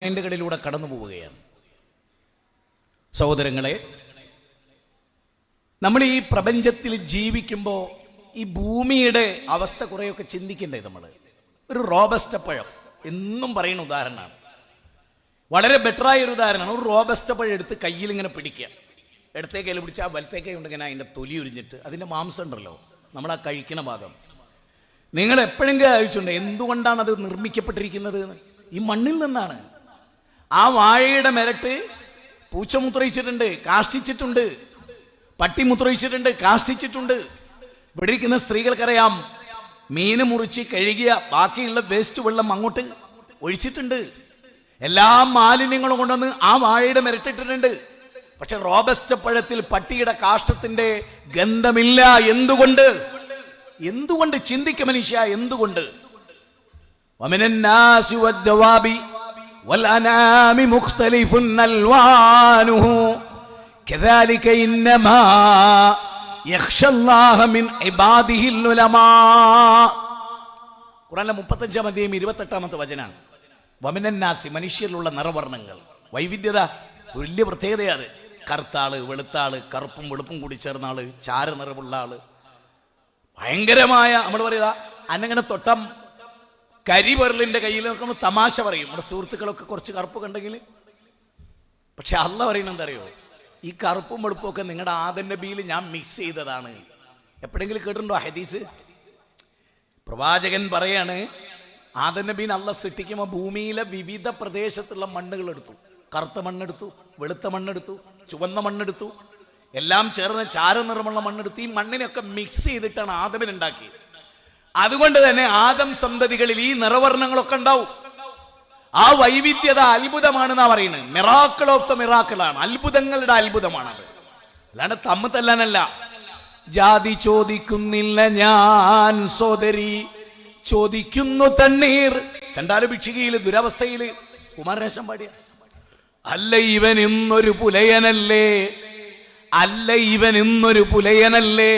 ിലൂടെ കടന്നു പോവുകയാണ്. സഹോദരങ്ങളെ, നമ്മൾ ഈ പ്രപഞ്ചത്തിൽ ജീവിക്കുമ്പോൾ ഈ ഭൂമിയുടെ അവസ്ഥ കുറേയൊക്കെ ചിന്തിക്കണ്ടേ? നമ്മൾ ഒരു റോബസ്റ്റ പഴം എന്നും പറയുന്ന ഉദാഹരണമാണ്, വളരെ ബെറ്ററായ ഒരു ഉദാഹരണമാണ്. ഒരു റോബസ്റ്റ പഴം എടുത്ത് കയ്യിൽ ഇങ്ങനെ പിടിക്കുക, ഇടത്തേ കയ്യിൽ പിടിച്ചാൽ വലത്തേ കൈ കൊണ്ട് ഇങ്ങനെ അതിൻ്റെ തൊലി ഉരിഞ്ഞിട്ട് അതിൻ്റെ മാംസം ഉണ്ടല്ലോ, നമ്മൾ ആ കഴിക്കുന്ന ഭാഗം, നിങ്ങൾ എപ്പോഴെങ്കിലും ആലോചിച്ചിട്ടുണ്ട് എന്തുകൊണ്ടാണ് അത് നിർമ്മിക്കപ്പെട്ടിരിക്കുന്നത്? ഈ മണ്ണിൽ നിന്നാണ്. ആ വാഴയുടെ മെരട്ട് പൂച്ച മുത്രയിച്ചിട്ടുണ്ട്, കാഷ്ടിച്ചിട്ടുണ്ട്, പട്ടി മുത്രയിച്ചിട്ടുണ്ട്, കാഷ്ടിച്ചിട്ടുണ്ട്. ഇവിടെ ഇരിക്കുന്ന സ്ത്രീകൾക്കറിയാം, മീന് മുറിച്ച് കഴുകിയ ബാക്കിയുള്ള വേസ്റ്റ് വെള്ളം അങ്ങോട്ട് ഒഴിച്ചിട്ടുണ്ട്. എല്ലാ മാലിന്യങ്ങളും കൊണ്ടുവന്ന് ആ വാഴയുടെ മെരട്ടിട്ടിട്ടുണ്ട്. പക്ഷെ റോബസ്റ്റ പഴത്തിൽ പട്ടിയുടെ കാഷ്ടത്തിന്റെ ഗന്ധമില്ല. എന്തുകൊണ്ട്? എന്തുകൊണ്ട്? ചിന്തിക്ക മനുഷ്യ, എന്തുകൊണ്ട്? വമിനന്നാസി വദ്ദവാബി والأنعام مختلف ألوانه كذلك إنما يخشى الله من عباده العلماء. ഖുർആനിലെ 35-ാം അധ്യായം 28-ാമത്തെ വചനാണ്. വമിനന്നാസി, മനുഷ്യരിലുള്ള നിറവർണ്ണങ്ങൾ, വൈവിധ്യത വലിയ പ്രത്യേകതയാണ്. കറുത്താള്, വെളുത്താള്, കറുപ്പും വെളുപ്പും കൂടി ചേർന്ന ആള്, ചാര നിറവുള്ള ആള്, ഭയങ്കരമായ നമ്മൾ പറയുക അന്നങ്ങനെ തൊട്ടം കരിവെറലിന്റെ കയ്യിൽ നോക്കുമ്പോൾ തമാശ പറയും, നമ്മുടെ സുഹൃത്തുക്കളൊക്കെ കുറച്ച് കറുപ്പ് കണ്ടെങ്കിൽ. പക്ഷെ അള്ളാഹ് പറയുന്നത് എന്താ അറിയോ? ഈ കറുപ്പും വെളുപ്പും ഒക്കെ നിങ്ങളുടെ ആദം നബിയിൽ ഞാൻ മിക്സ് ചെയ്തതാണ്. എപ്പോഴെങ്കിലും കേട്ടിട്ടുണ്ടോ ഹദീസ്? പ്രവാചകൻ പറയാണ്, ആദം നബീനെ അള്ളാഹ് സൃഷ്ടിക്കുമ്പോൾ ഭൂമിയിലെ വിവിധ പ്രദേശത്തുള്ള മണ്ണുകൾ എടുത്തു. കറുത്ത മണ്ണെടുത്തു, വെളുത്ത മണ്ണെടുത്തു, ചുവന്ന മണ്ണെടുത്തു, എല്ലാം ചേർന്ന് ചാര നിറമുള്ള മണ്ണെടുത്ത് ഈ മണ്ണിനൊക്കെ മിക്സ് ചെയ്തിട്ടാണ് ആദമിനെ ഉണ്ടാക്കിയത്. അതുകൊണ്ട് തന്നെ ആദം സന്തതികളിൽ ഈ നിറവർണ്ണങ്ങളൊക്കെ ഉണ്ടാവും. ആ വൈവിധ്യത അത്ഭുതമാണെന്നാ പറയുന്നത്. മിറാക്കിൾ ഓഫ് ദ മിറാക്കിളാണ്, അത്ഭുതങ്ങളുടെ അത്ഭുതമാണത്. അല്ലാണ്ട് തമ്മ് തല്ലാനല്ല. ജാതി ചോദിക്കുന്നില്ല ഞാൻ സോദരി, ചോദിക്കുന്നു തണ്ണീർ. ചണ്ടാല ഭിക്ഷുകയില് ദുരവസ്ഥയില് കുമാരനാശം പാടിയ അല്ല ഇവൻ ഇന്നൊരു പുലയനല്ലേ, അല്ല ഇവൻ ഇന്നൊരു പുലയനല്ലേ.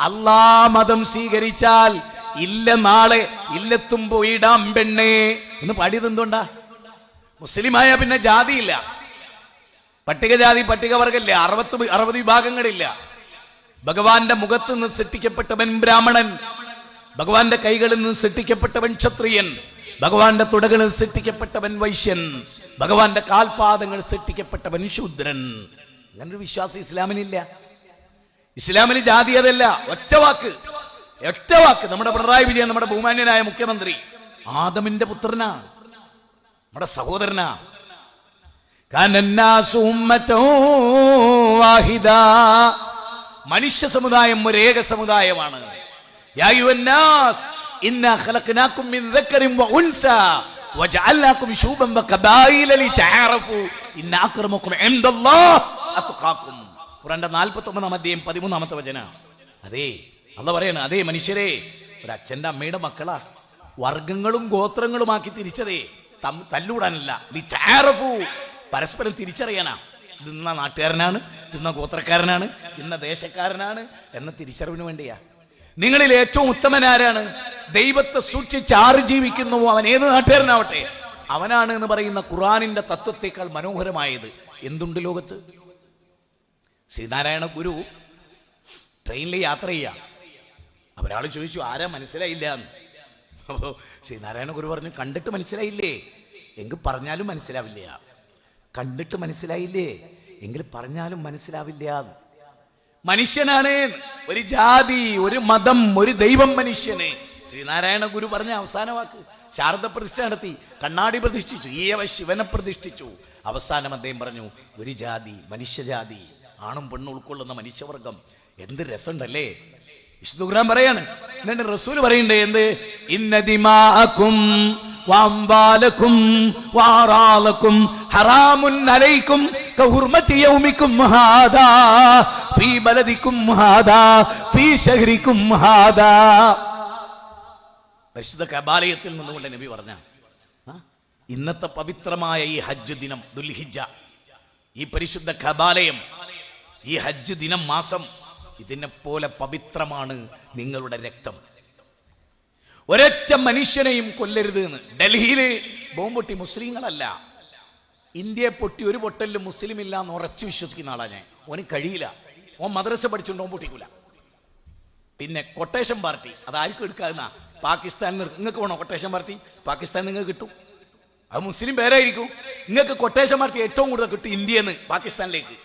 അല്ലാ മതം സ്വീകരിച്ചാൽ ഇല്ല നാളെ ഇല്ലെത്തും പോയിടാം പെണ്ണേ എന്ന് പാടിയത് എന്തുകൊണ്ടാ? മുസ്ലിമായ പിന്നെ ജാതിയില്ല, പട്ടികജാതി പട്ടികവർഗമില്ല, 60 വിഭാഗങ്ങളില്ല. ഭഗവാന്റെ മുഖത്ത് നിന്ന് സൃഷ്ടിക്കപ്പെട്ടവൻ ബ്രാഹ്മണൻ, ഭഗവാന്റെ കൈകളിൽ നിന്ന് സൃഷ്ടിക്കപ്പെട്ടവൻ ക്ഷത്രിയൻ, ഭഗവാന്റെ തുടകളിൽ സൃഷ്ടിക്കപ്പെട്ടവൻ വൈശ്യൻ, ഭഗവാന്റെ കാൽപാദങ്ങൾ സൃഷ്ടിക്കപ്പെട്ടവൻ ശൂദ്രൻ. അങ്ങനൊരു വിശ്വാസം ഇസ്ലാമിനില്ല. ഇസ്ലാമിൽ ജാതി അതല്ല. ഒറ്റ വാക്ക്. നമ്മുടെ പിണറായി വിജയൻ, നമ്മുടെ ബഹുമാന്യനായ മുഖ്യമന്ത്രി, ആദമിന്റെ പുത്രനാ, നമ്മുടെ സഹോദരനാ. മനുഷ്യ സമുദായം ഒരേക സമുദായമാണ്. ഖുർആന്റെ 49-ാം അധ്യായം 13-ാമത്തെ വചനം. അതേ അള്ളാഹ് പറയാണ്, അതേ മനുഷ്യരെ, ഒരു അച്ഛന്റെ അമ്മയുടെ മക്കളാ, വർഗങ്ങളും ഗോത്രങ്ങളുമാക്കി തിരിച്ചതേ, തല്ലൂടാനല്ല. പരസ്പരം തിരിച്ചറിയാനാ. ഇന്ന നാട്ടുകാരനാണ്, ഇന്ന ഗോത്രക്കാരനാണ്, ഇന്ന ദേശക്കാരനാണ് എന്ന തിരിച്ചറിവിന് വേണ്ടിയാ. നിങ്ങളിൽ ഏറ്റവും ഉത്തമനാരാണ്? ദൈവത്തെ സൂക്ഷിച്ച് ആറ് ജീവിക്കുന്നുവോ അവൻ ഏത് നാട്ടുകാരനാവട്ടെ അവനാണ് എന്ന് പറയുന്ന ഖുർആനിന്റെ തത്വത്തെക്കാൾ മനോഹരമായത് എന്തുണ്ട് ലോകത്ത്? ശ്രീനാരായണ ഗുരു ട്രെയിനിൽ യാത്ര ചെയ്യാം. അവരാൾ ചോദിച്ചു, ആരാ മനസ്സിലായില്ല എന്ന്. അപ്പോൾ ശ്രീനാരായണ ഗുരു പറഞ്ഞു, കണ്ടിട്ട് മനസ്സിലായില്ലേ എങ്കിൽ പറഞ്ഞാലും മനസ്സിലാവില്ല. കണ്ടിട്ട് മനസ്സിലായില്ലേ എങ്കിൽ പറഞ്ഞാലും മനസ്സിലാവില്ല. മനുഷ്യനാണ്, ഒരു ജാതി, ഒരു മതം, ഒരു ദൈവം മനുഷ്യന്. ശ്രീനാരായണ ഗുരു പറഞ്ഞ അവസാന വാക്ക്. ശാരദ പ്രതിഷ്ഠ നടത്തി, കണ്ണാടി പ്രതിഷ്ഠിച്ചു, ഈയവ ശിവനെ പ്രതിഷ്ഠിച്ചു. അവസാനം അദ്ദേഹം പറഞ്ഞു, ഒരു ജാതി, മനുഷ്യജാതി, ആണും പെണ്ണും ഉൾക്കൊള്ളുന്ന മനുഷ്യവർഗം. എന്ത് രസമുണ്ടല്ലേ? വിശുദ്ധ ഖുർആൻ പറയാണ്. എന്നിട്ട് റസൂൽ പറയണ്ടേ എന്ത്? ഇന്ന ദിമാഅക്കും വഅംവാലക്കും വഅറാലക്കും ഹറാമുൻ അലൈക്കും കഹുർമതി യൗമിക്കും ഹാദാ ഫീ ബലദിക്കും ഹാദാ ഫീ ശഹരിക്കും ഹാദാ. പരിശുദ്ധ കഅബാലയത്തിൽ നിന്നുകൊണ്ട് നബി പറഞ്ഞ ഇന്നത്തെ പവിത്രമായ ഈ ഹജ്ജ് ദിനം, ദുൽഹിജ്ജ, ഈ പരിശുദ്ധ കഅബാലയം, ഈ ഹജ്ജ് ദിനം, മാസം, ഇതിനെ പോലെ പവിത്രമാണ് നിങ്ങളുടെ രക്തം. ഒരൊറ്റ മനുഷ്യനെയും കൊല്ലരുത് എന്ന് ഡൽഹിയിൽ ബോംബൊട്ടി മുസ്ലിങ്ങളല്ല, ഇന്ത്യയെ പൊട്ടി ഒരു പൊട്ടലിലും മുസ്ലിം ഇല്ല എന്ന് ഉറച്ചു വിശ്വസിക്കുന്ന ആളാണ് ഞാൻ. ഓന് കഴിയില്ല. ഓൻ മദ്രസ പഠിച്ചുകൊണ്ട് ഓൻ പൊട്ടിക്കൂല. പിന്നെ കൊട്ടേഷൻ പാർട്ടി അതാർക്കും എടുക്കാതെന്നാ പാകിസ്ഥാനിൽ നിങ്ങൾക്ക് വേണോ കൊട്ടേഷൻ പാർട്ടി? പാകിസ്ഥാൻ നിങ്ങൾക്ക് കിട്ടും, അത് മുസ്ലിം പേരായിരിക്കും. നിങ്ങൾക്ക് കൊട്ടേഷൻ പാർട്ടി ഏറ്റവും കൂടുതൽ കിട്ടും ഇന്ത്യയിൽ നിന്ന് പാകിസ്ഥാനിലേക്ക്.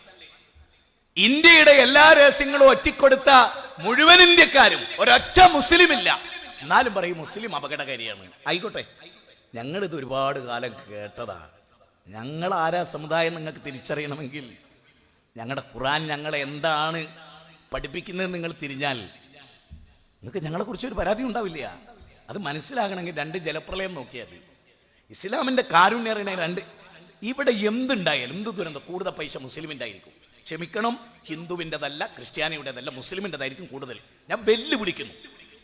ഇന്ത്യയുടെ എല്ലാ രഹസ്യങ്ങളും ഒറ്റിക്കൊടുത്ത മുഴുവൻ ഇന്ത്യക്കാരും ഒരൊറ്റ മുസ്ലിം ഇല്ല. എന്നാലും പറയും മുസ്ലിം അപകടകാരിയാണ്. ആയിക്കോട്ടെ, ഞങ്ങളിത് ഒരുപാട് കാലം കേട്ടതാ. ഞങ്ങൾ ആരാ സമുദായം നിങ്ങൾക്ക് തിരിച്ചറിയണമെങ്കിൽ ഞങ്ങളുടെ ഖുർആൻ ഞങ്ങളെ എന്താണ് പഠിപ്പിക്കുന്നത് നിങ്ങൾ തിരിഞ്ഞാൽ നിങ്ങൾക്ക് ഞങ്ങളെക്കുറിച്ച് ഒരു പരാതി ഉണ്ടാവില്ല. അത് മനസ്സിലാകണമെങ്കിൽ 2 ജലപ്രളയം നോക്കിയാൽ മതി. ഇസ്ലാമിൻ്റെ കാരുണ്യം അറിയണ 2. ഇവിടെ എന്തുണ്ടായാലും എന്ത് ദുരന്തം കൂടുതൽ പൈസ മുസ്ലിമിൻ്റെ ആയിരിക്കും. ക്ഷമിക്കണം, ഹിന്ദുവിൻ്റെതല്ല, ക്രിസ്ത്യാനിയുടേതല്ല, മുസ്ലിമിൻ്റെതായിരിക്കും കൂടുതൽ. ഞാൻ വെല്ലുവിളിക്കുന്നു.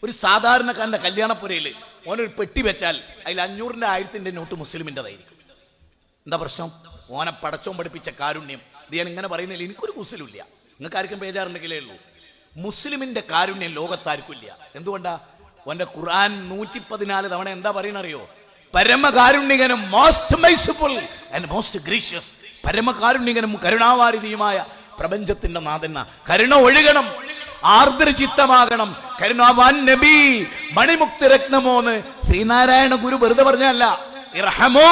ഒരു സാധാരണക്കാരൻ്റെ കല്യാണപ്പുരയിൽ ഓനൊരു പെട്ടി വെച്ചാൽ അതിൽ 500ൻ്റെ 1000ൻ്റെ നോട്ട് മുസ്ലിമിൻ്റെതായിരിക്കും. എന്താ പ്രശ്നം? ഓനെ പടച്ചോൻ പഠിപ്പിച്ച കാരുണ്യം. ഇത് ഞാൻ ഇങ്ങനെ പറയുന്നില്ല, എനിക്കൊരു കുസലുമില്ല. നിങ്ങൾക്ക് ആർക്കും ബേജാറുണ്ടെങ്കിലേ ഉള്ളൂ. മുസ്ലിമിൻ്റെ കാരുണ്യം ലോകത്താർക്കും ഇല്ല. എന്തുകൊണ്ടാ? ഓൻ്റെ ഖുർആൻ 114 തവണ എന്താ പറയണറിയോ? പരമകാരുണ്യകനും, മോസ്റ്റ് മൈസിഫുൾ ആൻഡ് മോസ്റ്റ് ഗ്രീഷ്യസ്, പരമകാരുണ്യകനും കരുണാവാരിധിയുമായ പ്രപഞ്ചത്തിന്റെ നാഥന. കരുണ ഒഴുകണം, ആർദ്രചിത്തമാകണം. കരുണാവാൻ നബി മണിമുക്തി രത്നമോന്ന് ശ്രീനാരായണ ഗുരു വെറുതെ പറഞ്ഞല്ല. ഇർഹമോ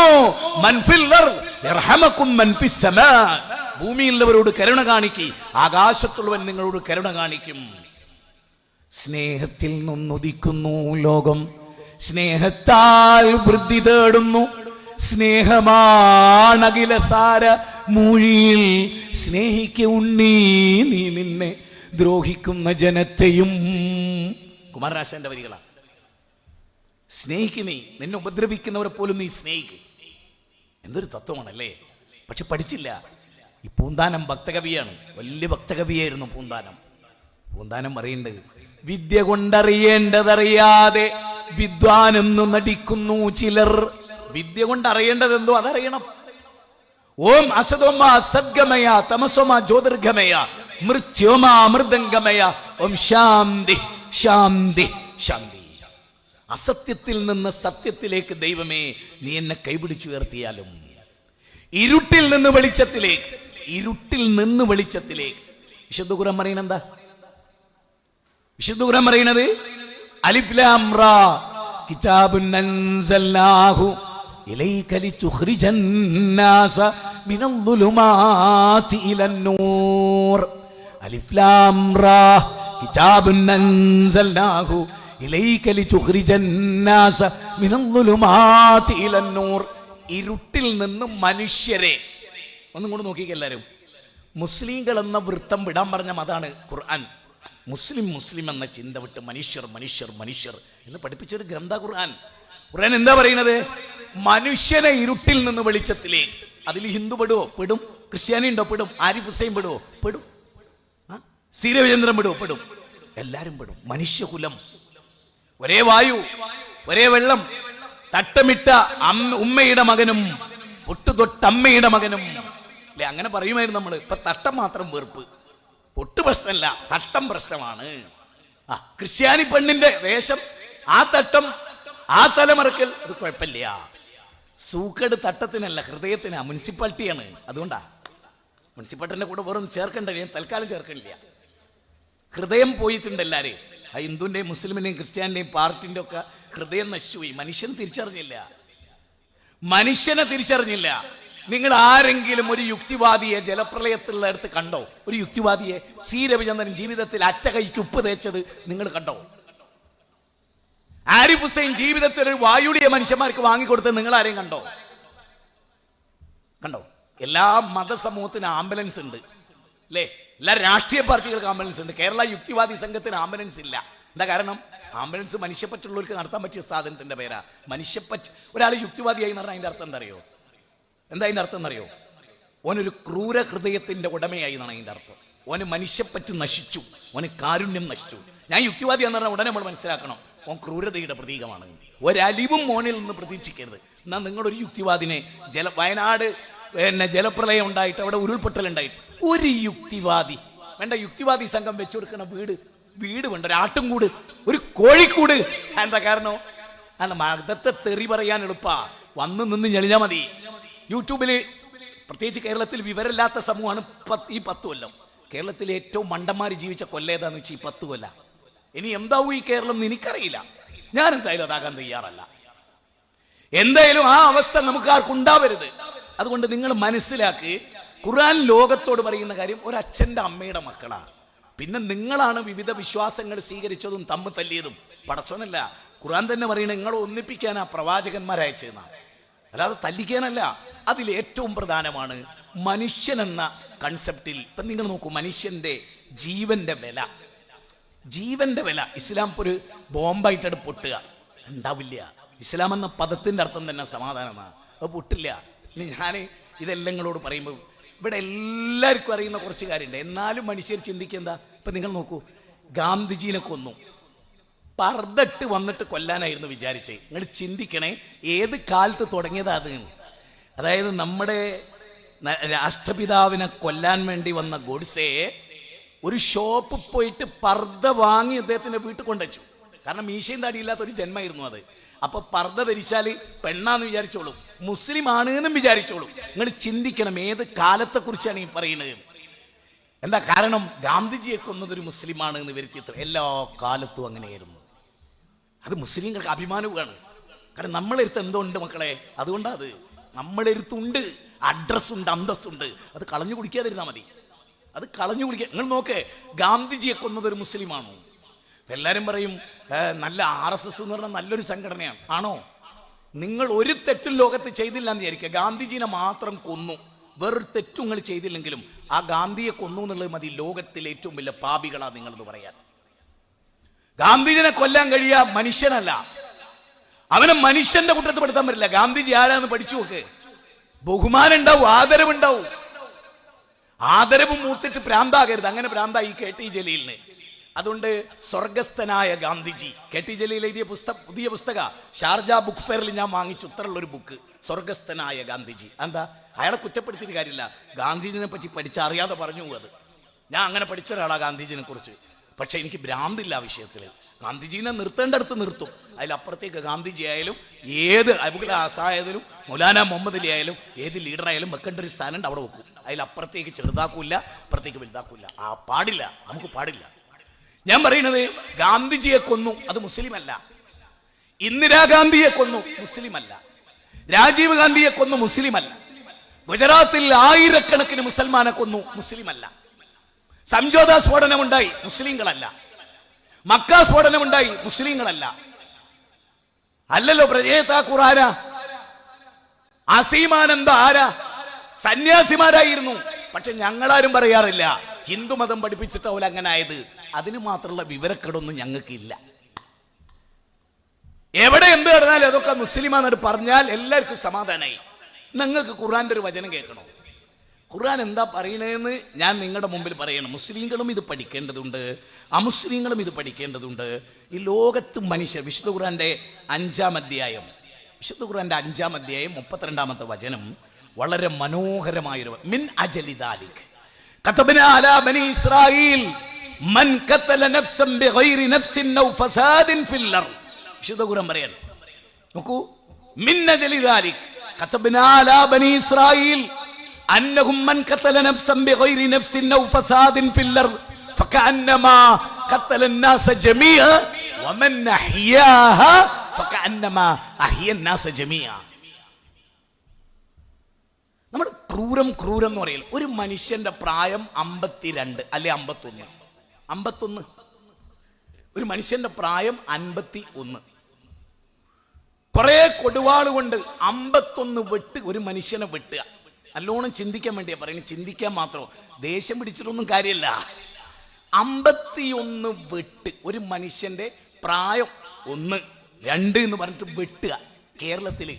മൻ ഫിൽ അർദ് ഇർഹമകും മൻ ഫിസ് സമാ. ഭൂമിയിലുള്ളവരോട് കരുണ കാണിക്കി, ആകാശത്തുള്ളവൻ നിങ്ങളോട് കരുണ കാണിക്കും. സ്നേഹത്തിൽ നിന്നുദിക്കുന്നു ലോകം, സ്നേഹത്താൽ വൃദ്ധി തേടുന്നു. സ്നേഹമാണഖിലസാര മൂഴിയിൽ, സ്നേഹിക്ക ഉണ്ണീ നീ നിന്നെ ദ്രോഹിക്കുന്ന ജനത്തെയും. കുമാരനാശാന്റെ വരികളാണ്. സ്നേഹിക്ക് നീ, നിന്നെ ഉപദ്രവിക്കുന്നവരെ പോലും നീ സ്നേഹിക്ക്. എന്തൊരു തത്വമാണല്ലേ. പക്ഷെ പഠിച്ചില്ല. ഈ പൂന്താനം ഭക്തകവിയാണ്, വലിയ ഭക്തകവിയായിരുന്നു പൂന്താനം. പൂന്താനം പറയുന്നുണ്ട്, വിദ്യ കൊണ്ടറിയേണ്ടതറിയാതെ വിദ്വാനെന്നു നടിക്കുന്നു ചിലർ. വിദ്യ കൊണ്ട് അറിയേണ്ടതെന്തോ അതറിയണം. ഓം അസതോമ സദ്ഗമയ തമസോമ ജ്യോതിർഗമയ മൃത്യോമ അമൃതംഗമയ ഓം ശാന്തി ശാന്തി ശാന്തി. അസത്യത്തിൽ നിന്ന് സത്യത്തിലേക്ക് ദൈവമേ നീ എന്നെ കൈപിടിച്ചുയർത്തിയാലും, ഇരുട്ടിൽ നിന്ന് വെളിച്ചത്തിലേക്ക്, ഇരുട്ടിൽ നിന്ന് വെളിച്ചത്തിലേക്ക്. വിശുദ്ധ ഖുർആൻ പറയുന്നത് എന്താ? വിശുദ്ധ ഖുർആൻ പറയുന്നത് അലിഫ് ലാം റാ കിതാബുൻ അൻസൽനാഹു ഇലൈക ലിതുഖ്രിജൻ നാസ മിനൽ ദുലുമാതി ഇലൻ നൂർ. അലിഫ് ലാം റാ കിതാബുൻ അൻസൽനാഹു ഇലൈക ലിതുഖ്രിജൻ നാസ മിനൽ ദുലുമാതി ഇലൻ നൂർ. ഇരുട്ടിൽ നിന്ന് മനുഷ്യരെ, ഒന്നും കൂടെ നോക്കിക്കേ എല്ലാവരും. മുസ്ലിങ്ങൾ എന്ന വൃത്തം വിടാൻ പറഞ്ഞ മതാണ് ഖുർആൻ. മുസ്ലിം മുസ്ലിം എന്ന ചിന്ത വിട്ട് മനുഷ്യർ മനുഷ്യർ മനുഷ്യർ എന്ന് പഠിപ്പിച്ചൊരു ഗ്രന്ഥ ഖുർആൻ. ഖുർആൻ എന്താ പറയുന്നത്? മനുഷ്യനെ ഇരുട്ടിൽ നിന്ന് വെളിച്ചത്തിലേക്ക്. അതിൽ ഹിന്ദു പെടുവോ? പെടും. ക്രിസ്ത്യാനി ഉണ്ടോ? പെടും. ആരിഫ് ഹുസൈൻ പെടുവോ? പെടും. സി രവിചന്ദ്രൻ പെടുവോ? പെടും. എല്ലാരും പെടും. മനുഷ്യകുലം, ഒരേ വായു, ഒരേ വെള്ളം, തട്ടമിട്ട ഉമ്മയുടെ മകനും പൊട്ടുതൊട്ടമ്മയുടെ മകനും അല്ലെ, അങ്ങനെ പറയുമായിരുന്നു നമ്മൾ. ഇപ്പൊ തട്ടം മാത്രം വെറുപ്പ്. പൊട്ട് പ്രശ്നമല്ല, തട്ടം പ്രശ്നമാണ്. ക്രിസ്ത്യാനി പെണ്ണിന്റെ വേഷം, ആ തട്ടം, ആ തലമറക്കൽ, അത് കുഴപ്പമില്ല. സൂക്കേട് തട്ടത്തിനല്ല, ഹൃദയത്തിനാ. മുനിസിപ്പാലിറ്റിയാണ്. അതുകൊണ്ടാ മുനിസിപ്പാലിറ്റിന്റെ കൂടെ വെറും ചേർക്കണ്ട, ഞാൻ തൽക്കാലം ചേർക്കണില്ല. ഹൃദയം പോയിട്ടുണ്ട് എല്ലാരെയും. ആ ഹിന്ദുവിന്റെയും മുസ്ലിമിന്റെയും ക്രിസ്ത്യാനിന്റെയും പാർട്ടിന്റെ ഒക്കെ ഹൃദയം നശിച്ചുപോയി. മനുഷ്യൻ തിരിച്ചറിഞ്ഞില്ല, മനുഷ്യനെ തിരിച്ചറിഞ്ഞില്ല. നിങ്ങൾ ആരെങ്കിലും ഒരു യുക്തിവാദിയെ ജലപ്രളയത്തിലുള്ള അടുത്ത് കണ്ടോ? ഒരു യുക്തിവാദിയെ സി രവിചന്ദ്രൻ ജീവിതത്തിൽ അറ്റ കൈക്ക് ഉപ്പ് തേച്ചത് നിങ്ങൾ കണ്ടോ? ആരിഫ് ഹുസൈൻ ജീവിതത്തിൽ ഒരു വായുടിയ മനുഷ്യന്മാർക്ക് വാങ്ങിക്കൊടുത്തത് നിങ്ങൾ ആരെയും കണ്ടോ? കണ്ടോ? എല്ലാ മതസമൂഹത്തിന് ആംബുലൻസ് ഉണ്ട് അല്ലേ? എല്ലാ രാഷ്ട്രീയ പാർട്ടികൾക്ക് ആംബുലൻസ് ഉണ്ട്. കേരള യുക്തിവാദി സംഘത്തിന് ആംബുലൻസ് ഇല്ല. എന്താ കാരണം? ആംബുലൻസ് മനുഷ്യപ്പറ്റുള്ളവർക്ക് നടത്താൻ പറ്റിയ സാധനത്തിന്റെ പേരാ മനുഷ്യപ്പറ്റ്. ഒരാൾ യുക്തിവാദിയായി എന്ന് പറഞ്ഞാൽ അതിന്റെ അർത്ഥം എന്താ അറിയോ? എന്താ അതിന്റെ അർത്ഥം എന്നറിയോ? ഓനൊരു ക്രൂര ഹൃദയത്തിന്റെ ഉടമയായി എന്നാണ് അതിന്റെ അർത്ഥം. ഓന് മനുഷ്യപ്പറ്റ് നശിച്ചു, ഓന് കാരുണ്യം നശിച്ചു. ഞാൻ യുക്തിവാദി എന്ന് പറഞ്ഞാൽ ഉടനെ നമ്മൾ മനസ്സിലാക്കണം, ഓൻ ക്രൂരതയുടെ പ്രതീകമാണ്. ഒരലിവും മോനിൽ നിന്ന് പ്രതീക്ഷിക്കരുത്. എന്നാൽ നിങ്ങളൊരു യുക്തിവാദിനെ വയനാട് ജലപ്രളയം ഉണ്ടായിട്ട് അവിടെ ഉരുൾപൊട്ടലുണ്ടായിട്ട് ഒരു യുക്തിവാദി വേണ്ട, യുക്തിവാദി സംഘം വെച്ചു കൊടുക്കണ വീട് വേണ്ട, ഒരു ആട്ടുംകൂട്, ഒരു കോഴിക്കൂട്. എന്താ കാരണം? മതത്തെ തെറി പറയാൻ എളുപ്പാ. വന്ന് നിന്ന് ഞെളിഞ്ഞാ മതി. യൂട്യൂബില് പ്രത്യേകിച്ച് കേരളത്തിൽ വിവരമില്ലാത്ത സമൂഹമാണ് ഈ 10 കൊല്ലം. കേരളത്തിലെ ഏറ്റവും മണ്ടന്മാർ ജീവിച്ച കൊല്ലേതാന്ന് വെച്ചാൽ ഈ 10 കൊല്ല. ഇനി എന്താവും ഈ കേരളം എന്ന് എനിക്കറിയില്ല. ഞാൻ എന്തായാലും അതാകാൻ തയ്യാറല്ല. എന്തായാലും ആ അവസ്ഥ നമുക്ക് ആർക്കും ഉണ്ടാവരുത്. അതുകൊണ്ട് നിങ്ങൾ മനസ്സിലാക്കി, ഖുർആൻ ലോകത്തോട് പറയുന്ന കാര്യം ഒരച്ഛൻ്റെ അമ്മയുടെ മക്കളാണ്. പിന്നെ നിങ്ങളാണ് വിവിധ വിശ്വാസങ്ങൾ സ്വീകരിച്ചതും തമ്മിൽ തല്ലിയതും. പടച്ചോനല്ല, ഖുർആൻ തന്നെ പറയുന്നത് നിങ്ങളെ ഒന്നിപ്പിക്കാനാ പ്രവാചകന്മാരയച്ചതെന്നാണ്, അല്ലാതെ തല്ലിക്കാനല്ല. അതിൽ ഏറ്റവും പ്രധാനമാണ് മനുഷ്യൻ എന്ന കൺസെപ്റ്റിൽ. ഇപ്പം നിങ്ങൾ നോക്കൂ, മനുഷ്യൻ്റെ ജീവന്റെ വില ഇസ്ലാം ഒരു ബോംബായിട്ടത് പൊട്ടുക ഉണ്ടാവില്ല. ഇസ്ലാം എന്ന പദത്തിൻ്റെ അർത്ഥം തന്നെ സമാധാനമാണ്. അത് പൊട്ടില്ല. ഇനി ഞാൻ ഇതെല്ലാം നിങ്ങളോട് പറയുമ്പോൾ ഇവിടെ എല്ലാവർക്കും അറിയുന്ന കുറച്ച് കാര്യമുണ്ട്. എന്നാലും മനുഷ്യർ ചിന്തിക്കുക. ഇപ്പം നിങ്ങൾ നോക്കൂ, ഗാന്ധിജീനെ കൊന്നു, പർദ്ദട്ട് വന്നിട്ട് കൊല്ലാനായിരുന്നു വിചാരിച്ചേ. നിങ്ങൾ ചിന്തിക്കണേ ഏത് കാലത്ത് തുടങ്ങിയതാ അത്. അതായത് നമ്മുടെ രാഷ്ട്രപിതാവിനെ കൊല്ലാൻ വേണ്ടി വന്ന ഗോഡ്സെയെ ഒരു ഷോപ്പ് പോയിട്ട് പർദ്ദ വാങ്ങി അദ്ദേഹത്തിന്റെ വീട്ടിൽ കൊണ്ടുവച്ചു. കാരണം മീശയും താടിയില്ലാത്ത ഒരു ജന്മമായിരുന്നു അത്. അപ്പൊ പർദ്ദ ധരിച്ചാൽ പെണ്ണാന്ന് വിചാരിച്ചോളൂ, മുസ്ലിം ആണ് എന്നും വിചാരിച്ചോളൂ. നിങ്ങൾ ചിന്തിക്കണം ഏത് കാലത്തെ കുറിച്ചാണ് ഈ പറയുന്നത്. എന്താ കാരണം? ഗാന്ധിജിയെ കൊന്നതൊരു മുസ്ലിമാണ് എന്ന് വരുത്തിയത്. എല്ലാ കാലത്തും അങ്ങനെയായിരുന്നു. അത് മുസ്ലിങ്ങൾക്ക് അഭിമാനവുമാണ്. കാരണം നമ്മളെടുത്ത് എന്തോ ഉണ്ട് മക്കളെ, അതുകൊണ്ടാണ് അത്. നമ്മളെടുത്തുണ്ട്, അഡ്രസ്സുണ്ട്, അന്തസ്സുണ്ട്. അത് കളഞ്ഞു കുടിക്കാതിരുന്നാൽ മതി. അത് കളഞ്ഞു കുടിക്കുക. നിങ്ങൾ നോക്ക്, ഗാന്ധിജിയെ കൊന്നതൊരു മുസ്ലിമാണോ? എല്ലാവരും പറയും നല്ല RSS എന്ന് പറഞ്ഞാൽ നല്ലൊരു സംഘടനയാണ്. ആണോ? നിങ്ങൾ ഒരു തെറ്റും ലോകത്ത് ചെയ്തില്ല എന്ന് വിചാരിക്കുക. ഗാന്ധിജിനെ മാത്രം കൊന്നു, വേറൊരു തെറ്റും നിങ്ങൾ ചെയ്തില്ലെങ്കിലും ആ ഗാന്ധിയെ കൊന്നു എന്നുള്ളത് മതി ലോകത്തിലെ ഏറ്റവും വലിയ പാപികളാ നിങ്ങളെന്ന് പറയാൻ. ഗാന്ധിജിനെ കൊല്ലാൻ കഴിയാ മനുഷ്യനല്ല, അവനെ മനുഷ്യന്റെ കൂട്ടത്തിൽ പെടുത്താൻ പറ്റില്ല. ഗാന്ധിജി ആരാന്ന് പഠിച്ചു നോക്ക്. ബഹുമാനം ഉണ്ടാവും, ആദരവുണ്ടാവും. ആദരവും മൂത്തിട്ട് പ്രാന്താകരുത്. അങ്ങനെ പ്രാന്തായി KT ജലീലിന്. അതുകൊണ്ട് സ്വർഗസ്ഥനായ ഗാന്ധിജി, KT ജലീൽ എഴുതിയ പുതിയ പുസ്തക ഷാർജ ബുക്ക് ഫെയറിൽ ഞാൻ വാങ്ങിച്ചു. ഉത്തരമുള്ളൊരു ബുക്ക്, സ്വർഗസ്ഥനായ ഗാന്ധിജി. എന്താ? അയാളെ കുറ്റപ്പെടുത്തിയിട്ട് കാര്യമില്ല. ഗാന്ധിജിനെ പറ്റി പഠിച്ചറിയാതെ പറഞ്ഞു അത്. ഞാൻ അങ്ങനെ പഠിച്ച ഒരാളാണ് ഗാന്ധിജിനെ കുറിച്ച്. പക്ഷെ എനിക്ക് ഭ്രാന്തില്ല ആ വിഷയത്തിൽ. ഗാന്ധിജീനെ നിർത്തേണ്ടടുത്ത് നിർത്തും. അതിലപ്പുറത്തേക്ക് ഗാന്ധിജി ആയാലും ഏത് അബുൽ ആസായാലും മൗലാന മുഹമ്മദ് അലി ആയാലും ഏത് ലീഡറായാലും വെക്കേണ്ട ഒരു സ്ഥാനം അവിടെ വെക്കും. അതിലപ്പുറത്തേക്ക് ചെറുതാക്കൂല്ല, അപ്പുറത്തേക്ക് വലുതാക്കൂല്ല. ആ പാടില്ല, നമുക്ക് പാടില്ല. ഞാൻ പറയുന്നത് ഗാന്ധിജിയെ കൊന്നു, അത് മുസ്ലിം അല്ല. ഇന്ദിരാഗാന്ധിയെ കൊന്നു, മുസ്ലിം അല്ല. രാജീവ് ഗാന്ധിയെ കൊന്നു, മുസ്ലിം അല്ല. ഗുജറാത്തിൽ ആയിരക്കണക്കിന് മുസൽമാനെ കൊന്നു, മുസ്ലിം അല്ല. സംജോത സ്ഫോടനമുണ്ടായി, മുസ്ലിങ്ങളല്ല. മക്ക സ്ഫോടനമുണ്ടായി, മുസ്ലിങ്ങളല്ല. അല്ലല്ലോ. പ്രജേതാക്കൂർ ആരാ? അസീമാനന്ദ ആരാ? സന്യാസിമാരായിരുന്നു. പക്ഷെ ഞങ്ങളാരും പറയാറില്ല ഹിന്ദുമതം പഠിപ്പിച്ചിട്ടാവില്ല അങ്ങനെ ആയത്. അതിന് മാത്രമുള്ള വിവരക്കേടൊന്നും ഞങ്ങൾക്കില്ല. എവിടെ എന്ത് നടന്നാലും അതൊക്കെ മുസ്ലിമാണെന്ന് പറഞ്ഞാൽ എല്ലാവർക്കും സമാധാനമായി. നിങ്ങൾക്ക് ഖുർആന്റെ ഒരു വചനം കേൾക്കണോ? ഖുർആൻ എന്താ പറയണതെന്ന് ഞാൻ നിങ്ങളുടെ മുമ്പിൽ പറയണം. മുസ്ലിങ്ങളും ഇത് പഠിക്കേണ്ടതുണ്ട്, അമുസ്ലിങ്ങളും ഇത് പഠിക്കേണ്ടതുണ്ട്. ഈ ലോകത്ത് മനുഷ്യർ, വിശുദ്ധ ഖുർആന്റെ 5-ാം അധ്യായം 32-ാമത്തെ വചനം വളരെ മനോഹരമായൊരു മിൻ അജലി ദാലിക് കതബ്നാ അലാ ബനി ഇസ്രായീൽ മൻ ഖതല നഫ്സൻ ബിഗൈരി നഫ്സിൻ ഔ ഫസാദിൻ ഫിൽ അർദ്. വിശുദ്ധ ഖുർആൻ പറയാണ്, നോക്കൂ, മിൻ അജലി ദാലിക് കതബ്നാ അലാ ബനി ഇസ്രായീൽ അന്നഹും മൻ ഖതല നഫ്സൻ ബിഗൈരി നഫ്സിൻ ഔ ഫസാദിൻ ഫിൽ അർദ് ഫകഅന്നമാ ഖതല الناس ജമീഅ വമൻ അഹ്യാഹാ ഫകഅന്നമാ അഹ്യ الناس ജമീഅ. നമ്മൾ ക്രൂരം എന്ന് പറയില്ല. ഒരു മനുഷ്യന്റെ പ്രായം 52 അല്ലെ 51. ഒരു മനുഷ്യന്റെ പ്രായം 51. കുറെ കൊടുവാള് കൊണ്ട് 51 വെട്ട് ഒരു മനുഷ്യനെ വെട്ടുക. നല്ലോണം ചിന്തിക്കാൻ വേണ്ടിയാ പറയുന്നത്. ചിന്തിക്കാൻ മാത്രം, ദേഷ്യം പിടിച്ചിട്ടൊന്നും കാര്യമില്ല. 51 വെട്ട് ഒരു മനുഷ്യന്റെ പ്രായം 1, 2 എന്ന് പറഞ്ഞിട്ട് വെട്ടുക. കേരളത്തില്,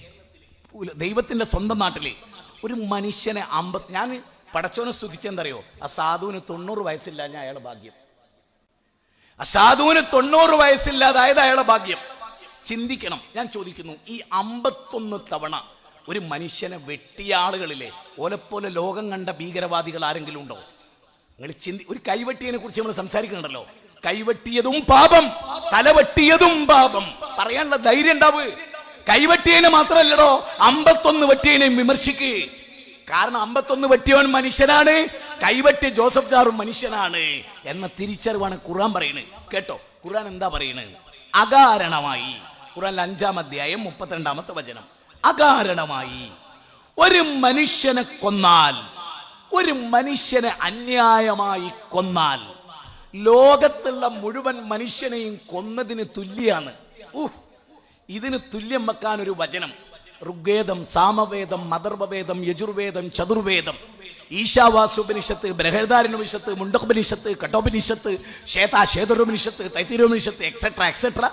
ദൈവത്തിന്റെ സ്വന്തം നാട്ടില് ഒരു മനുഷ്യനെ ഞാൻ പടച്ചോനെ സ്തുതിച്ചെന്തറിയോ? ആ സാധുവിന് 90 വയസ്സില്ല, ഞാൻ അയാളുടെ ഭാഗ്യം. ആ സാധുവിന് 90 വയസ്സില്ലാതായത് അയാളുടെ ഭാഗ്യം. ചിന്തിക്കണം. ഞാൻ ചോദിക്കുന്നു, ഈ 51 തവണ ഒരു മനുഷ്യനെ വെട്ടിയ ആളുകളിലെ ഓലെപ്പോലെ ലോകം കണ്ട ഭീകരവാദികൾ ആരെങ്കിലും ഉണ്ടോ? നിങ്ങൾ ഒരു കൈവെട്ടിയതിനെ കുറിച്ച് നമ്മൾ സംസാരിക്കുന്നുണ്ടല്ലോ. കൈവെട്ടിയതും പാപം, തലവെട്ടിയതും പാപം. പറയാനുള്ള ധൈര്യം ഉണ്ടാവ്. കൈവെട്ടിയതിനെ മാത്രമല്ലടോ, 51 വെട്ടിയതിനെ വിമർശിക്ക്. കാരണം 51 വെട്ടിയവൻ മനുഷ്യനാണ്, കൈവെട്ടിയ ജോസഫ് ജാറും മനുഷ്യനാണ് എന്ന തിരിച്ചറിവാണ് ഖുർആൻ പറയുന്നത്. കേട്ടോ ഖുർആൻ എന്താ പറയുന്നത്? അകാരണമായി, ഖുർആൻ 5-ാം അധ്യായം 32-ാമത്തെ വചനം. അകാരണമായി ഒരു മനുഷ്യനെ കൊന്നാൽ, ഒരു മനുഷ്യനെ അന്യായമായി കൊന്നാൽ ലോകത്തുള്ള മുഴുവൻ മനുഷ്യനെയും കൊന്നതിന് തുല്യാണ്. ഇതിന് തുല്യം വെക്കാൻ ഒരു വചനം ഋഗ്വേദം, സാമവേദം, മദർവവേദം, യജുർവേദം, ചതുർവേദം, ഈശാവാസുപനിഷത്ത്, ബൃഹദാരണ്യോപനിഷത്ത്, മുണ്ടകോപനിഷത്ത്, കഠോപനിഷത്ത്, ശ്വേതാശ്വേതരോപനിഷത്ത്, തൈത്തിരോപനിഷത്ത്, എക്സെട്ര എക്സെട്ര,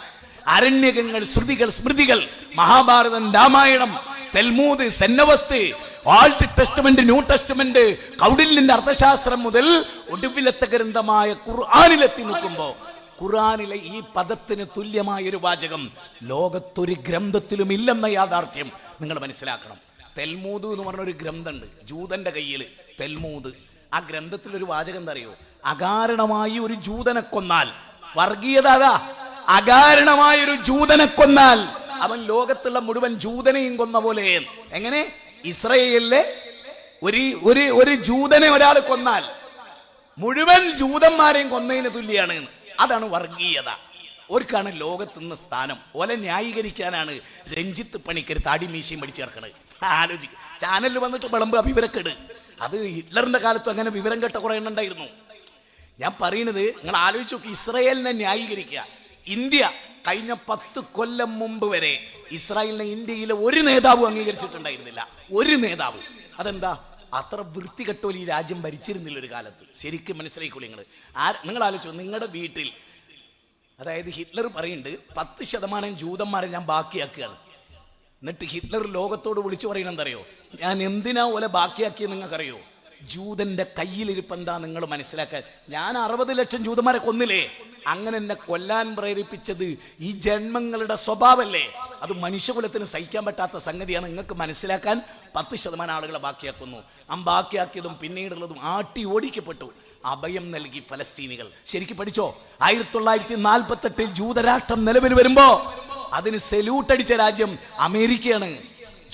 അരണ്യകങ്ങൾ, ശ്രുതികൾ, സ്മൃതികൾ, മഹാഭാരതം, രാമായണം, Talmud, Zend Avesta, Old Testament, New Testament, കൗടില്യന്റെ അർത്ഥശാസ്ത്രം മുതൽ ഒടുവിലത്തെ ഗ്രന്ഥമായ ഖുർആനിലെത്തി നിൽക്കുമ്പോ ഖുർആനിലെ ഈ പദത്തിന് തുല്യമായ ഒരു വാചകം ലോകത്തൊരു ഗ്രന്ഥത്തിലും ഇല്ലെന്ന യാഥാർത്ഥ്യം നിങ്ങൾ മനസ്സിലാക്കണം. തെൽമൂദ് എന്ന് പറഞ്ഞൊരു ഗ്രന്ഥമുണ്ട് ജൂതന്റെ കയ്യിൽ, തെൽമൂദ്. ആ ഗ്രന്ഥത്തിലൊരു വാചകം എന്താ അറിയോ? അകാരണമായി ഒരു ജൂതനെ കൊന്നാൽ, വർഗീയത അതാ, അകാരണമായ ഒരു ജൂതനെ കൊന്നാൽ അവൻ ലോകത്തുള്ള മുഴുവൻ ജൂതനെയും കൊന്ന പോലെ. എങ്ങനെ? ഇസ്രയേലിലെ ഒരു ജൂതനെ ഒരാൾ കൊന്നാൽ മുഴുവൻ ജൂതന്മാരെയും കൊന്നതിന് തുല്യാണ്. അതാണ് വർഗീയത. ഓർക്കാണ് ലോകത്തുനിന്ന് സ്ഥാനം. ഓലെ ന്യായീകരിക്കാനാണ് രഞ്ജിത്ത് പണിക്കർ താടി മീശയും പഠിച്ചു കിടക്കണത്. ആലോചിക്കും. ചാനലിൽ വന്നിട്ട് വിളമ്പ് വിവരക്കേട്. അത് ഹിറ്റ്ലറിന്റെ കാലത്തും അങ്ങനെ വിവരം കേട്ട കുറെ എണ്ണം ഉണ്ടായിരുന്നു. ഞാൻ പറയുന്നത് നിങ്ങൾ ആലോചിച്ച് നോക്കി. ഇസ്രായേലിനെ ന്യായീകരിക്കുക. ഇന്ത്യ കഴിഞ്ഞ 10 കൊല്ലം മുമ്പ് വരെ ഇസ്രായേലിനെ ഇന്ത്യയിലെ ഒരു നേതാവും അംഗീകരിച്ചിട്ടുണ്ടായിരുന്നില്ല. ഒരു നേതാവ്. അതെന്താ? അത്ര വൃത്തികെട്ടോൽ ഈ രാജ്യം ഭരിച്ചിരുന്നില്ല ഒരു കാലത്ത്. ശരിക്കും മനസ്സിലായിക്കോളി നിങ്ങൾ. നിങ്ങൾ ആലോചിച്ചു, നിങ്ങളുടെ വീട്ടിൽ, അതായത് ഹിറ്റ്ലർ പറയുന്നുണ്ട് 10% ജൂതന്മാരെ ഞാൻ ബാക്കിയാക്കുകയാണ്. എന്നിട്ട് ഹിറ്റ്ലർ ലോകത്തോട് വിളിച്ചു പറയുന്നത് എന്തറിയോ? ഞാൻ എന്തിനാ ഓലെ ബാക്കിയാക്കിയത് നിങ്ങൾക്കറിയോ? ജൂതന്റെ കയ്യിലിരിപ്പ് എന്താ നിങ്ങൾ മനസ്സിലാക്കാൻ. ഞാൻ 60 ലക്ഷം ജൂതന്മാരെ കൊന്നില്ലേ? അങ്ങനെ എന്നെ കൊല്ലാൻ പ്രേരിപ്പിച്ചത് ഈ ജന്മങ്ങളുടെ സ്വഭാവമല്ലേ? അത് മനുഷ്യകുലത്തിന് സഹിക്കാൻ പറ്റാത്ത സംഗതിയാണ്. നിങ്ങൾക്ക് മനസ്സിലാക്കാൻ 10% ആളുകളെ ബാക്കിയാക്കുന്നു. ബാക്കിയാക്കിയതും പിന്നീടുള്ളതും ആട്ടി ഓടിക്കപ്പെട്ടു. അഭയം നൽകി ഫലസ്തീനികൾ. ശരിക്കും പഠിച്ചോ? 1948 ജൂതരാഷ്ട്രം നിലവിൽ വരുമ്പോ അതിന് സല്യൂട്ട് അടിച്ച രാജ്യം അമേരിക്കയാണ്.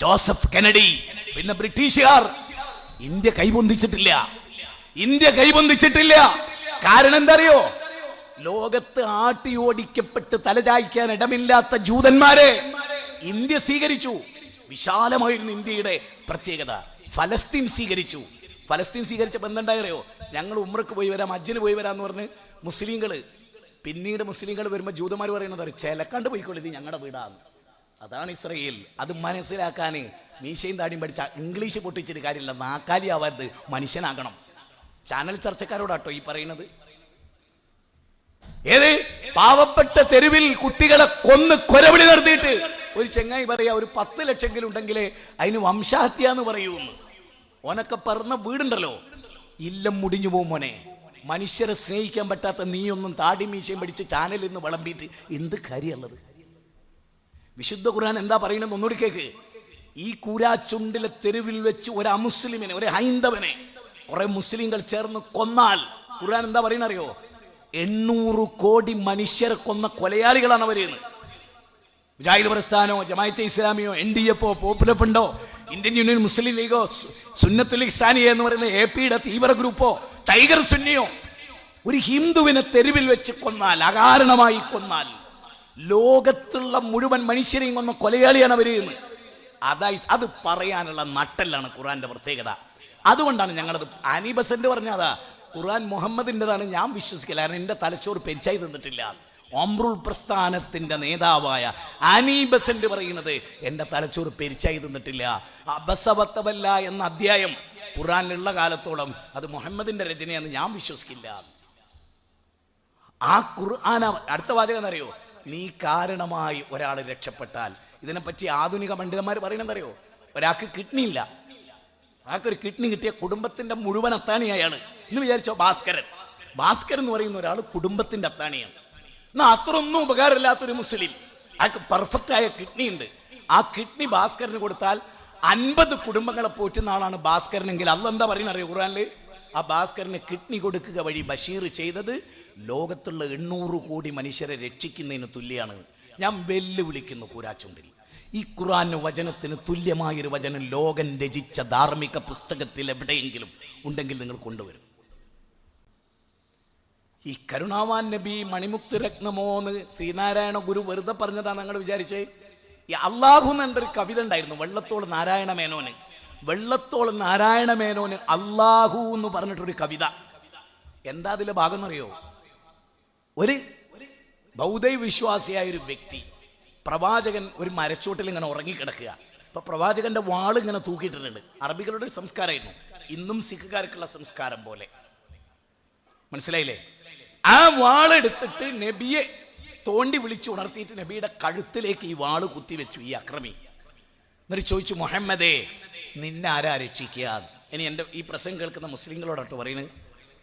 ജോസഫ് കെനഡി, പിന്നെ ബ്രിട്ടീഷുകാർ. ഇന്ത്യ കൈപൊന്തിച്ചിട്ടില്ല. ഇന്ത്യ കൈപൊന്തിച്ചിട്ടില്ല. കാരണം എന്താ അറിയോ? ലോകത്ത് ആട്ടി ഓടിക്കപ്പെട്ട് തലചായ്ക്കാൻ ഇടമില്ലാത്ത ജൂതന്മാരെ ഇന്ത്യ സ്വീകരിച്ചു. വിശാലമായിരുന്നു ഇന്ത്യയുടെ പ്രത്യേകത. ഫലസ്തീൻ സ്വീകരിച്ചു. ഫലസ്തീൻ സ്വീകരിച്ചപ്പോൾ എന്തുണ്ടായോ? ഞങ്ങൾ ഉംറക്ക് പോയി വരാം, ഹജ്ജിന് പോയി വരാമെന്ന് പറഞ്ഞ് മുസ്ലിങ്ങള്, പിന്നീട് മുസ്ലിങ്ങൾ വരുമ്പോൾ ജൂതന്മാർ പറയുന്നത് ചേലക്കാണ്ട് പോയിക്കോളൂ, ഇത് ഞങ്ങളുടെ വീടാണ്. അതാണ് ഇസ്രയേൽ. അത് മനസ്സിലാക്കാൻ മീശയും താടിയും പഠിച്ച ഇംഗ്ലീഷ് പൊട്ടിച്ചിട്ട് കാര്യമില്ല. നാക്കാലി ആവരുത്, മനുഷ്യനാകണം. ചാനൽ ചർച്ചക്കാരോടാട്ടോ ഈ പറയുന്നത്. ഏത് പാവപ്പെട്ട തെരുവിൽ കുട്ടികളെ കൊന്ന് കൊലവിളി നടത്തിയിട്ട് ഒരു ചെങ്ങായി പറയാ, ഒരു 10 ലക്ഷമെങ്കിലും ഉണ്ടെങ്കിലേ അതിന് വംശഹത്യ എന്ന് പറയൂന്ന്. ഓനൊക്കെ പറഞ്ഞ വീടുണ്ടല്ലോ, ഇല്ലം മുടിഞ്ഞു പോകും മോനെ. മനുഷ്യരെ സ്നേഹിക്കാൻ പറ്റാത്ത നീയൊന്നും താടി മീശയും പഠിച്ച് ചാനലിൽ നിന്ന് വിളമ്പിയിട്ട് എന്ത് കാര്യമുള്ളത്? വിശുദ്ധ ഖുർആൻ എന്താ പറയുന്നത്? ഒന്നുകൂടി കേക്ക്. ഈ കൂരാച്ചുണ്ടിലെ തെരുവിൽ വെച്ച് ഒരു അമുസ്ലിമിനെ, ഒരു ഹൈന്ദവനെ കുറെ മുസ്ലിങ്ങൾ ചേർന്ന് കൊന്നാൽ ഖുർആൻ എന്താ പറയുന്നത് അറിയോ? 800 കോടി മനുഷ്യരെ കൊന്ന കൊലയാളികളാണ് അവരെന്ന്. മുജാഹിദ് പ്രസ്ഥാനോ, ജമാഅത്തെ ഇസ്ലാമിയോ, NDF, പോപ്പുലർ ഫ്രണ്ടോ, ഇന്ത്യൻ യൂണിയൻ മുസ്ലിം ലീഗോ, സുന്നത്തുൽ ഇഹ്സാനിയ എന്ന് പറയുന്ന AP-യുടെ തീവ്ര ഗ്രൂപ്പോ, ടൈഗർ സുന്നിയോ ഒരു ഹിന്ദുവിനെ തെരുവിൽ വെച്ച് കൊന്നാൽ, അകാരണമായി കൊന്നാൽ ലോകത്തുള്ള മുഴുവൻ മനുഷ്യരെയും കൊന്ന കൊലയാളിയാണ് അവരെന്ന്. അതായി അത് പറയാനുള്ള നട്ടെല്ലാണ് ഖുർആന്റെ പ്രത്യേകത. അതുകൊണ്ടാണ് ഞങ്ങളത് അനീബസന്റ് പറഞ്ഞതാ. ഖുർആൻ മുഹമ്മദിൻ്റെതാണ് ഞാൻ വിശ്വസിക്കില്ല. കാരണം എൻ്റെ തലച്ചോറ് പെരിച്ചായി തന്നിട്ടില്ല. ഒമ്രുൽ പ്രസ്ഥാനത്തിന്റെ നേതാവായ അനീബസന്റ് പറയുന്നത് എൻ്റെ തലച്ചോറ് പെരിച്ചായി തന്നിട്ടില്ല. അബസവത്തവല്ല എന്ന അധ്യായം ഖുർആനിലുള്ള കാലത്തോളം അത് മുഹമ്മദിന്റെ രചനയെന്ന് ഞാൻ വിശ്വസിക്കില്ല. ആ ഖുർആൻ അടുത്ത വാചകം എന്നറിയോ? നീ കാരണമായി ഒരാൾ രക്ഷപ്പെട്ടാൽ. ഇതിനെപ്പറ്റി ആധുനിക പണ്ഡിതന്മാർ പറയുന്നതറിയോ? ഒരാൾക്ക് കിഡ്നി ഇല്ല, ആൾക്കൊരു കിഡ്നി കിട്ടിയ കുടുംബത്തിന്റെ മുഴുവൻ അത്താണിയാണ് എന്ന് വിചാരിച്ചോ. ഭാസ്കരൻ എന്ന് പറയുന്ന ഒരാൾ കുടുംബത്തിന്റെ അത്താണിയാണ്. എന്നാൽ അത്ര ഒന്നും ഉപകാരമില്ലാത്തൊരു മുസ്ലിം, ആൾക്ക് പെർഫെക്റ്റ് ആയ കിഡ്നി ഉണ്ട്. ആ കിഡ്നി ഭാസ്കരന് കൊടുത്താൽ 50 കുടുംബങ്ങളെ പോറ്റുന്ന ആളാണ് ഭാസ്കരനെങ്കിൽ അള്ളാഹ് എന്താ പറയുന്നത് അറിയോ ഖുർആനിൽ? ആ ഭാസ്കരന് കിഡ്നി കൊടുക്കുക വഴി ബഷീർ ചെയ്തത് ലോകത്തുള്ള 800 കോടി മനുഷ്യരെ രക്ഷിക്കുന്നതിന് തുല്യമാണ്. ഞാൻ വെല്ലുവിളിക്കുന്നു കൂരാച്ചുണ്ടിൽ, ഈ ഖുർആൻ വചനത്തിന് തുല്യമായൊരു വചനം ലോകം രചിച്ച ധാർമ്മിക പുസ്തകത്തിൽ എവിടെയെങ്കിലും ഉണ്ടെങ്കിൽ നിങ്ങൾ കൊണ്ടുവരും. ഈ കരുണാവാൻ നബി മണിമുക്തി രത്നമോന്ന് ശ്രീനാരായണ ഗുരു വെറുതെ പറഞ്ഞതാണ് നിങ്ങൾ വിചാരിച്ചേ. ഈ അള്ളാഹു എന്നൊരു കവിത ഉണ്ടായിരുന്നു വെള്ളത്തോൾ നാരായണ മേനോന്. വെള്ളത്തോൾ നാരായണ മേനോന് അള്ളാഹു എന്ന് പറഞ്ഞിട്ടൊരു കവിത. എന്താ അതിലെ ഭാഗം എന്നറിയോ? ഒരു ബൗദ്ധ വിശ്വാസിയായ ഒരു വ്യക്തി, പ്രവാചകൻ ഒരു മരച്ചോട്ടിൽ ഇങ്ങനെ ഉറങ്ങിക്കിടക്കുക. അപ്പൊ പ്രവാചകന്റെ വാള് ഇങ്ങനെ തൂക്കിയിട്ടുണ്ട്. അറബികളുടെ ഒരു സംസ്കാരമായിരുന്നു, ഇന്നും സിഖുകാർക്കുള്ള സംസ്കാരം പോലെ. മനസ്സിലായില്ലേ? ആ വാളെടുത്തിട്ട് നബിയെ തോണ്ടി വിളിച്ചു ഉണർത്തിയിട്ട് നബിയുടെ കഴുത്തിലേക്ക് ഈ വാള് കുത്തിവെച്ചു ഈ അക്രമി. എന്നിട്ട് ചോദിച്ചു, മുഹമ്മദേ നിന്നെ ആരാ രക്ഷിക്കുക? ഇനി എൻ്റെ ഈ പ്രസംഗം കേൾക്കുന്ന മുസ്ലിങ്ങളോടൊട്ട് പറയുന്നത്,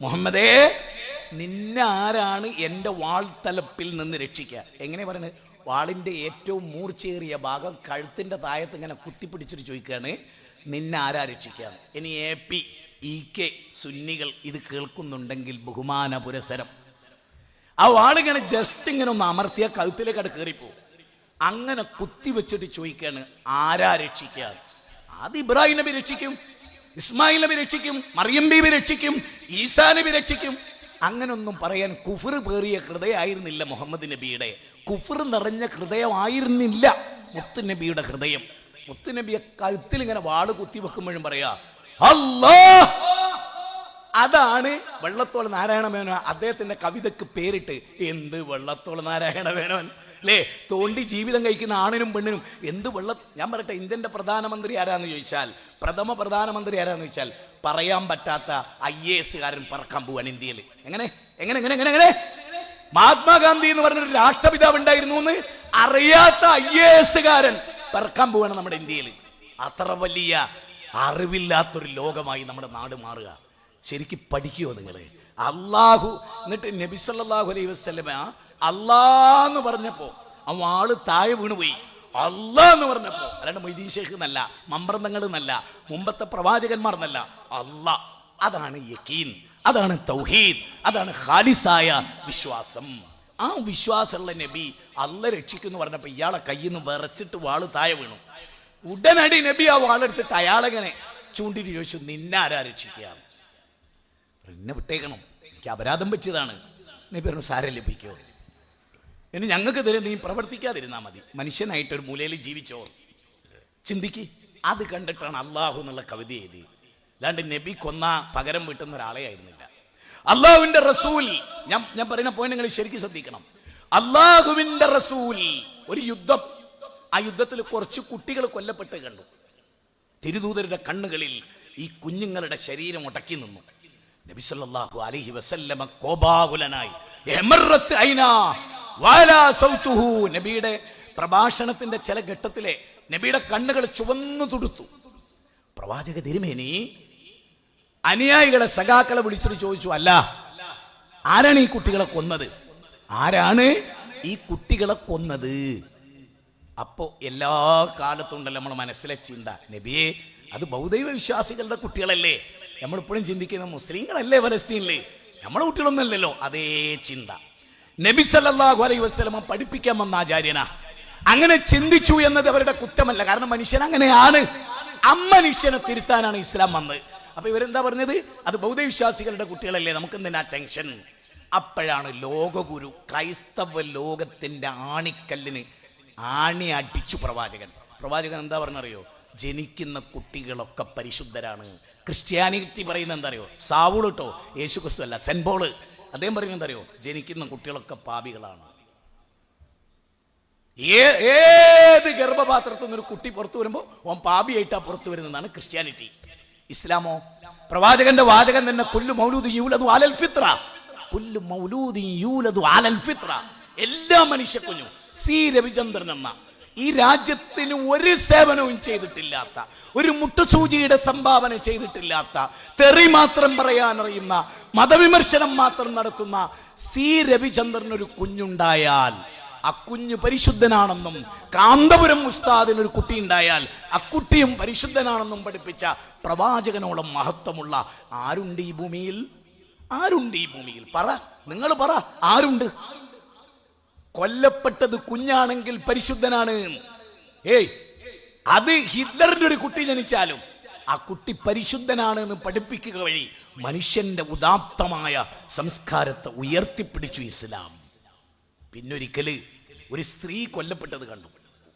മുഹമ്മദേ നിന്നെ ആരാണ് എൻ്റെ വാൾത്തലപ്പിൽ നിന്ന് രക്ഷിക്കുക? എങ്ങനെ പറയുന്നത്? വാളിൻ്റെ ഏറ്റവും മൂർച്ചയേറിയ ഭാഗം കഴുത്തിൻ്റെ താഴത്ത് ഇങ്ങനെ കുത്തിപ്പിടിച്ചിട്ട് ചോദിക്കുകയാണ്, നിന്നെ ആരാ രക്ഷിക്കുക? ഇനി AP EK സുന്നികൾ ഇത് കേൾക്കുന്നുണ്ടെങ്കിൽ ബഹുമാന പുരസരം. ആ വാളിങ്ങനെ ജസ്റ്റ് ഇങ്ങനെ ഒന്ന് അമർത്തിയ കഴുത്തിലേക്ക് അത് കയറിപ്പോവും. അങ്ങനെ കുത്തിവെച്ചിട്ട് ചോദിക്കുകയാണ്, ആരാ രക്ഷിക്കുക? അത് ഇബ്രാഹിം നബി രക്ഷിക്കും, ഇസ്മായിൽ നബി രക്ഷിക്കും, മറിയം ബീബി രക്ഷിക്കും, ഈസാ നബി രക്ഷിക്കും. അങ്ങനൊന്നും പറയാൻ കുഫർ പേറിയ ഹൃദയമായിരുന്നില്ല മുഹമ്മദ് നബിയുടെ. കുഫർ നിറഞ്ഞ ഹൃദയമായിരുന്നില്ല മുത്ത് നബിയുടെ ഹൃദയം. മുത്ത് നബിയെ കഴുത്തിൽ ഇങ്ങനെ വാള് കുത്തിവെക്കുമ്പോഴും പറയാ അല്ലാഹ്. അതാണ് വെള്ളത്തോൾ നാരായണ മേനോൻ അദ്ദേഹത്തിന്റെ കവിതയ്ക്ക് പേരിട്ട്. എന്ത് വെള്ളത്തോൾ നാരായണ മേനോൻ അല്ലേ? തോണ്ടി ജീവിതം കഴിക്കുന്ന ആണിനും പെണ്ണിനും എന്ത് ഞാൻ പറയട്ടെ, ഇന്ത്യന്റെ പ്രധാനമന്ത്രി ആരാന്ന് ചോദിച്ചാൽ, പ്രഥമ പ്രധാനമന്ത്രി ആരാന്ന് ചോദിച്ചാൽ പറയാൻ പറ്റാത്ത IAS കാരൻ പറക്കാൻ പോവാൻ ഇന്ത്യയിൽ. എങ്ങനെ എങ്ങനെ എങ്ങനെ എങ്ങനെ എങ്ങനെ മഹാത്മാഗാന്ധി എന്ന് പറഞ്ഞൊരു രാഷ്ട്രപിതാവ് ഉണ്ടായിരുന്നു എന്ന് അറിയാത്ത IAS കാരൻ പറക്കാൻ പോവാണ് നമ്മുടെ ഇന്ത്യയിൽ. അത്ര വലിയ അറിവില്ലാത്തൊരു ലോകമായി നമ്മുടെ നാട് മാറുക. ശരിക്കും പഠിക്കുമോ നിങ്ങൾ? അള്ളാഹു എന്നിട്ട് നബി സല്ലല്ലാഹു അലൈഹി വസല്ലമ അല്ലാന്ന് പറഞ്ഞപ്പോ ആ വാള് താഴെ വീണുപോയി. അല്ലാ എന്ന് പറഞ്ഞപ്പോ, അല്ലാണ്ട് മൊയ്തീൻ ഷേഖ് എന്നല്ല, മമ്പ്രന്തങ്ങൾ എന്നല്ല, മുമ്പത്തെ പ്രവാചകന്മാർ എന്നല്ല, അല്ലാ. അതാണ് യഖീൻ, അതാണ് തൗഹീദ്, അതാണ് ഖാലിസായ വിശ്വാസം. ആ വിശ്വാസമുള്ള നബി അല്ല രക്ഷിക്കുന്നു പറഞ്ഞപ്പോ ഇയാളെ കയ്യിൽ നിന്ന് വിറച്ചിട്ട് വാള് താഴെ വീണു. ഉടനടി നബി ആ വാളെടുത്തിട്ട് അയാളെങ്ങനെ ചൂണ്ടിട്ട് ചോദിച്ചു, നിന്നാരാ രക്ഷിക്കുക? എന്നെ വിട്ടേക്കണം, എനിക്ക് അപരാധം പറ്റിയതാണ്. നബി പറഞ്ഞു, സാരം ലഭിക്കോ? ഇനി ഞങ്ങൾക്ക് തരും, നീ പ്രവർത്തിക്കാതിരുന്നാ മതി, മനുഷ്യനായിട്ടൊരു മൂലയിൽ ജീവിച്ചോ. ചിന്തിക്ക്. അത് കണ്ടിട്ടാണ് അള്ളാഹു എന്നുള്ള കവിത എഴുതി. അല്ലാണ്ട് നബി കൊന്ന പകരം വീട്ടുന്ന ഒരാളെ ആയിരുന്നില്ല. അള്ളാഹുവിന്റെ റസൂൽ, ഞാൻ പറയുന്ന പോയിന്റ് നിങ്ങൾ ശരിക്കും ശ്രദ്ധിക്കണം. അള്ളാഹുവിന്റെ റസൂൽ ഒരു യുദ്ധം, ആ യുദ്ധത്തിൽ കുറച്ച് കുട്ടികൾ കൊല്ലപ്പെട്ട് കണ്ടു. തിരുദൂതരുടെ കണ്ണുകളിൽ ഈ കുഞ്ഞുങ്ങളുടെ ശരീരം ഉടക്കി നിന്നു. നബി സല്ലല്ലാഹു അലൈഹി വസല്ലമ കോപാകുലനായി നബിയുടെ പ്രഭാഷണത്തിന്റെ ചില ഘട്ടത്തിലെ നബിയുടെ കണ്ണുകൾ ചുവന്നു തുടുത്തു. പ്രവാചക തിരുമേനി അനുയായികളെ സഖാക്കളെ വിളിച്ചിട്ട് ചോദിച്ചു, അല്ല ആരാണ് ഈ കുട്ടികളെ കൊന്നത്? ആരാണ് ഈ കുട്ടികളെ കൊന്നത്? അപ്പോ എല്ലാ കാലത്തും ഉണ്ടല്ലോ നമ്മുടെ മനസ്സിലെ ചിന്ത, നബിയെ അത് ബൗദ്ധൈവ വിശ്വാസികളുടെ കുട്ടികളല്ലേ? നമ്മളിപ്പോഴും ചിന്തിക്കുന്ന മുസ്ലിങ്ങളല്ലേ ഫലസ്തീനില്, നമ്മളെ കുട്ടികളൊന്നുമല്ലല്ലോ. അതേ ചിന്ത നബി സല്ലല്ലാഹു അലൈഹി വസല്ലം പഠിപ്പിക്കാൻ വന്ന ആചാര്യനാ. അങ്ങനെ ചിന്തിച്ചു എന്നത് അവരുടെ കുറ്റമല്ല, കാരണം മനുഷ്യൻ അങ്ങനെയാണ്. മനുഷ്യനെ തിരുത്താനാണ് ഇസ്ലാം വന്നത്. അപ്പൊ ഇവരെന്താ പറഞ്ഞത്? അത് ബൗദ്ധ വിശ്വാസികളുടെ കുട്ടികളല്ലേ, നമുക്ക് എന്തിനാ ടെൻഷൻ? അപ്പോഴാണ് ലോകഗുരു ക്രൈസ്തവ ലോകത്തിന്റെ ആണിക്കല്ലിന് ആണി അടിച്ചു പ്രവാചകൻ. പ്രവാചകൻ എന്താ പറഞ്ഞറിയോ? ജനിക്കുന്ന കുട്ടികളൊക്കെ പരിശുദ്ധരാണ്. ക്രിസ്ത്യാനിറ്റി പറയുന്നത് എന്താ അറിയോ? സാവൂൾ കേട്ടോ, യേശു ക്രിസ്തു അല്ല, സെന്റ് പോള്. അദ്ദേഹം പറയുന്നത് എന്താ അറിയോ? ജനിക്കുന്ന കുട്ടികളൊക്കെ പാപികളാണ്. ഏത് ഗർഭപാത്രത്തിൽ നിന്നൊരു കുട്ടി പുറത്തു വരുമ്പോ ഓൻ പാപിയായിട്ടാ പുറത്തു വരുന്നതാണ് ക്രിസ്ത്യാനിറ്റി. ഇസ്ലാമോ? പ്രവാചകന്റെ വാചകം തന്നെ, കുല്ലു മൗലൂദിൻ യൂലദു അലൽ ഫിത്ര, കുല്ലു മൗലൂദിൻ യൂലദു അലൽ ഫിത്ര. എല്ലാ മനുഷ്യക്കുഞ്ഞും സി രവിചന്ദ്രൻ എന്ന ഈ രാജ്യത്തിന് ഒരു സേവനവും ചെയ്തിട്ടില്ലാത്ത, ഒരു മുട്ടുസൂചിയുടെ സംഭാവന ചെയ്തിട്ടില്ലാത്ത, തെറി മാത്രം പറയാനറിയുന്ന, മതവിമർശനം മാത്രം നടത്തുന്ന സി രവിചന്ദ്രനൊരു കുഞ്ഞുണ്ടായാൽ ആ കുഞ്ഞ് പരിശുദ്ധനാണെന്നും, കാന്തപുരം ഉസ്താദിന് ഒരു കുട്ടി ഉണ്ടായാൽ ആ കുട്ടിയും പരിശുദ്ധനാണെന്നും പഠിപ്പിച്ച പ്രവാചകനോളം മഹത്വമുള്ള ആരുണ്ട് ഈ ഭൂമിയിൽ? ആരുണ്ട് ഈ ഭൂമിയിൽ? പറ, നിങ്ങൾ പറ, ആരുണ്ട്? കൊല്ലപ്പെട്ടത് കുഞ്ഞാണെങ്കിൽ പരിശുദ്ധനാണ്. ഏയ്, അത് ഹിറ്റ്ലറിന്റെ ഒരു കുട്ടി ജനിച്ചാലും ആ കുട്ടി പരിശുദ്ധനാണ് എന്ന് പഠിപ്പിക്കുക വഴി മനുഷ്യന്റെ ഉദാത്തമായ സംസ്കാരത്തെ ഉയർത്തിപ്പിടിച്ചു ഇസ്ലാം. പിന്നൊരിക്കല് ഒരു സ്ത്രീ കൊല്ലപ്പെട്ടത് കണ്ടു.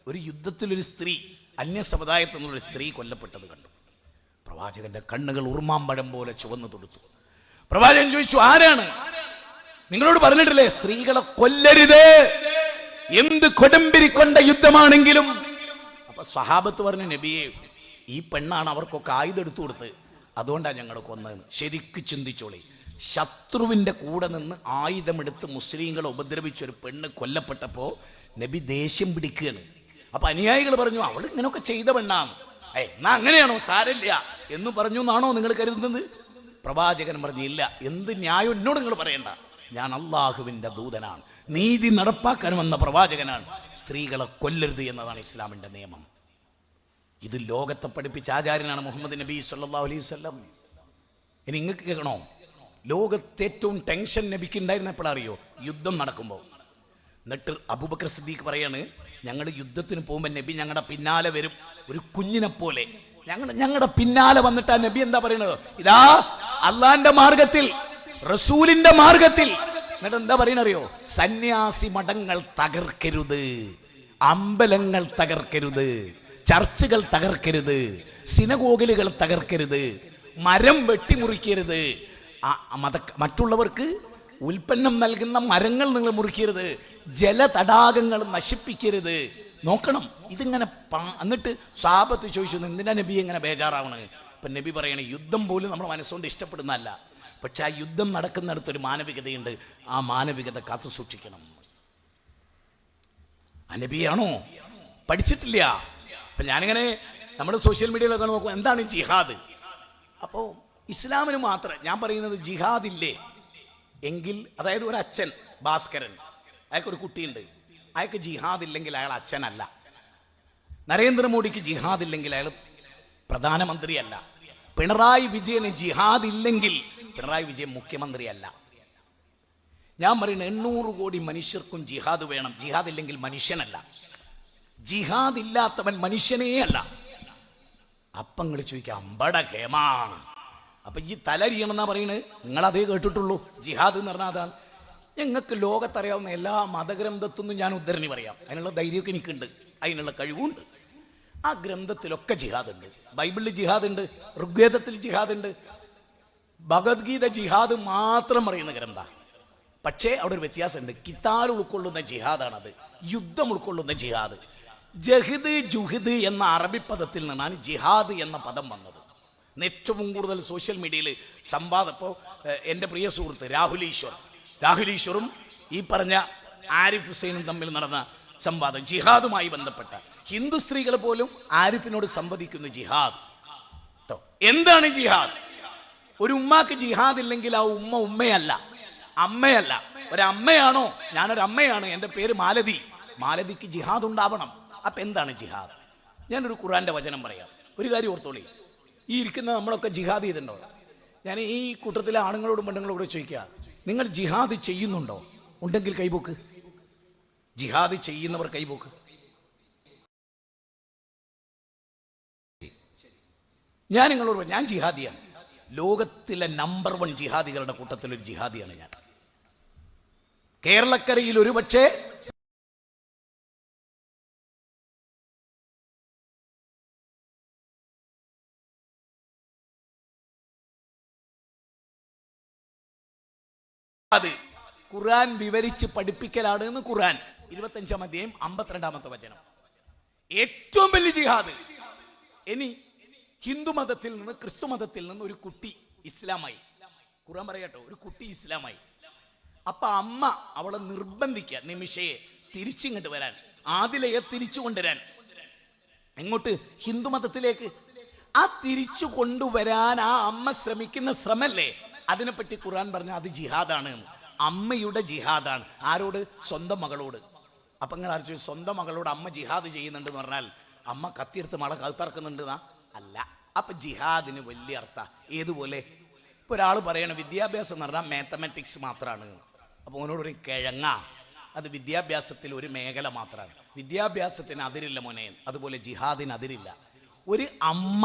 ഒരു യുദ്ധത്തിൽ ഒരു സ്ത്രീ, അന്യ സമുദായത്തിൽ നിന്നൊരു സ്ത്രീ കൊല്ലപ്പെട്ടത് കണ്ടു. പ്രവാചകന്റെ കണ്ണുകൾ ഉറുമാമ്പഴം പോലെ ചുവന്നു തൊടുത്തു. പ്രവാചകൻ ചോദിച്ചു, ആരാണ്? നിങ്ങളോട് പറഞ്ഞിട്ടില്ലേ സ്ത്രീകളെ കൊല്ലരുത്, എന്ത് കൊടുമ്പിരിക്കൊണ്ട യുദ്ധമാണെങ്കിലും. അപ്പൊ സ്വഹാബത്ത് പറഞ്ഞു, നബിയെ, ഈ പെണ്ണാണ് അവർക്കൊക്കെ ആയുധം എടുത്തു കൊടുത്ത്, അതുകൊണ്ടാണ് ഞങ്ങൾ കൊന്നതെന്ന്. ശരിക്ക് ചിന്തിച്ചോളി. ശത്രുവിന്റെ കൂടെ നിന്ന് ആയുധമെടുത്ത് മുസ്ലിങ്ങളെ ഉപദ്രവിച്ചൊരു പെണ്ണ് കൊല്ലപ്പെട്ടപ്പോ നബി ദേഷ്യം പിടിക്കുകയാണ്. അപ്പൊ അനുയായികൾ പറഞ്ഞു, അവൾ ഇങ്ങനെയൊക്കെ ചെയ്ത പെണ്ണാണ്, എന്നാ അങ്ങനെയാണോ, സാരമില്ല എന്ന് പറഞ്ഞു എന്നാണോ നിങ്ങൾ കരുതുന്നത്? പ്രവാചകൻ പറഞ്ഞു, ഇല്ല, എന്ത് ന്യായം എന്നോട് നിങ്ങൾ പറയണ്ട, ഞാൻ അള്ളാഹുവിന്റെ ദൂതനാണ്, നീതി നടപ്പാക്കാൻ വന്ന പ്രവാചകനാണ്. സ്ത്രീകളെ കൊല്ലരുത് എന്നതാണ് ഇസ്ലാമിന്റെ നിയമം. ഇത് ലോകത്തെ പഠിപ്പിച്ച ആചാര്യനാണ് മുഹമ്മദ് നബി സല്ലല്ലാഹു അലൈഹി വസല്ലം. ഇനി നിങ്ങൾക്ക് കേൾക്കണോ, ലോകത്തെ ഏറ്റവും ടെൻഷൻ നബിക്ക് ഉണ്ടായിരുന്ന എപ്പോഴറിയോ? യുദ്ധം നടക്കുമ്പോൾ. എന്നിട്ട് അബൂബക്കർ സിദ്ദീഖ് പറയാണ്, ഞങ്ങൾ യുദ്ധത്തിന് പോകുമ്പോൾ നബി ഞങ്ങളുടെ പിന്നാലെ വരും, ഒരു കുഞ്ഞിനെ പോലെ ഞങ്ങളുടെ പിന്നാലെ വന്നിട്ട് ആ നബി എന്താ പറയണത്? ഇതാ അള്ളാന്റെ മാർഗത്തിൽ, റസൂലിന്റെ മാർഗത്തിൽ. എന്നിട്ട് എന്താ പറയണറിയോ? സന്യാസി മഠങ്ങൾ തകർക്കരുത്, അമ്പലങ്ങൾ തകർക്കരുത്, ചർച്ചുകൾ തകർക്കരുത്, സിനഗോഗുകൾ തകർക്കരുത്, മരം വെട്ടിമുറിക്കരുത്, മറ്റുള്ളവർക്ക് ഉൽപ്പന്നം നൽകുന്ന മരങ്ങൾ നിങ്ങൾ മുറിക്കരുത്, ജലതടാകങ്ങൾ നശിപ്പിക്കരുത്. നോക്കണം, ഇതിങ്ങനെ. എന്നിട്ട് സാബത്ത് ചോദിച്ചു, എന്തിനാ നബി എങ്ങനെ ബേജാറാവണ്? ഇപ്പൊ നബി പറയണേ, യുദ്ധം പോലും നമ്മുടെ മനസ്സുകൊണ്ട് ഇഷ്ടപ്പെടുന്നതല്ല, പക്ഷെ ആ യുദ്ധം നടക്കുന്നിടത്തൊരു മാനവികതയുണ്ട്, ആ മാനവികത കാത്തു സൂക്ഷിക്കണം. ആ നബിയാണോ? പഠിച്ചിട്ടില്ല. അപ്പൊ ഞാനിങ്ങനെ നമ്മുടെ സോഷ്യൽ മീഡിയയിലൊക്കെ നോക്കും, എന്താണ് ജിഹാദ്? അപ്പോൾ ഇസ്ലാമിന് മാത്രം ഞാൻ പറയുന്നത്, ജിഹാദ് ഇല്ലേ എങ്കിൽ, അതായത് ഒരു അച്ഛൻ ഭാസ്കരൻ, അയാൾക്കൊരു കുട്ടിയുണ്ട്, അയാൾക്ക് ജിഹാദ് ഇല്ലെങ്കിൽ അയാൾ അച്ഛനല്ല. നരേന്ദ്രമോദിക്ക് ജിഹാദ് ഇല്ലെങ്കിൽ അയാൾ പ്രധാനമന്ത്രിയല്ല. പിണറായി വിജയന് ജിഹാദ് ഇല്ലെങ്കിൽ പിണറായി വിജയൻ മുഖ്യമന്ത്രിയല്ല. ഞാൻ പറയുന്നത് 800 കോടി മനുഷ്യർക്കും ജിഹാദ് വേണം. ജിഹാദ് ഇല്ലെങ്കിൽ മനുഷ്യനല്ല. ജിഹാദ് ഇല്ലാത്തവൻ മനുഷ്യനേ അല്ല. അപ്പങ്ങൾ ചോദിക്കാം, അമ്പട ഹേമാണ്. അപ്പൊ ഈ തലരിയണമെന്നാ പറയുന്നത്. നിങ്ങളതേ കേട്ടിട്ടുള്ളൂ. ജിഹാദ് എന്ന് പറഞ്ഞാൽ അതാണ്. ഞങ്ങൾക്ക് ലോകത്തറിയാവുന്ന എല്ലാ മതഗ്രന്ഥത്തുനിന്നും ഞാൻ ഉദ്ധരണി പറയാം. അതിനുള്ള ധൈര്യമൊക്കെ എനിക്കുണ്ട്, അതിനുള്ള കഴിവുണ്ട്. ആ ഗ്രന്ഥത്തിലൊക്കെ ജിഹാദ് ഉണ്ട്. ബൈബിളിൽ ജിഹാദ് ഉണ്ട്, ഋഗ്വേദത്തിൽ ജിഹാദ് ഉണ്ട്, ഭഗവത്ഗീത ജിഹാദ് മാത്രം പറയുന്ന ഗ്രന്ഥ. പക്ഷേ അവിടെ ഒരു വ്യത്യാസമുണ്ട്. കിതാൽ ഉൾക്കൊള്ളുന്ന ജിഹാദാണത്, യുദ്ധം ഉൾക്കൊള്ളുന്ന ജിഹാദ്. ജഹിദ് ജുഹിദ് എന്ന അറബി പദത്തിൽ നിന്നാണ് ജിഹാദ് എന്ന പദം വന്നത്. ഏറ്റവും കൂടുതൽ സോഷ്യൽ മീഡിയയിൽ സംവാദം, ഇപ്പോൾ എൻ്റെ പ്രിയ സുഹൃത്ത് രാഹുൽ ഈശ്വറും ഈ പറഞ്ഞ ആരിഫ് ഹുസൈനും തമ്മിൽ നടന്ന സംവാദം ജിഹാദുമായി ബന്ധപ്പെട്ട. ഹിന്ദു സ്ത്രീകൾ പോലും ആരിഫിനോട് സംവദിക്കുന്നു ജിഹാദ്. എന്താണ് ജിഹാദ്? ഒരു ഉമ്മാക്ക് ജിഹാദ് ഇല്ലെങ്കിൽ ആ ഉമ്മയല്ല, അമ്മയല്ല. ഒരമ്മയാണോ? ഞാനൊരമ്മയാണ്, എൻ്റെ പേര് മാലതിക്ക് ജിഹാദ് ഉണ്ടാവണം. അപ്പൊ എന്താണ് ജിഹാദ്? ഞാനൊരു ഖുർആന്റെ വചനം പറയാം. ഒരു കാര്യം ഓർത്തോളി, ഈ ഇരിക്കുന്ന നമ്മളൊക്കെ ജിഹാദ് ചെയ്തിട്ടുണ്ടോ? ഞാൻ ഈ കൂട്ടത്തിലെ ആണുങ്ങളോടും പെണ്ണുങ്ങളോടും ചോദിക്കുക, നിങ്ങൾ ജിഹാദ് ചെയ്യുന്നുണ്ടോ? ഉണ്ടെങ്കിൽ കൈപോക്ക്. ജിഹാദ് ചെയ്യുന്നവർ കൈപോക്ക്. ഞാൻ നിങ്ങളോട്, ഞാൻ ജിഹാദിയാണ്. ലോകത്തിലെ നമ്പർ 1 ജിഹാദികളുടെ കൂട്ടത്തിലൊരു ജിഹാദിയാണ് ഞാൻ. കേരളക്കരയിൽ ഒരുപക്ഷെ അത് ഖുർആൻ വിവരിച്ച് പഠിപ്പിക്കലാണ് എന്ന് ഖുർആൻ 25-ാം അധ്യായം 52-ാമത്തെ വചനം. ഏറ്റവും വലിയ ജിഹാദ്. ഇനി ഹിന്ദു മതത്തിൽ നിന്ന് ക്രിസ്തു മതത്തിൽ നിന്ന് ഒരു കുട്ടി ഇസ്ലാമായി, ഖുർആൻ പറയട്ടോ, ഒരു കുട്ടി ഇസ്ലാമായി. അപ്പൊ അമ്മ അവളെ നിർബന്ധിക്കുക, നിമിഷയെ തിരിച്ചിങ്ങോട്ട് വരാൻ, ആദിലയെ തിരിച്ചു കൊണ്ടുവരാൻ. എങ്ങോട്ട്? ഹിന്ദു മതത്തിലേക്ക്. ആ തിരിച്ചു കൊണ്ടുവരാൻ ആ അമ്മ ശ്രമിക്കുന്ന ശ്രമല്ലേ, അതിനെപ്പറ്റി ഖുർആൻ പറഞ്ഞ അത് ജിഹാദാണ്. അമ്മയുടെ ജിഹാദാണ്. ആരോട്? സ്വന്തം മകളോട്. അപ്പൊ നിങ്ങൾ ആലോചിച്ചു, സ്വന്തം മകളോട് അമ്മ ജിഹാദ് ചെയ്യുന്നുണ്ട് പറഞ്ഞാൽ അമ്മ കത്തിയെടുത്ത് മകളെ കഴുത്തറക്കുന്നുണ്ട് അല്ല. അപ്പൊ ജിഹാദിന് വലിയ അർത്ഥ. ഏതുപോലെ? ഇപ്പൊ ഒരാൾ പറയണ വിദ്യാഭ്യാസം എന്ന് പറഞ്ഞാൽ മാത്തമാറ്റിക്സ് മാത്രമാണ്. അപ്പൊ അവനോട് ഒരു കിഴങ്ങ, അത് വിദ്യാഭ്യാസത്തിൽ ഒരു മേഖല മാത്രമാണ്. വിദ്യാഭ്യാസത്തിന് അതിരില്ല മോനെ, അതുപോലെ ജിഹാദിന് അതിരില്ല. ഒരു അമ്മ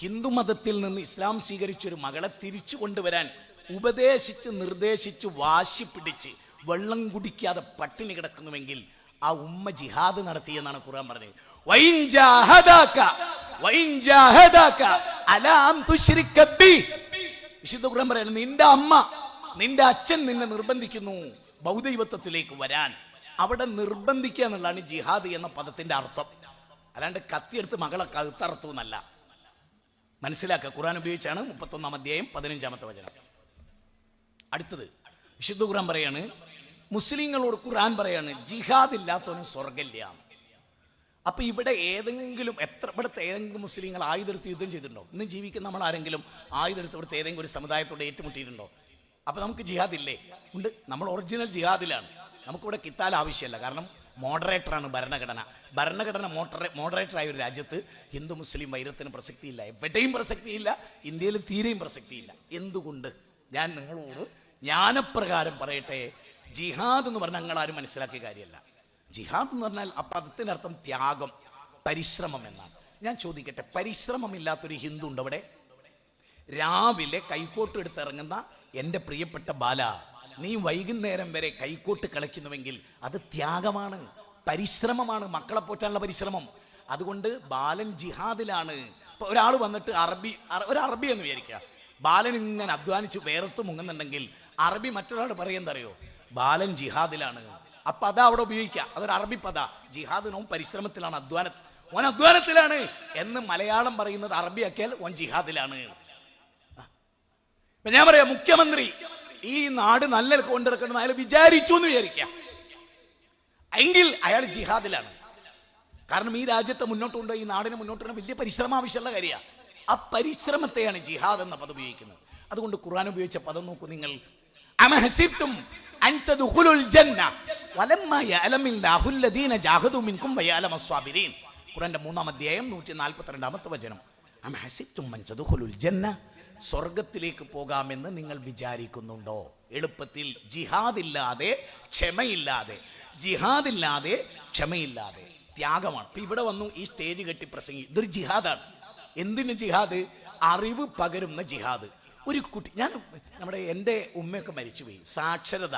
ഹിന്ദുമതത്തിൽ നിന്ന് ഇസ്ലാം സ്വീകരിച്ചൊരു മകളെ തിരിച്ചു കൊണ്ടുവരാൻ ഉപദേശിച്ച് നിർദ്ദേശിച്ച് വാശി പിടിച്ച് വെള്ളം കുടിക്കാതെ പട്ടിണി കിടക്കുന്നുവെങ്കിൽ ആ ഉമ്മ ജിഹാദ് നടത്തിയെന്നാണ് ഖുർആൻ പറഞ്ഞത്. വിശുദ്ധ ഖുർആൻ പറയുന്നത്, നിന്റെ അമ്മ നിന്റെ അച്ഛൻ നിന്നെ നിർബന്ധിക്കുന്നു ബൗദ്ധൈവത്വത്തിലേക്ക് വരാൻ. അവിടെ നിർബന്ധിക്കുക എന്നുള്ളതാണ് ജിഹാദ് എന്ന പദത്തിന്റെ അർത്ഥം. അല്ലാണ്ട് കത്തിയെടുത്ത് മകളെ കഴുത്തറുത്തു എന്നല്ല. മനസ്സിലാക്കുക. ഖുർആൻ ഉപയോഗിച്ചാണ് 31-ാം അധ്യായം 15-ാമത്തെ വചനം. അടുത്തത് വിശുദ്ധ ഖുർആൻ പറയാണ്, മുസ്ലിങ്ങളോട് ഖുർആൻ പറയാണ് ജിഹാദ് ഇല്ലാത്തവനും സ്വർഗ്ഗമില്ല. അപ്പൊ ഇവിടെ ഏതെങ്കിലും ഇവിടുത്തെ ഏതെങ്കിലും മുസ്ലിങ്ങൾ ആയുധെടുത്ത് യുദ്ധം ചെയ്തിട്ടുണ്ടോ? ഇന്ന് ജീവിക്കുന്ന നമ്മൾ ആരെങ്കിലും ആയുധെടുത്ത് ഇവിടുത്തെ ഏതെങ്കിലും ഒരു സമുദായത്തോട് ഏറ്റുമുട്ടിയിട്ടുണ്ടോ? അപ്പൊ നമുക്ക് ജിഹാദ് ഇല്ലേ? ഉണ്ട്. നമ്മൾ ഒറിജിനൽ ജിഹാദിലാണ്. നമുക്കിവിടെ കിത്താൽ ആവശ്യമല്ല. കാരണം മോഡറേറ്ററാണ് ഭരണഘടന. ഭരണഘടന മോഡറേറ്ററായ ഒരു രാജ്യത്ത് ഹിന്ദു മുസ്ലിം വൈരത്തിന് പ്രസക്തിയില്ല. എവിടെയും പ്രസക്തിയില്ല. ഇന്ത്യയിൽ തീരെയും പ്രസക്തിയില്ല. എന്തുകൊണ്ട്? ഞാൻ നിങ്ങളോട് ജ്ഞാനപ്രകാരം പറയട്ടെ. ജിഹാദ് എന്ന് പറഞ്ഞാൽ ഞങ്ങളാരും മനസ്സിലാക്കിയ കാര്യമല്ല. ജിഹാദ് എന്ന് പറഞ്ഞാൽ ആ പദത്തിൻ്റെ അർത്ഥം ത്യാഗം, പരിശ്രമം എന്നാണ്. ഞാൻ ചോദിക്കട്ടെ, പരിശ്രമമില്ലാത്തൊരു ഹിന്ദു ഉണ്ട് അവിടെ? രാവിലെ കൈക്കോട്ട് എടുത്തിറങ്ങുന്ന എൻ്റെ പ്രിയപ്പെട്ട ബാല, നീ വൈകുന്നേരം വരെ കൈക്കോട്ട് കളിക്കുന്നുവെങ്കിൽ അത് ത്യാഗമാണ്, പരിശ്രമമാണ്, മക്കളെ പോറ്റാനുള്ള പരിശ്രമം. അതുകൊണ്ട് ബാലൻ ജിഹാദിലാണ്. ഇപ്പൊ ഒരാൾ വന്നിട്ട് ഒരു അറബി എന്ന് വിചാരിക്കുക, ബാലൻ ഇങ്ങനെ അധ്വാനിച്ച് വേർത്ത് മുങ്ങുന്നുണ്ടെങ്കിൽ അറബി മറ്റൊരാൾ പറയുന്നറിയോ? ബാലൻ ജിഹാദിലാണ്. അപ്പൊ അതാ അവിടെ ഉപയോഗിക്കുക. അതൊരു അറബി പദ. ജിഹാദിനും പരിശ്രമത്തിലാണ്, ഓൻ അധ്വാനത്തിലാണ് എന്ന് മലയാളം പറയുന്നത് അറബിയാക്കിയാൽ ഓൻ ജിഹാദിലാണ്. ഞാൻ പറയാം, മുഖ്യമന്ത്രി ഈ നാട് നല്ല കൊണ്ടിറക്കണം അയാൾ വിചാരിച്ചു എന്ന് വിചാരിക്കാം, എങ്കിൽ അയാൾ ജിഹാദിലാണ്. കാരണം ഈ രാജ്യത്തെ മുന്നോട്ട് കൊണ്ട് ഈ നാടിനെ മുന്നോട്ട് കൊണ്ട് വലിയ പരിശ്രമം ആവശ്യമുള്ള കാര്യമാണ്. ആ പരിശ്രമത്തെയാണ് ജിഹാദ് എന്ന പദം ഉപയോഗിക്കുന്നത്. അതുകൊണ്ട് ഖുർആൻ ഉപയോഗിച്ച പദം നോക്കൂ നിങ്ങൾ. അമഹസിബ്തും അൻ തദ്ഖുലുൽ ജന്ന വലമ്മ യഅലമില്ലാഹു അല്ലദീന ജാഹദു മിൻകും വയഅലമ സ്വാബിരീൻ. ഖുർആന്റെ 3-ാം അധ്യായം 142-ാമത്തെ വചനം. അമഹസിബ്തും അൻ തദ്ഖുലുൽ ജന്ന, സ്വർഗത്തിലേക്ക് പോകാമെന്ന് നിങ്ങൾ വിചാരിക്കുന്നുണ്ടോ? എളുപ്പത്തിൽ ജിഹാദില്ലാതെ ക്ഷമയില്ലാതെ, ജിഹാദില്ലാതെ ക്ഷമയില്ലാതെ ത്യാഗമാണ്. ഇപ്പൊ ഇവിടെ വന്നു ഈ സ്റ്റേജ് കെട്ടി പ്രസംഗി, ഇതൊരു ജിഹാദാണ്. എന്തിന് ജിഹാദ്? അറിവ് പകരുന്ന ജിഹാദ്. ഒരു കുട്ടി, എൻ്റെ ഉമ്മയൊക്കെ മരിച്ചുപോയി. സാക്ഷരത,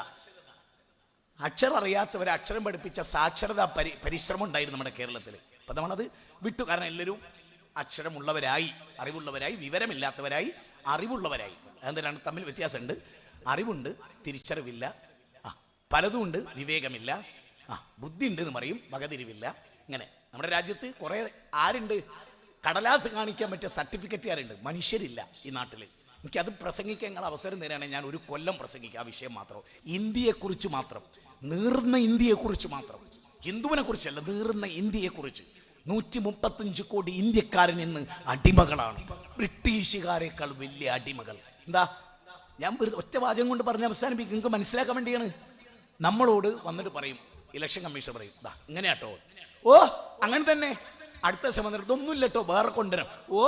അക്ഷരം അറിയാത്തവരെ അക്ഷരം പഠിപ്പിച്ച സാക്ഷരതാ പരിശ്രമം ഉണ്ടായിരുന്നു നമ്മുടെ കേരളത്തിൽ. അപ്പൊ നമ്മളത് വിട്ടു. കാരണം എല്ലാവരും അക്ഷരമുള്ളവരായി, അറിവുള്ളവരായി, വിവരമില്ലാത്തവരായി, അറിവുള്ളവരായി. എന്തിനാണ് തമ്മിൽ വ്യത്യാസമുണ്ട്. അറിവുണ്ട്, തിരിച്ചറിവില്ല. പലതുമുണ്ട്, വിവേകമില്ല. ബുദ്ധി ഉണ്ട് എന്ന് പറയും, വകതിരിവില്ല. ഇങ്ങനെ നമ്മുടെ രാജ്യത്ത് കുറെ ആരുണ്ട്? കടലാസ് കാണിക്കാൻ പറ്റിയ സർട്ടിഫിക്കറ്റുകാരുണ്ട്, മനുഷ്യരില്ല ഈ നാട്ടിൽ. എനിക്കത് പ്രസംഗിക്കാൻ നിങ്ങൾ അവസരം തരാണെങ്കിൽ ഞാൻ ഒരു കൊല്ലം പ്രസംഗിക്കാം ആ വിഷയം മാത്രം. ഇന്ത്യയെക്കുറിച്ച് മാത്രം, നീറുന്ന ഇന്ത്യയെക്കുറിച്ച് മാത്രം. ഹിന്ദുവിനെ കുറിച്ചല്ല, നീറുന്ന ഇന്ത്യയെക്കുറിച്ച്. 135 കോടി ഇന്ത്യക്കാരൻ ഇന്ന് അടിമകളാണ്. ബ്രിട്ടീഷുകാരെക്കാൾ വലിയ അടിമകൾ. എന്താ? ഞാൻ ഒറ്റ വാചകം കൊണ്ട് പറഞ്ഞ് അവസാനിപ്പിക്കും, നിങ്ങൾക്ക് മനസ്സിലാക്കാൻ വേണ്ടിയാണ്. നമ്മളോട് വന്നിട്ട് പറയും, ഇലക്ഷൻ കമ്മീഷൻ പറയും, ഇങ്ങനെയാട്ടോ. ഓ അങ്ങനെ തന്നെ. അടുത്ത സമയം ഇതൊന്നുമില്ല കേട്ടോ, വേറെ കൊണ്ടുവരാം. ഓ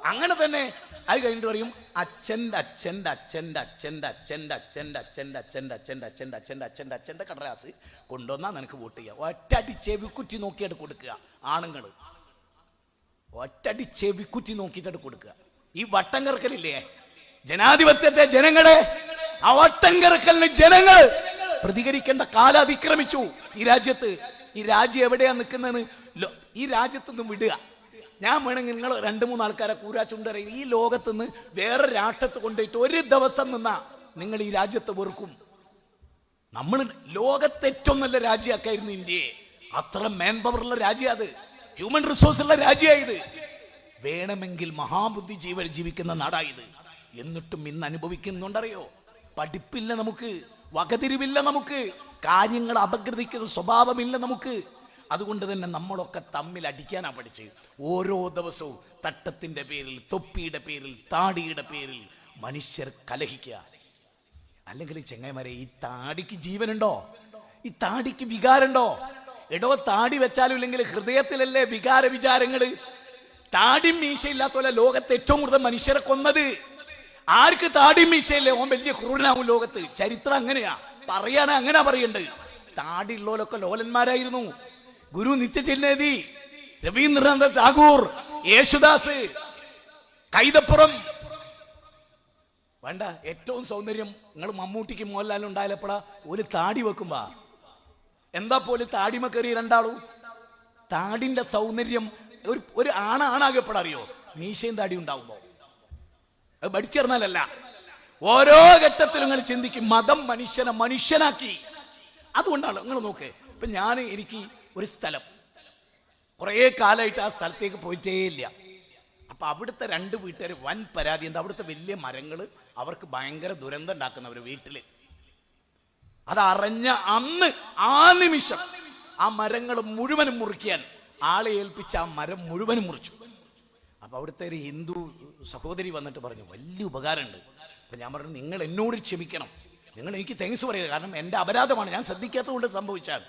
അങ്ങനെ തന്നെ. അത് കഴിഞ്ഞിട്ട് പറയും, അച്ഛൻ്റെ അച്ഛൻ്റെ അച്ഛൻ്റെ അച്ഛൻ്റെ അച്ഛൻ്റെ അച്ഛൻ്റെ അച്ഛൻ്റെ അച്ഛൻ്റെ അച്ഛൻ്റെ അച്ഛൻ്റെ അച്ഛൻ്റെ അച്ഛൻ്റെ അച്ഛൻ്റെ കടലാസ് കൊണ്ടുവന്നാൽ നിനക്ക് വോട്ട് ചെയ്യാം. ഒറ്റടി ചെവിക്കുറ്റി നോക്കിയിട്ട് കൊടുക്കുക. ആണുങ്ങൾ ഒറ്റടി ചെവിക്കുറ്റി നോക്കിയിട്ട് കൊടുക്കുക. ഈ വട്ടം കറക്കലില്ലേ ജനാധിപത്യത്തെ ജനങ്ങളെ, ആ വട്ടം കറക്കലിന് ജനങ്ങൾ പ്രതികരിക്കേണ്ട കാലം അതിക്രമിച്ചു ഈ രാജ്യത്ത്. ഈ രാജ്യം എവിടെയാ നിൽക്കുന്നതെന്ന് ഈ രാജ്യത്തുനിന്ന് വിടുക. ഞാൻ വേണമെങ്കിൽ നിങ്ങൾ 2-3 ആൾക്കാരെ കൂരാച്ചുണ്ടറിയും. ഈ ലോകത്തുനിന്ന് വേറെ രാഷ്ട്രത്ത് കൊണ്ടുപോയിട്ട് ഒരു ദിവസം നിന്നാ നിങ്ങൾ ഈ രാജ്യത്തെ വെറുക്കും. നമ്മൾ ലോകത്തെ ഏറ്റവും നല്ല രാജ്യമാക്കായിരുന്നു ഇന്ത്യയെ. അത്ര മാൻ പവറുള്ള രാജ്യം, അത് ഹ്യൂമൻ റിസോഴ്സ് ഉള്ള രാജ്യമായത്. വേണമെങ്കിൽ മഹാബുദ്ധി ജീവിക്കുന്ന നാടായത്. എന്നിട്ടും ഇന്ന് അനുഭവിക്കുന്നുണ്ടറിയോ? പഠിപ്പില്ല നമുക്ക്, വകതിരിവില്ല നമുക്ക്, കാര്യങ്ങൾ അപഗ്രഥിക്കുന്ന സ്വഭാവമില്ല നമുക്ക്. അതുകൊണ്ട് തന്നെ നമ്മളൊക്കെ തമ്മിൽ അടിക്കാനാ പഠിച്ച്. ഓരോ ദിവസവും തട്ടത്തിന്റെ പേരിൽ, തൊപ്പിയുടെ പേരിൽ, താടിയുടെ പേരിൽ മനുഷ്യർ കലഹിക്കുക. അല്ലെങ്കിൽ ചെങ്ങന്മാരെ, ഈ താടിക്ക് ജീവനുണ്ടോ? ഈ താടിക്ക് വികാരമുണ്ടോ? എടോ, താടി വെച്ചാലും ഇല്ലെങ്കിൽ ഹൃദയത്തിലല്ലേ വികാര വിചാരങ്ങള്. താടിയും മീശയില്ലാത്തപോലെ ലോകത്ത് ഏറ്റവും കൂടുതൽ മനുഷ്യരെ കൊന്നത്. ആർക്ക് താടിയും മീശയില്ലേ ഓൻ വലിയ ക്രൂരനാവും ലോകത്ത്. ചരിത്രം അങ്ങനെയാ പറയാനാ, അങ്ങനെ പറയണ്ട്. താടിയുള്ളവരൊക്കെ ലോലന്മാരായിരുന്നു. ഗുരു നിത്യചെന്നേതി, രവീന്ദ്രനാഥ ടാഗോർ, യേശുദാസ്, കൈതപ്പുറം. വേണ്ട, ഏറ്റവും സൗന്ദര്യം നിങ്ങൾ മമ്മൂട്ടിക്ക് മോഹൻലാലും ഉണ്ടായാലപ്പോഴാ ഒരു താടി വെക്കുമ്പോ എന്താ പോലെ താടിമ കയറി രണ്ടാളും. താടിന്റെ സൗന്ദര്യം ഒരു ആണാകപ്പെടറിയോ മീശയും താടി ഉണ്ടാവുമ്പോ. അത് പഠിച്ചേർന്നാലല്ല, ഓരോ ഘട്ടത്തിലും നിങ്ങൾ ചിന്തിക്കും. മതം മനുഷ്യനെ മനുഷ്യനാക്കി. അതുകൊണ്ടാണ് നിങ്ങൾ നോക്ക്. ഇപ്പൊ എനിക്ക് ഒരു സ്ഥലം കുറേ കാലമായിട്ട് ആ സ്ഥലത്തേക്ക് പോയിട്ടേ ഇല്ല. അപ്പൊ അവിടുത്തെ 2 വീട്ടുകാർ വൻ പരാതി. എന്താ, അവിടുത്തെ വലിയ മരങ്ങൾ അവർക്ക് ഭയങ്കര ദുരന്തം ഉണ്ടാക്കുന്നവർ വീട്ടില്. അതറിഞ്ഞ അന്ന് ആ നിമിഷം ആ മരങ്ങൾ മുഴുവനും മുറിക്കാൻ ആളെ ഏൽപ്പിച്ച് ആ മരം മുഴുവനും മുറിച്ചു. അപ്പൊ അവിടുത്തെ ഒരു ഹിന്ദു സഹോദരി വന്നിട്ട് പറഞ്ഞു, വലിയ ഉപകാരമുണ്ട്. അപ്പൊ ഞാൻ പറഞ്ഞു, നിങ്ങൾ എന്നോട് ക്ഷമിക്കണം, നിങ്ങൾ എനിക്ക് താങ്ക്സ് പറയുക, കാരണം എൻ്റെ അപരാധമാണ്, ഞാൻ ശ്രദ്ധിക്കാത്തതുകൊണ്ട് സംഭവിച്ചാൽ.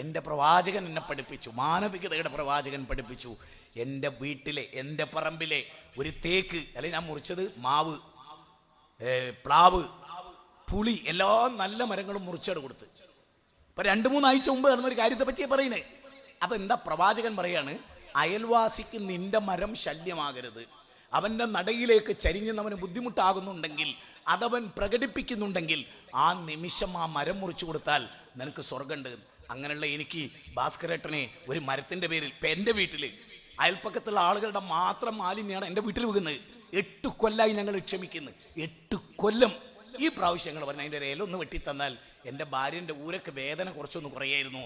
എൻ്റെ പ്രവാചകൻ എന്നെ പഠിപ്പിച്ചു, മാനവികതയുടെ പ്രവാചകൻ പഠിപ്പിച്ചു. എൻ്റെ വീട്ടിലെ, എൻ്റെ പറമ്പിലെ ഒരു തേക്ക്, അല്ലെങ്കിൽ ഞാൻ മുറിച്ചത് മാവ്, പ്ലാവ്, പുളി, എല്ലാ നല്ല മരങ്ങളും മുറിച്ചോട് കൊടുത്ത്. ഇപ്പൊ 2-3 ആഴ്ച മുമ്പ് നടന്നൊരു കാര്യത്തെ പറ്റിയേ പറയുന്നേ. അപ്പൊ എന്താ പ്രവാചകൻ പറയാണ്, അയൽവാസിക്ക് നിന്റെ മരം ശല്യമാകരുത്. അവന്റെ നടയിലേക്ക് ചരിഞ്ഞവന് ബുദ്ധിമുട്ടാകുന്നുണ്ടെങ്കിൽ, അതവൻ പ്രകടിപ്പിക്കുന്നുണ്ടെങ്കിൽ, ആ നിമിഷം ആ മരം മുറിച്ചു കൊടുത്താൽ നിനക്ക് സ്വർഗമുണ്ട്. അങ്ങനെയുള്ള എനിക്ക് ഭാസ്കരേട്ടനെ ഒരു മരത്തിന്റെ പേരിൽ, ഇപ്പൊ എൻ്റെ വീട്ടില് അയൽപ്പക്കത്തുള്ള ആളുകളുടെ മാത്രം മാലിന്യാണ് എൻ്റെ വീട്ടിൽ വീകുന്നത്. 8 കൊല്ലായി ഞങ്ങൾ ക്ഷമിക്കുന്നു. 8 കൊല്ലം. ഈ പ്രാവശ്യം ഞങ്ങൾ പറഞ്ഞു, അതിൻ്റെ ഇലയൊന്ന് വെട്ടിത്തന്നാൽ എൻ്റെ ഭാര്യൻ്റെ ഊരൊക്കെ വേദന കുറച്ചൊന്ന് കുറയായിരുന്നു.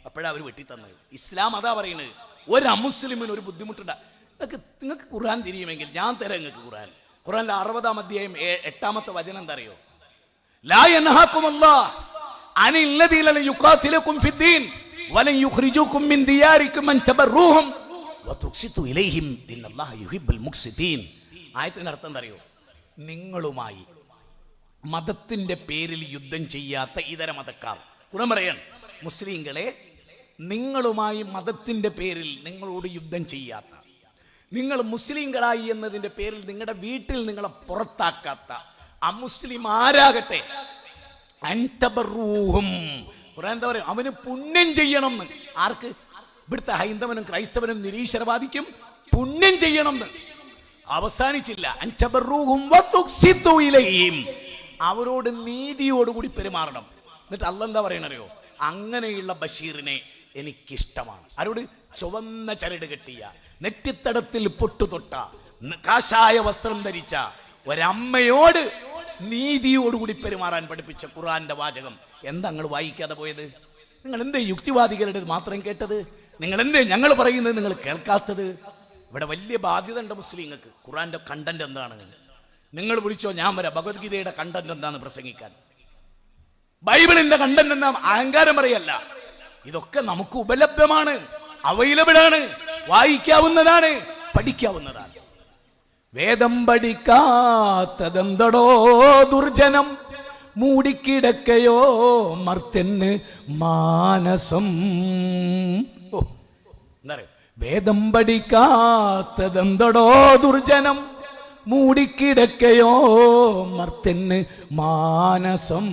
അപ്പോഴാണ് അവർ വെട്ടിത്തന്നത്. ഇസ്ലാം അതാ പറയുന്നത്, ഒരു അമുസ്ലിമിന് ഒരു ബുദ്ധിമുട്ടുണ്ട. നിങ്ങൾക്ക് ഖുർആൻ തിരിയുമെങ്കിൽ ഞാൻ തരാം നിങ്ങൾക്ക് ഖുർആൻ. ഖുർആനിലെ 60-ാം അധ്യായം 8-ാമത്തെ വചനം എന്താ അറിയോ? ലാ യൻഹാകുമുല്ലാഹ് അനിൽ ലദീന യുഖാതിലുകും ഫിദ്ദീൻ വലൻ യുഖ്രിജുകും മിൻ ദിയാരികും അൻ തബറൂഹും വതുഖ്സിതു ഇലൈഹിം ഇന്നല്ലാഹ യുഹിബ്ബുൽ മുഖ്സിതീൻ. ആയത്തിന്റെ അർത്ഥം എന്താ അറിയോ? നിങ്ങളുമായി മതത്തിന്റെ പേരിൽ യുദ്ധം ചെയ്യാത്ത ഇതര മതക്കാർ. ഖുർആൻ പറയാണ്, മുസ്ലിങ്ങളെ, നിങ്ങളുമായി മതത്തിന്റെ പേരിൽ നിങ്ങളോട് യുദ്ധം ചെയ്യാത്ത, നിങ്ങൾ മുസ്ലിങ്ങളായി എന്നതിന്റെ പേരിൽ നിങ്ങളുടെ വീട്ടിൽ നിങ്ങളെ പുറത്താക്കാത്ത അമുസ്ലിം ആരാകട്ടെ, അൻതബറൂഹും, ഖുർആൻ എന്താ പറയും, അവന് പുണ്യം ചെയ്യണം. ആർക്ക്? ഇവിടുത്തെ ഹൈന്ദവനും ക്രൈസ്തവനും നിരീശ്വരവാദിക്കും പുണ്യം ചെയ്യണം. അവസാനിച്ചില്ല, അൻതബറൂഹും വതുഖ്സിതു ഇലൈഹിം, അവരോട് നീതിയോടുകൂടി പെരുമാറണം. എന്നിട്ട് അല്ലാഹ് എന്താ പറയണറിയോ? അങ്ങനെയുള്ള ബഷീറിനെ എനിക്കിഷ്ടമാണ്. ആരോട്? ചുവന്ന ചരട് കെട്ടിയ, നെറ്റിത്തടത്തിൽ പൊട്ടുതൊട്ട, കാഷായ വസ്ത്രം ധരിച്ച ഒരമ്മയോട് നീതിയോടുകൂടി പെരുമാറാൻ പഠിപ്പിച്ച ഖുർആന്റെ വാചകം. എന്താ നിങ്ങൾ വായിക്കാതെ പോയത്? നിങ്ങൾ എന്തേ യുക്തിവാദികളുടെ മാത്രം കേട്ടത്? നിങ്ങൾ എന്തേ ഞങ്ങൾ പറയുന്നത് നിങ്ങൾ കേൾക്കാത്തത്? ഇവിടെ വലിയ ബാധ്യത ഉണ്ട് മുസ്ലിങ്ങൾക്ക്. ഖുർആന്റെ കണ്ടന്റ് എന്താണ്? നിങ്ങൾ വിളിച്ചോ, ഞാൻ വരാം. ഭഗവത്ഗീതയുടെ കണ്ടന്റ് എന്താണ് പ്രസംഗിക്കാൻ? ബൈബിളിന്റെ കണ്ടന്റ് എന്താ? അഹങ്കാരം പറയല്ല. ഇതൊക്കെ നമുക്ക് ഉപലബ്ധമാണ്, അവൈലബിൾ ആണ്, വായിക്കാവുന്നതാണ്, പഠിക്കാവുന്നതാണ്. വേദം പഠിക്കാത്തതെന്തടോ ദുർജനം, മൂടിക്കിടക്കയോ മർത്യന് മാനസം. ഓ, എന്താ പറയുക? വേദം പഠിക്കാത്തതെന്തടോ ദുർജനം, മൂടിക്കിടക്കയോ മർത്യന് മാനസം.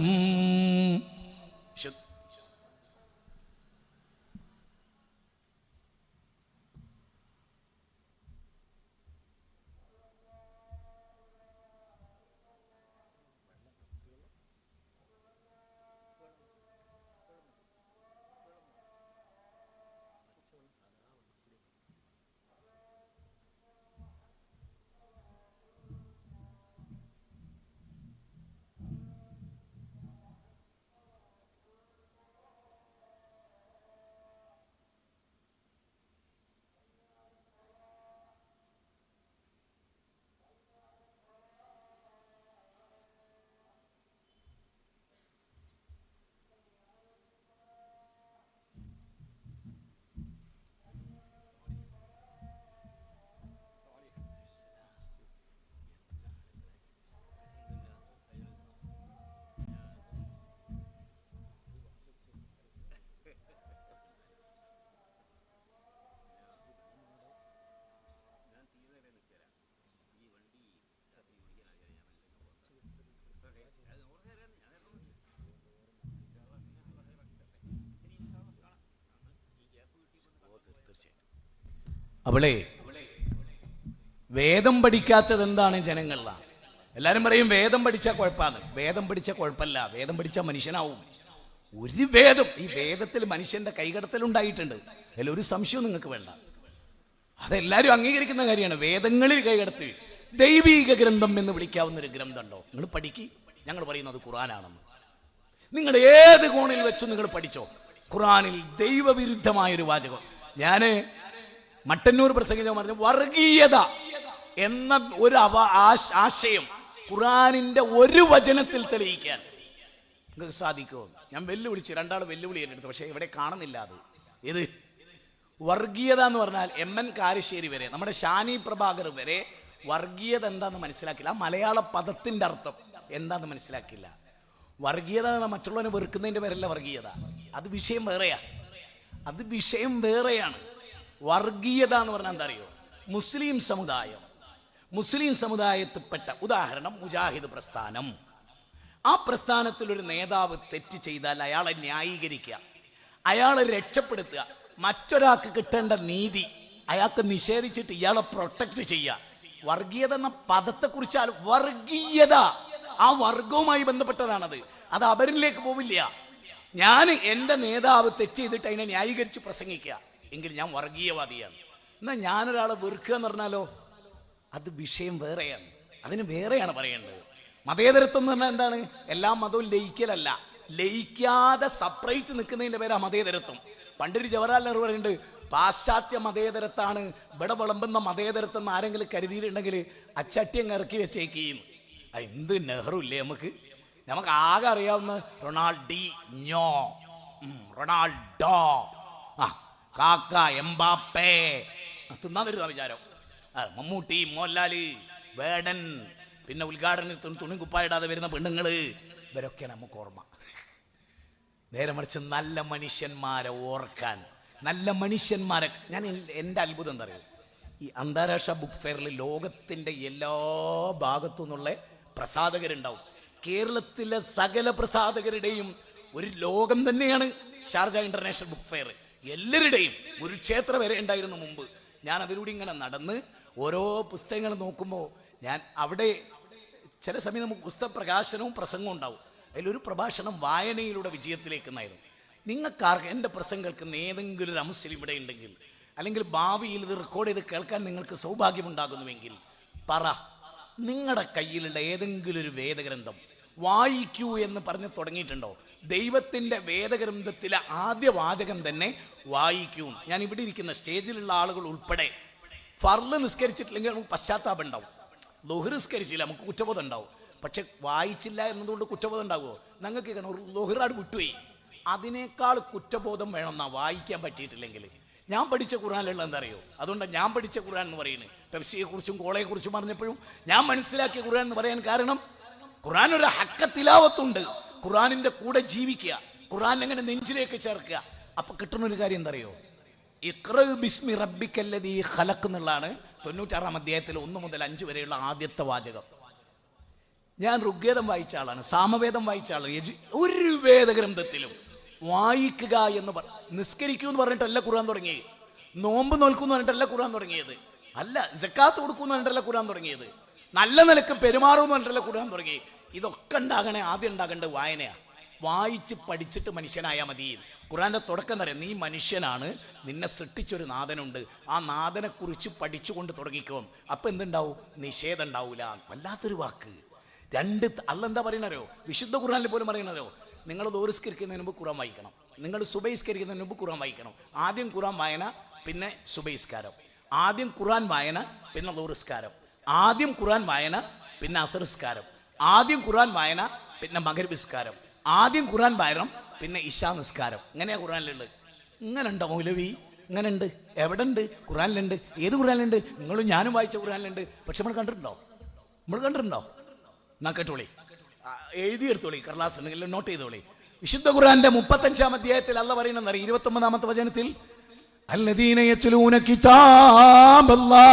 അവളെ വേദം പഠിക്കാത്തത് എന്താണ് ജനങ്ങളിലാണ്. എല്ലാവരും പറയും വേദം പഠിച്ചാൽ കുഴപ്പമാണ്. വേദം പഠിച്ചാൽ കുഴപ്പമില്ല, വേദം പഠിച്ചാൽ മനുഷ്യനാവും. ഒരു വേദം, ഈ വേദത്തിൽ മനുഷ്യന്റെ കൈകടത്തലുണ്ടായിട്ടുണ്ട്, അതിലൊരു സംശയവും നിങ്ങൾക്ക് വേണ്ട. അതെല്ലാവരും അംഗീകരിക്കുന്ന കാര്യമാണ്. വേദങ്ങളിൽ കൈകടത്തി ദൈവീക ഗ്രന്ഥം എന്ന് വിളിക്കാവുന്ന ഒരു ഗ്രന്ഥം ഉണ്ടോ? നിങ്ങൾ പഠിക്കി. ഞങ്ങൾ പറയുന്നത് ഖുർആനാണെന്ന്. നിങ്ങൾ ഏത് കോണിൽ വെച്ചും നിങ്ങൾ പഠിച്ചോ, ഖുർആനിൽ ദൈവവിരുദ്ധമായൊരു വാചകം. ഞാൻ മട്ടന്നൂർ പ്രസംഗിച്ച പറഞ്ഞു, വർഗീയത എന്ന ഒരു ആശയം ഖുർആനിന്റെ ഒരു വചനത്തിൽ തെളിയിക്കാൻ നിങ്ങൾക്ക് സാധിക്കുമോ? ഞാൻ വെല്ലുവിളിച്ചു, രണ്ടാൾ വെല്ലുവിളി ഏറ്റെടുത്തു, പക്ഷേ ഇവിടെ കാണുന്നില്ല. അത് ഇത് വർഗീയത എന്ന് പറഞ്ഞാൽ MN കാരശ്ശേരി വരെ, നമ്മുടെ ഷാനി പ്രഭാകർ വരെ വർഗീയത എന്താന്ന് മനസ്സിലാക്കില്ല. ആ മലയാള പദത്തിന്റെ അർത്ഥം എന്താന്ന് മനസ്സിലാക്കില്ല. വർഗീയത മറ്റുള്ളവനെ വെറുക്കുന്നതിന്റെ പേരല്ല വർഗീയത, അത് വിഷയം വേറെയാ, അത് വിഷയം വേറെയാണ്. വർഗീയത എന്ന് പറഞ്ഞാൽ എന്താ അറിയോ? മുസ്ലിം സമുദായത്തിൽപ്പെട്ട, ഉദാഹരണം മുജാഹിദ് പ്രസ്ഥാനം, ആ പ്രസ്ഥാനത്തിൽ ഒരു നേതാവ് തെറ്റ് ചെയ്താൽ അയാളെ ന്യായീകരിക്കുക, അയാളെ രക്ഷപ്പെടുത്തുക, മറ്റൊരാൾക്ക് കിട്ടേണ്ട നീതി അയാൾക്ക് നിഷേധിച്ചിട്ട് ഇയാളെ പ്രൊട്ടക്ട് ചെയ്യുക. വർഗീയത എന്ന പദത്തെക്കുറിച്ചാൽ വർഗീയത ആ വർഗവുമായി ബന്ധപ്പെട്ടതാണത്. അത് അവരിലേക്ക് പോവില്ല. ഞാൻ എൻ്റെ നേതാവ് തെറ്റ് ചെയ്തിട്ട് അതിനെ ന്യായീകരിച്ച് പ്രസംഗിക്കുക എങ്കിൽ ഞാൻ വർഗീയവാദിയാണ്. എന്നാൽ ഞാനൊരാളെ വെറുക്കുക എന്ന് പറഞ്ഞാലോ അത് വിഷയം വേറെയാണ്, അതിന് വേറെയാണ് പറയേണ്ടത്. മതേതരത്വം എന്ന് പറഞ്ഞാൽ എന്താണ്? എല്ലാ മതവും ലയിക്കലല്ല, ലയിക്കാതെ സെപ്പറേറ്റ് നിൽക്കുന്നതിൻ്റെ പേരാ മതേതരത്വം. പണ്ടൊരു ജവഹർലാൽ നെഹ്റു പറയുന്നുണ്ട്, പാശ്ചാത്യ മതേതരത്താണ് ഇവിടെ വിളമ്പുന്ന മതേതരത്വം എന്ന് ആരെങ്കിലും കരുതിയിട്ടുണ്ടെങ്കിൽ അച്ചട്ടിയങ്ങ് ഇറക്കി വെച്ചേക്കുന്നു. എന്ത് നെഹ്റു ഇല്ലേ നമുക്ക് ആകെ അറിയാവുന്ന റൊണാൾഡീഞ്ഞോ, റൊണാൾഡോ, കാക്ക, എംബാപ്പേ, തിന്നാതിരുന്ന വിചാരം. മമ്മൂട്ടി, മോഹൻലാല്, വേടൻ, പിന്നെ ഉദ്ഘാടനത്തിന് തുണി കുപ്പായിടാതെ വരുന്ന പെണ്ണുങ്ങള്, ഇവരൊക്കെയാണ് നമുക്ക് ഓർമ്മ. നേരെ മറിച്ച് നല്ല മനുഷ്യന്മാരെ ഓർക്കാൻ, നല്ല മനുഷ്യന്മാരെ, ഞാൻ എൻ്റെ അത്ഭുതം എന്താ അറിയോ, ഈ അന്താരാഷ്ട്ര ബുക്ക് ഫെയറിൽ ലോകത്തിൻ്റെ എല്ലാ ഭാഗത്തു നിന്നുള്ള പ്രസാധകരുണ്ടാവും. കേരളത്തിലെ സകല പ്രസാധകരുടെയും ഒരു ലോകം തന്നെയാണ് ഷാർജ ഇന്റർനാഷണൽ ബുക്ക് ഫെയർ. എല്ലാവരുടെയും ഒരു ക്ഷേത്രം വരെ ഉണ്ടായിരുന്നു മുമ്പ്. ഞാൻ അതിലൂടെ ഇങ്ങനെ നടന്ന് ഓരോ പുസ്തകങ്ങൾ നോക്കുമ്പോൾ ഞാൻ അവിടെ ചില സമയം നമുക്ക് പുസ്തക പ്രകാശനവും പ്രസംഗവും ഉണ്ടാവും. അതിലൊരു പ്രഭാഷണം വായനയിലൂടെ വിജയത്തിലേക്ക് എന്നായിരുന്നു. നിങ്ങൾക്കാർക്ക് എൻ്റെ പ്രസംഗം കേൾക്കുന്ന ഏതെങ്കിലും ഒരു അമുസ്ലിം ഇവിടെ ഉണ്ടെങ്കിൽ, അല്ലെങ്കിൽ ഭാവിയിൽ ഇത് റെക്കോർഡ് ചെയ്ത് കേൾക്കാൻ നിങ്ങൾക്ക് സൗഭാഗ്യമുണ്ടാകുന്നുവെങ്കിൽ പറ, നിങ്ങളുടെ കയ്യിലുള്ള ഏതെങ്കിലും ഒരു വേദഗ്രന്ഥം വായിക്കൂ എന്ന് പറഞ്ഞ് തുടങ്ങിയിട്ടുണ്ടോ? ദൈവത്തിൻ്റെ വേദഗ്രന്ഥത്തിലെ ആദ്യ വാചകം തന്നെ വായിക്കൂ. ഞാൻ ഇവിടെ ഇരിക്കുന്ന സ്റ്റേജിലുള്ള ആളുകൾ ഉൾപ്പെടെ ഫർള് നിസ്കരിച്ചിട്ടില്ലെങ്കിൽ നമുക്ക് പശ്ചാത്താപം ഉണ്ടാവും. ളുഹ്ർ നിസ്കരിച്ചില്ല, നമുക്ക് കുറ്റബോധം ഉണ്ടാവും. പക്ഷെ വായിച്ചില്ല എന്നതുകൊണ്ട് കുറ്റബോധം ഉണ്ടാവുമോ? ഞങ്ങൾക്ക് ളുഹ്റാട് വിട്ടുപോയി, അതിനേക്കാൾ കുറ്റബോധം വേണമെന്നാ വായിക്കാൻ പറ്റിയിട്ടില്ലെങ്കിൽ. ഞാൻ പഠിച്ച ഖുർആനിലുള്ള എന്താ അറിയോ? അതുകൊണ്ടാണ് ഞാൻ പഠിച്ച ഖുർആൻ എന്ന് പറയുന്നത്. പെപ്സിയെക്കുറിച്ചും കോളയെക്കുറിച്ചും പറഞ്ഞപ്പോഴും ഞാൻ മനസ്സിലാക്കിയ ഖുർആൻ എന്ന് പറയാൻ കാരണം, ഖുർആൻ ഒരു ഹക്ക തിലാവത്തുണ്ട്. ഖുർആനിന്റെ കൂടെ ജീവിക്കുക, ഖുർആൻ എങ്ങനെ നെഞ്ചിലേക്ക് ചേർക്കുക. അപ്പൊ കിട്ടുന്നൊരു കാര്യം എന്താ അറിയോ? ഇഖ്റ ബിസ്മി റബ്ബിക്കല്ലദീ ഖലഖ് എന്നുള്ളതാണ് 96-ാം അധ്യായത്തിൽ 1 മുതൽ 5 വരെയുള്ള ആദ്യത്തെ വാചകം. ഞാൻ ഋഗ്വേദം വായിച്ച ആളാണ്, സാമവേദം വായിച്ച ആളാണ്. ഒരു വേദഗ്രന്ഥത്തിലും വായിക്കുക എന്ന് നിസ്കരിക്കൂ എന്ന് പറഞ്ഞിട്ടല്ല ഖുർആൻ തുടങ്ങിയത്, നോമ്പ് നോൽക്കൂന്ന് പറഞ്ഞിട്ടല്ല ഖുർആൻ തുടങ്ങിയത്, അല്ല സക്കാത്ത് കൊടുക്കൂന്ന് പറഞ്ഞിട്ടല്ല ഖുർആൻ തുടങ്ങിയത്, നല്ല നിലക്ക് പെരുമാറുമെന്ന് പറഞ്ഞിട്ടല്ല ഖുർആൻ തുടങ്ങിയത്. ഇതൊക്കെ ഉണ്ടാകണേ ആദ്യം ഉണ്ടാകേണ്ടത് വായനയാ. വായിച്ച് പഠിച്ചിട്ട് മനുഷ്യനായാൽ മതി. ഖുർആന്റെ തുടക്കം എന്ന് പറയാം, നീ മനുഷ്യനാണ്, നിന്നെ സൃഷ്ടിച്ചൊരു നാഥനുണ്ട്, ആ നാഥനെ കുറിച്ച് പഠിച്ചുകൊണ്ട് തുടങ്ങിക്കോ. അപ്പൊ എന്തുണ്ടാവും? നിഷേധം ഉണ്ടാവൂല. വല്ലാത്തൊരു വാക്ക്. അല്ല എന്താ പറയണോ? വിശുദ്ധ ഖുർആനിൽ പോലും പറയണോ, നിങ്ങൾ ദോറിസ്കരിക്കുന്നതിന് മുമ്പ് ഖുർആൻ വായിക്കണം, നിങ്ങൾ സുബൈസ്കരിക്കുന്നതിന് മുമ്പ് ഖുർആൻ വായിക്കണം. ആദ്യം ഖുർആൻ വായന, പിന്നെ സുബൈസ്കാരം. ആദ്യം ഖുർആൻ വായന, പിന്നെ ദോറിസ്കാരം. ആദ്യം ഖുർആൻ വായന, പിന്നെ അസറിസ്കാരം. ആദ്യം ഖുർആൻ വായന, പിന്നെ മഗ്‌രിബിസ്കാരം. ആദ്യം ഖുർആൻ വായന, പിന്നെ ഇശാ നിസ്കാരം. ഇങ്ങനെയാ ഖുർആനിലുള്ളത്. ഇങ്ങനെ ഉണ്ടോ മൗലവി? ഇങ്ങനെ ഉണ്ട്. എവിടെ ഉണ്ട്? ഖുർആനിലുണ്ട്. ഏത് ഖുർആനിലുണ്ട്? നിങ്ങളും ഞാനും വായിച്ച ഖുർആനിലുണ്ട്. പക്ഷെ നമ്മൾ കണ്ടിട്ടുണ്ടോ? എന്നാ കേട്ടോളി, എഴുതിയെടുത്തോളി, കടലാസ് ഉണ്ടെങ്കിൽ നോട്ട് ചെയ്തോളി. വിശുദ്ധ ഖുർആന്റെ 35-ാം അധ്യായത്തിൽ അല്ലാഹ് പറയുന്നത് 29-ാമത്തെ വചനത്തിൽ, അല്ലദീന യത്ലൂന കിതാബല്ലാഹ്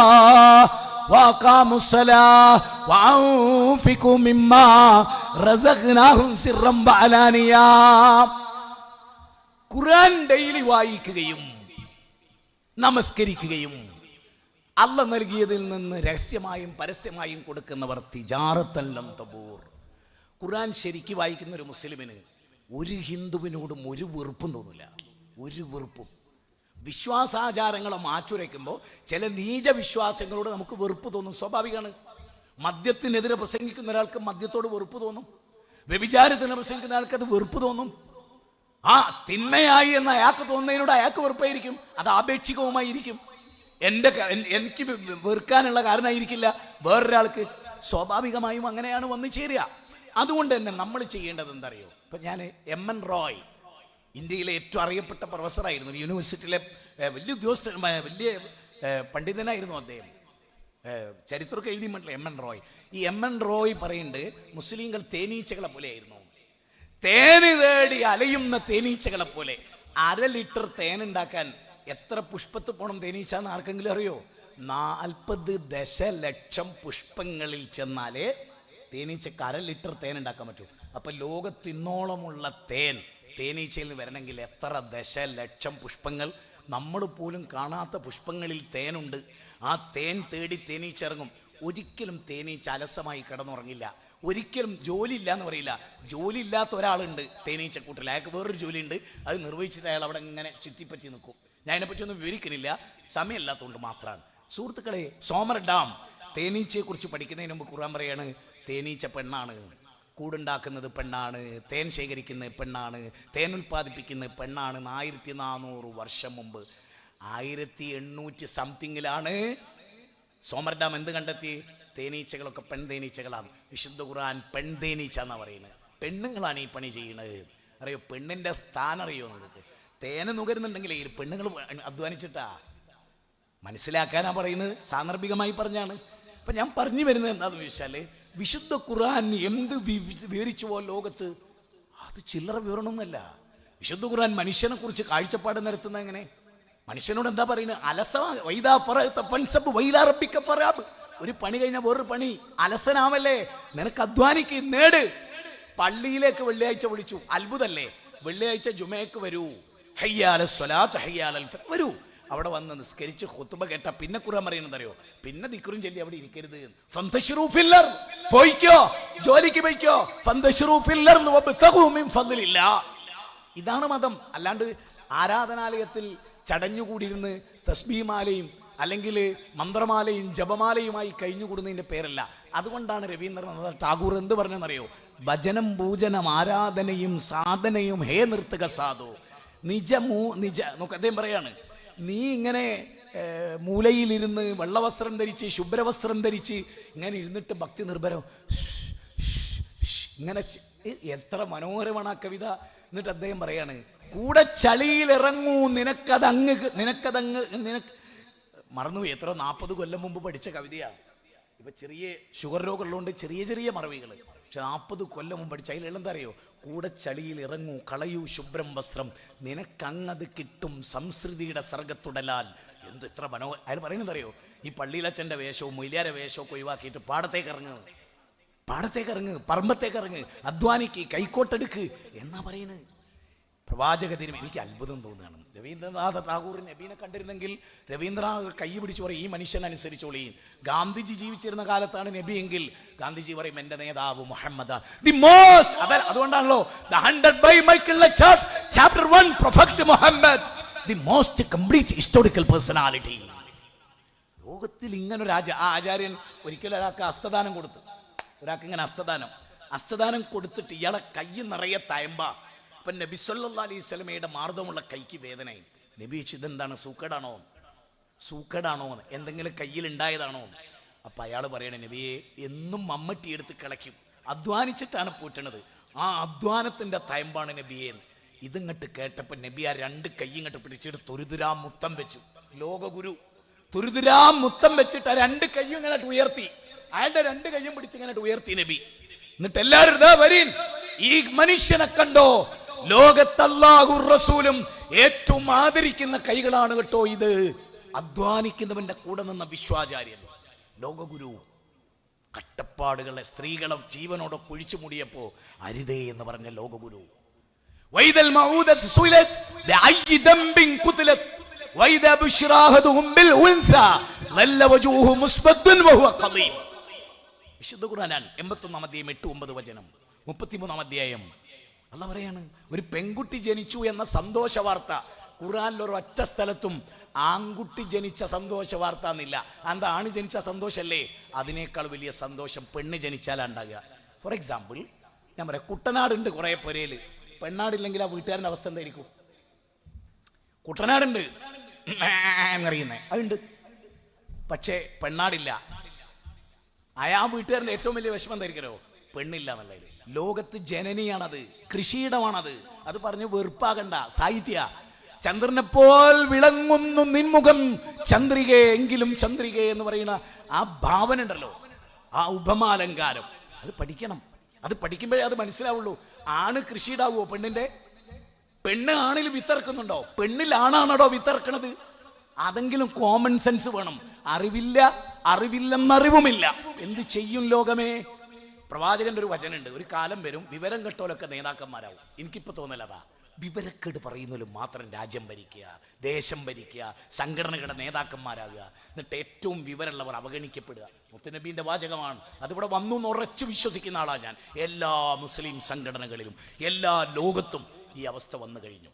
വഅഖാമുസ്സലാഹ വഅൻഫിഖൂ മിമ്മാ റസഖ്നാഹും സിർറൻ വഅലാനിയാ. ഖുർആൻ ഡെയിലി വായിക്കുകയും നമസ്കരിക്കുകയും അള്ള നൽകിയതിൽ നിന്ന് രഹസ്യമായും പരസ്യമായും കൊടുക്കുന്നവർ തിജാറത്തൻ ലൻ തബൂർ. ഖുർആൻ ശരിക്ക് വായിക്കുന്ന ഒരു മുസ്ലിമിന് ഒരു ഹിന്ദുവിനോടും ഒരു വെറുപ്പും തോന്നില്ല, ഒരു വെറുപ്പും. വിശ്വാസാചാരങ്ങളെ മാറ്റുരയ്ക്കുമ്പോൾ ചില നീച വിശ്വാസങ്ങളോട് നമുക്ക് വെറുപ്പ് തോന്നും, സ്വാഭാവികമാണ്. മദ്യത്തിനെതിരെ പ്രസംഗിക്കുന്ന ഒരാൾക്ക് മദ്യത്തോട് വെറുപ്പ് തോന്നും, വ്യഭിചാരത്തിന് പ്രസംഗിക്കുന്ന ആൾക്ക് അത് വെറുപ്പ് തോന്നും. ആ തിന്മയായി എന്ന് അയാൾക്ക് തോന്നുന്നതിനോട് അയാൾക്ക് വെറുപ്പായിരിക്കും, അത് ആപേക്ഷികവുമായിരിക്കും. എനിക്ക് വെറുക്കാനുള്ള കാരണമായിരിക്കില്ല വേറൊരാൾക്ക്. സ്വാഭാവികമായും അങ്ങനെയാണ് വന്നു ചേരുക. അതുകൊണ്ട് തന്നെ നമ്മൾ ചെയ്യേണ്ടത് എന്തറിയോ? ഇപ്പം ഞാൻ എം.എൻ. റോയ്, ഇന്ത്യയിലെ ഏറ്റവും അറിയപ്പെട്ട പ്രൊഫസറായിരുന്നു, യൂണിവേഴ്സിറ്റിയിലെ വലിയ ഉദ്യോഗസ്ഥ, വലിയ പണ്ഡിതനായിരുന്നു അദ്ദേഹം, ചരിത്രമൊക്കെ എഴുതി മറ്റുള്ള എം.എൻ. റോയ്. ഈ എം.എൻ. റോയ് പറയുന്നുണ്ട്, മുസ്ലിങ്ങൾ തേനീച്ചകളെ പോലെയായിരുന്നു, തേന് തേടി അലയുന്ന തേനീച്ചകളെ പോലെ. 1/2 ലിറ്റർ തേൻ ഉണ്ടാക്കാൻ എത്ര പുഷ്പത്ത് പോണം തേനീച്ച എന്ന് ആർക്കെങ്കിലും അറിയോ? 40 ദശലക്ഷം പുഷ്പങ്ങളിൽ ചെന്നാലേ തേനീച്ചക്ക് 1/2 ലിറ്റർ തേൻ ഉണ്ടാക്കാൻ പറ്റൂ. അപ്പൊ ലോകത്തിന്നോളമുള്ള തേൻ തേനീച്ചയിൽ നിന്ന് വരണമെങ്കിൽ എത്ര ദശലക്ഷം പുഷ്പങ്ങൾ, നമ്മൾ പോലും കാണാത്ത പുഷ്പങ്ങളിൽ തേനുണ്ട്. ആ തേൻ തേടി തേനീച്ച ഇറങ്ങും. ഒരിക്കലും തേനീച്ച അലസമായി കിടന്നുറങ്ങില്ല, ഒരിക്കലും ജോലി ഇല്ല എന്ന് പറയില്ല. ജോലി ഇല്ലാത്ത ഒരാളുണ്ട് തേനീച്ചക്കൂട്ടിൽ, അയാൾക്ക് വേറൊരു ജോലിയുണ്ട്, അത് നിർവഹിച്ചിട്ട് അയാൾ അവിടെ ഇങ്ങനെ ചുറ്റിപ്പറ്റി നിൽക്കും. ഞാൻ അതിനെപ്പറ്റി ഒന്നും വിവരിക്കുന്നില്ല, സമയമില്ലാത്തതുകൊണ്ട് മാത്രമാണ്. സുഹൃത്തുക്കളെ, സോമർ ഡാം തേനീച്ചയെ കുറിച്ച് പഠിക്കുന്നതിന് മുമ്പ് ഖുർആൻ പറയാണ്, തേനീച്ച പെണ്ണാണ്, കൂടുണ്ടാക്കുന്നത് പെണ്ണാണ്, തേൻ ശേഖരിക്കുന്നത് പെണ്ണാണ്, തേൻ ഉൽപ്പാദിപ്പിക്കുന്നത് പെണ്ണാണ്. 1400 വർഷം മുമ്പ് 1800 സംതിങ്ങിലാണ് സോമർ ഡാം എന്ത് കണ്ടെത്തി? തേനീച്ചകളൊക്കെ പെൺ തേനീച്ചകളാണ്. വിശുദ്ധ ഖുർആൻ പെൺ തേനീച്ച എന്നാ പറയുന്നത്. പെണ്ണുങ്ങളാണ് ഈ പണി ചെയ്യുന്നത്. അറിയോ പെണ്ണിന്റെ സ്ഥാനം? അറിയോ നിങ്ങൾക്ക്? തേന് നുകരുന്നുണ്ടെങ്കിൽ ഈ പെണ്ണുങ്ങൾ അധ്വാനിച്ചിട്ടാ. മനസ്സിലാക്കാനാ പറയുന്നത്, സാന്ദർഭികമായി പറഞ്ഞാണ്. അപ്പൊ ഞാൻ പറഞ്ഞു വരുന്നത് എന്താണെന്ന് ചോദിച്ചാല്, വിശുദ്ധ ഖുർആൻ എന്ത് വിവരിച്ചുവോ ലോകത്ത്, അത് ചില്ലറ വിവരണമൊന്നുമല്ല. വിശുദ്ധ ഖുർആൻ മനുഷ്യനെ കുറിച്ച് കാഴ്ചപ്പാട് നിരത്തുന്നത് എങ്ങനെ? മനുഷ്യനോട് എന്താ പറയുന്നത്? ഒരു പണി കഴിഞ്ഞാൽ വേറൊരു പണി. അലസനാവല്ലേ, നിനക്ക് അധ്വാനിക്ക്, നേട്. പള്ളിയിലേക്ക് വെള്ളിയാഴ്ച വിളിച്ചു, അത്ഭുതല്ലേ? വെള്ളിയാഴ്ച ജുമയ്ക്ക് വരൂ, വരൂ. അവിടെ വന്ന് നിസ്കരിച്ച് ഖുത്ബ കേട്ട പിന്നെ ഖുർആൻ പറയുന്നത് അറിയോ? പിന്നെ ദിക്റും ചൊല്ലി അവിടെ ഇരിക്കരുത്. പോയിക്കോ, ജോലിക്ക് പോയിക്കോ. ഇതാണ് മതം. അല്ലാണ്ട് ആരാധനാലയത്തിൽ ചടഞ്ഞുകൂടിയിരുന്ന് തസ്ബീഹ്മാലയും അല്ലെങ്കിൽ മന്ത്രമാലയും ജപമാലയുമായി കഴിഞ്ഞുകൂടുന്നതിന്റെ പേരല്ല. അതുകൊണ്ടാണ് രവീന്ദ്രനാഥ ടാഗോർ എന്ത് പറഞ്ഞെന്നറിയോ? ഭജനം പൂജനം ആരാധനയും സാധനയും ഹേ നിർത്തുക സാധു നിജ നോക്ക് അദ്ദേഹം പറയാണ്, നീ ഇങ്ങനെ മൂലയിലിരുന്ന് വെള്ളവസ്ത്രം ധരിച്ച് ശുഭ്രവസ്ത്രം ധരിച്ച് ഇങ്ങനെ ഇരുന്നിട്ട് ഭക്തി നിർഭരം ഇങ്ങനെ, എത്ര മനോഹരമാണ് ആ കവിത. എന്നിട്ട് അദ്ദേഹം പറയാണ്, കൂടെ ചളിയിലിറങ്ങൂ, നിനക്ക് മറന്നുപോയി. എത്ര 40 കൊല്ലം മുമ്പ് പഠിച്ച കവിതയാണ്. ഇപ്പൊ ചെറിയ ഷുഗർ രോഗമുള്ളതുകൊണ്ട് ചെറിയ ചെറിയ മറവികൾ. പക്ഷെ 40 കൊല്ലം മുമ്പ് പഠിച്ച അതിലെന്താ അറിയോ? കൂടെ ചളിയിൽ ഇറങ്ങൂ, കളയൂ ശുഭ്രം വസ്ത്രം, നിനക്കങ്ങത് കിട്ടും സംസ്കൃതിയുടെ സർഗത്തുടലാൽ. എന്ത് എത്ര മനോഹരം അയാൾ പറയുന്നത് അറിയോ? ഈ പള്ളിയിലച്ഛൻ്റെ വേഷവും മൊയ്ലിയാരെ വേഷമൊക്കെ ഒഴിവാക്കിയിട്ട് പാടത്തേക്ക് ഇറങ്ങ്, പറമ്പത്തേക്ക് ഇറങ്ങ്, അധ്വാനിക്ക്, കൈക്കോട്ടെടുക്ക് എന്നാ പറയുന്നത്. പ്രവാചകത്തിനും എനിക്ക് അത്ഭുതം തോന്നുകയാണ്. രവീന്ദ്രനാഥ ടാഗോർ നബീനെ കണ്ടിരുന്നെങ്കിൽ രവീന്ദ്രനാഥ് കൈ പിടിച്ചു പറയും, ഈ മനുഷ്യനനുസരിച്ചോളി. ഗാന്ധിജി ജീവിച്ചിരുന്ന കാലത്താണ് നബിയെങ്കിൽ ഗാന്ധിജി പറയും, എന്റെ നേതാവ് മുഹമ്മദ് ദി മോസ്റ്റ്. അതുകൊണ്ടാണല്ലോ The 100 by Michael Lecter Chapter 1 Prophet Muhammad the most complete historical personality. ലോകത്തിൽ ഇങ്ങനൊരു ആചാര്യൻ ഒരിക്കലും ഒരാൾക്ക് ഹസ്തദാനം കൊടുത്തു. ഒരാൾക്ക് ഇങ്ങനെ ഹസ്തദാനം കൊടുത്തിട്ട് ഇയാളെ കൈ നിറയെ തയമ്പ. അപ്പൊ നബി സല്ലല്ലാഹു അലൈഹി വസല്ലമയുടെ മാർദ്ദമുള്ള കൈക്ക് വേദനയും. നബി ഇതെന്താണ്, സൂക്കേടാണോ, എന്തെങ്കിലും കയ്യിൽ ഉണ്ടായതാണോ? അപ്പൊ അയാൾ പറയണേ, നബിയെ എന്നും മമ്മട്ടി എടുത്ത് കിളയ്ക്കും, അധ്വാനിച്ചിട്ടാണ് പൂറ്റണത്, ആ അധ്വാനത്തിന്റെ തയമ്പാണ് നബിയെ. ഇതിങ്ങോട്ട് കേട്ടപ്പോ നബി ആ 2 കൈ ഇങ്ങോട്ട് പിടിച്ചിട്ട് തുരുതുരാം മുത്തം വെച്ചു. ലോകഗുരു തുരുതുരാം മുത്തം വെച്ചിട്ട് ആ 2 കൈയും ഇങ്ങനെ ഉയർത്തി, അയാളുടെ 2 കൈയും പിടിച്ച് ഇങ്ങനെ ഉയർത്തി നബി. എന്നിട്ട് എല്ലാവരും ഇതാ വരീൻ, ഈ മനുഷ്യനെ കണ്ടോ, ലോകത്ത് അല്ലാഹുവും റസൂലും ഏറ്റവും ആദരിക്കുന്ന കൈകളാണ് കേട്ടോ ഇത്. അധ്വാനിക്കുന്നവന്റെ കൂടെ നിന്ന വിശ്വാചാര്യൻ, ലോകഗുരു. കട്ടപ്പാടുകളെ സ്ത്രീകളെ ജീവനോടെ കുഴിച്ചു മൂടിയപ്പോ അരുതേ എന്ന് പറഞ്ഞ ലോകഗുരു. വൈദൽ മഊദത്ത് സുയിലത് ബിഅയ്യി ദംബിൻ ഖുതിലത് വൈദ ബുശ്റാഹതുഹും ബിൽ ഉൻസ ളല്ല വജൂഹു മുസ്ബദ്ദൻ വഹുവ ഖദീം. വിശുദ്ധ ഖുർആനാണ് 81 അധ്യായം 8-9 വചനം. 33 അധ്യായം അല്ലാഹ് പറയാണ്, ഒരു പെൺകുട്ടി ജനിച്ചു എന്ന സന്തോഷ വാർത്ത ഖുർആനിൽ ഒരൊറ്റ സ്ഥലത്തും ആൺകുട്ടി ജനിച്ച സന്തോഷ വാർത്ത എന്നില്ല. എന്താ, ആണ് ജനിച്ച സന്തോഷല്ലേ? അതിനേക്കാൾ വലിയ സന്തോഷം പെണ്ണ് ജനിച്ചാലാണ് ഉണ്ടാകുക. ഫോർ എക്സാമ്പിൾ ഞാൻ പറയാം, കുട്ടനാടുണ്ട് കുറേ പുരയില്, പെണ്ണാടില്ലെങ്കിൽ ആ വീട്ടുകാരൻ്റെ അവസ്ഥ എന്തായിരിക്കും? കുട്ടനാടുണ്ട് എന്നറിയുന്നേ അതുണ്ട്, പക്ഷേ പെണ്ണാടില്ല. ആ വീട്ടുകാരൻ്റെ ഏറ്റവും വലിയ വിഷമം എന്തായിരിക്കോ? പെണ്ണില്ല എന്നുള്ളത്. ലോകത്ത് ജനനിയാണത്, കൃഷിയിടമാണത്. അത് പറഞ്ഞ് വെറുപ്പാകണ്ട. സാഹിത്യ ചന്ദ്രനെപ്പോൾ വിളങ്ങുന്നു നിൻമുഖം ചന്ദ്രികയെ എങ്കിലും ചന്ദ്രികയെ എന്ന് പറയുന്ന ആ ഭാവന ഉണ്ടല്ലോ, ആ ഉപമാലങ്കാരം, അത് പഠിക്കണം. അത് പഠിക്കുമ്പോഴേ അത് മനസ്സിലാവുള്ളൂ. ആണ് കൃഷിയിടാവോ പെണ്ണിന്റെ? പെണ്ണ് ആണിൽ വിത്തിറക്കുന്നുണ്ടോ? പെണ്ണിൽ ആണാണോ വിത്തിറക്കണത്? അതെങ്കിലും കോമൺ സെൻസ് വേണം. അറിവില്ല, അറിവില്ലെന്നറിവുമില്ല. എന്ത് ചെയ്യും ലോകമേ? പ്രവാചകന്റെ ഒരു വചനുണ്ട്, ഒരു കാലം വരും വിവരം കെട്ടോലൊക്കെ നേതാക്കന്മാരാവും. എനിക്കിപ്പോ തോന്നലതാ, വിവരക്കേട് പറയുന്നതിലും മാത്രം രാജ്യം ഭരിക്കുക, ദേശം ഭരിക്കുക, സംഘടനകളുടെ നേതാക്കന്മാരാകുക, എന്നിട്ട് ഏറ്റവും വിവരമുള്ളവർ അവഗണിക്കപ്പെടുക. മുത്തുനബീന്റെ വാചകമാണ്. അതിവിടെ വന്നു ഉറച്ചു വിശ്വസിക്കുന്ന ആളാണ് ഞാൻ. എല്ലാ മുസ്ലിം സംഘടനകളിലും എല്ലാ ലോകത്തും ഈ അവസ്ഥ വന്നു കഴിഞ്ഞു.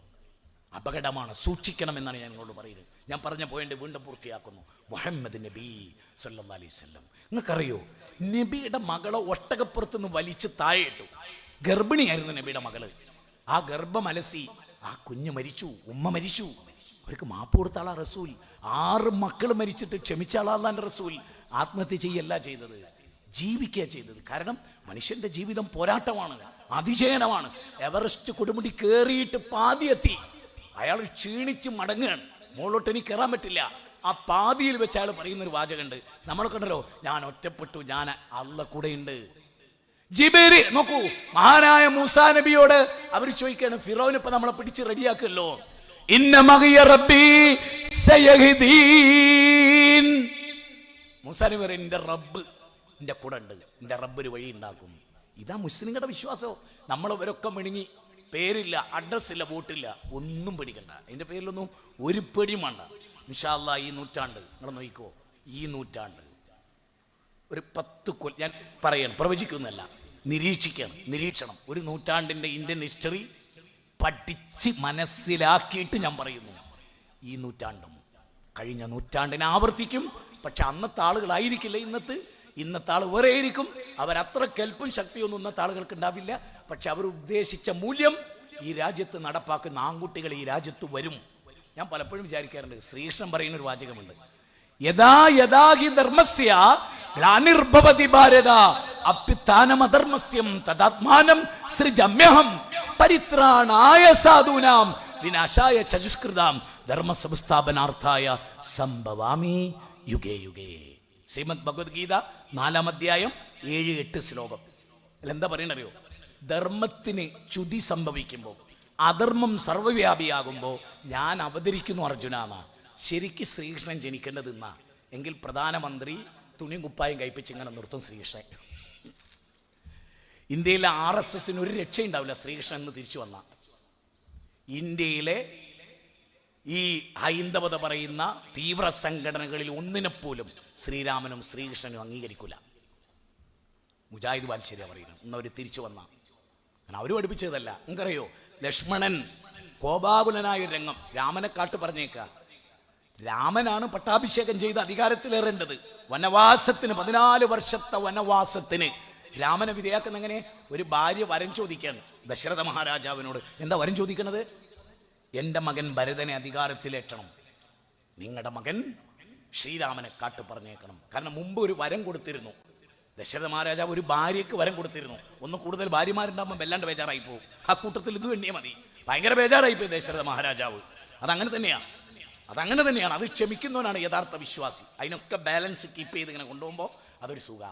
അപകടമാണ്, സൂക്ഷിക്കണമെന്നാണ് ഞാൻ നിങ്ങളോട് പറയുന്നത്. ഞാൻ പറഞ്ഞ പോയിന്റ് വീണ്ടും പൂർത്തിയാക്കുന്നു. മുഹമ്മദ് നബി സല്ലല്ലാഹു അലൈഹി വസല്ലം, നിങ്ങൾക്കറിയോ, നബിയുടെ മകളെ ഒട്ടകപ്പുറത്ത് നിന്ന് വലിച്ച് താഴെ ഇട്ടു. ഗർഭിണിയായിരുന്നു നബിയുടെ മകള്. ആ ഗർഭം അലസി, ആ കുഞ്ഞ് മരിച്ചു, ഉമ്മ മരിച്ചു. അവർക്ക് മാപ്പ് കൊടുത്ത ആളാ റസൂൽ. 6 മക്കൾ മരിച്ചിട്ട് ക്ഷമിച്ച ആളാന്റെ റസൂൽ. ആത്മഹത്യ ചെയ്യല്ല ചെയ്തത്, ജീവിക്കുക ചെയ്തത്. കാരണം മനുഷ്യന്റെ ജീവിതം പോരാട്ടമാണ്, അതിജയനമാണ്. എവറസ്റ്റ് കൊടുമുടി കയറിയിട്ട് പാതിയെത്തി, അയാൾ ക്ഷീണിച്ച് മടങ്ങുകയാണ്. മുകളിലോട്ട് എനിക്ക് കയറാൻ പറ്റില്ല. ആ പാതിയിൽ വെച്ച് അയാൾ പറയുന്നൊരു വാചകമുണ്ട്, നമ്മളൊക്കെ ഉണ്ടല്ലോ, ഞാൻ ഒറ്റപ്പെട്ടു, ഞാൻ അല്ലാഹ് കൂടെയുണ്ട്. ജിബേരി നോക്കൂ, മഹാനായ മൂസാ നബിയോട് അവർ ചോദിക്കാണ്, ഫിറൗൻ ഇപ്പൊ നമ്മളെ പിടിച്ച് റെഡിയാക്കല്ലോ, ഇന്ന മഗിയ റബ്ബി സയഹ്ദീൻ. മൂസാ നബി പറയും, എന്റെ റബ്ബ് എന്റെ കൂടെ ഉണ്ട്, എന്റെ റബ്ബ് ഒരു വഴി ഉണ്ടാക്കും. ഇതാ മുസ്ലിങ്ങളുടെ വിശ്വാസം. നമ്മളവരൊക്കെ മിണുങ്ങി, പേരില്ല, അഡ്രസ്സില്ല, വോട്ടില്ല, ഒന്നും പേടിക്കണ്ട. അതിന്റെ പേരിലൊന്നും ഒരു പേടിയും വേണ്ട. ഇൻഷാ അല്ലാഹ് ഈ നൂറ്റാണ്ട് നിങ്ങൾ നോക്കിക്കോ, ഈ നൂറ്റാണ്ട് ഒരു 10 കൊല്ലം ഞാൻ പറയണം, പ്രവചിക്കുന്നല്ല, നിരീക്ഷണം. ഒരു നൂറ്റാണ്ടിന്റെ ഇന്ത്യൻ ഹിസ്റ്ററി പഠിച്ച് മനസ്സിലാക്കിയിട്ട് ഞാൻ പറയുന്നു, ഈ നൂറ്റാണ്ടും കഴിഞ്ഞ നൂറ്റാണ്ടിനെ ആവർത്തിക്കും. പക്ഷെ അന്നത്തെ ആളുകളായിരിക്കില്ല ഇന്നത്തെ ആൾ വേറെ ആയിരിക്കും. അവരത്ര കെൽപ്പും ശക്തിയൊന്നും ഇന്നത്തെ ആളുകൾക്ക് ഉണ്ടാവില്ല. പക്ഷെ അവർ ഉദ്ദേശിച്ച മൂല്യം ഈ രാജ്യത്ത് നടപ്പാക്കുന്ന ആൺകുട്ടികൾ ഈ രാജ്യത്ത് വരും. ഞാൻ പലപ്പോഴും വിചാരിക്കാറുണ്ട്, ശ്രീകൃഷ്ണൻ പറയുന്ന ഒരു വാചകമുണ്ട്, യഥാ യഥാ ഹി ധർമ്മസ്യ ഗ്ലാനിർഭവതി ഭാരത അഭ്യുത്ഥാനമധർമ്മസ്യം തദാത്മാനം സൃജമ്യഹം പരിത്രാണായ സാധൂനാം വിനാശായ ചതുഷ്കൃതാം ധർമ്മസംസ്ഥാപനാർത്ഥായ സംഭവാമി യുഗേ യുഗേ. ശ്രീമദ് ഭഗവത്ഗീത 4-ാം അധ്യായം 7-8 ശ്ലോകം. എന്താ പറയണറിയോ? ധർമ്മത്തിന് ചുതി സംഭവിക്കുമ്പോൾ, അധർമ്മം സർവ്വവ്യാപിയാകുമ്പോൾ ഞാൻ അവതരിക്കുന്നു അർജുന എന്നാ. ശരിക്ക് ശ്രീകൃഷ്ണൻ ജനിക്കേണ്ടത് എന്നാ എങ്കിൽ പ്രധാനമന്ത്രി തുണിയും കുപ്പായും കഴിപ്പിച്ച് ഇങ്ങനെ നിർത്തും ശ്രീകൃഷ്ണൻ. ഇന്ത്യയിലെ RSSന് ഒരു രക്ഷയുണ്ടാവില്ല ശ്രീകൃഷ്ണൻ എന്ന് തിരിച്ചു വന്ന. ഇന്ത്യയിലെ ഈ ഹൈന്ദവത പറയുന്ന തീവ്ര സംഘടനകളിൽ ഒന്നിനെപ്പോലും ശ്രീരാമനും ശ്രീകൃഷ്ണനും അംഗീകരിക്കൂല. മുജാഹിദ് ബാൽശ്ശേരിയ പറയുന്നത് എന്നവർ തിരിച്ചു വന്ന. അവർ പഠിപ്പിച്ചതല്ല. നിങ്ങൾക്കറിയോ, ലക്ഷ്മണൻ കോപാകുലനായ ഒരു രംഗം രാമനെ കാട്ട് പറഞ്ഞേക്ക. രാമനാണ് പട്ടാഭിഷേകം ചെയ്ത് അധികാരത്തിലേറേണ്ടത്. വനവാസത്തിന് 14 വർഷത്തെ വനവാസത്തിന് രാമനെ വിധേയാക്കുന്ന എങ്ങനെ? ഒരു ഭാര്യ വരം ചോദിക്കാണ് ദശരഥ മഹാരാജാവിനോട്. എന്താ വരം ചോദിക്കുന്നത്? എൻ്റെ മകൻ ഭരതനെ അധികാരത്തിലേറ്റണം, നിങ്ങളുടെ മകൻ ശ്രീരാമനെ കാട്ട് പറഞ്ഞേക്കണം. കാരണം മുമ്പ് ഒരു വരം കൊടുത്തിരുന്നു ദശരഥ മഹാരാജാവ്, ഒരു ഭാര്യയ്ക്ക് വരം കൊടുത്തിരുന്നു. ഒന്ന് കൂടുതൽ ഭാര്യമാരുണ്ടാകുമ്പോൾ വല്ലാണ്ട് ബേജാറായി പോകും. ആ കൂട്ടത്തിൽ ഇത് വേണ്ടിയേ മതി. ഭയങ്കര ബേജാറായിപ്പോയി ദശരഥ മഹാരാജാവ്. അതങ്ങനെ തന്നെയാണ്. അത് ക്ഷമിക്കുന്നവനാണ് യഥാർത്ഥ വിശ്വാസി. അതിനൊക്കെ ബാലൻസ് കീപ്പ് ചെയ്ത് ഇങ്ങനെ കൊണ്ടുപോകുമ്പോൾ അതൊരു സുഖ.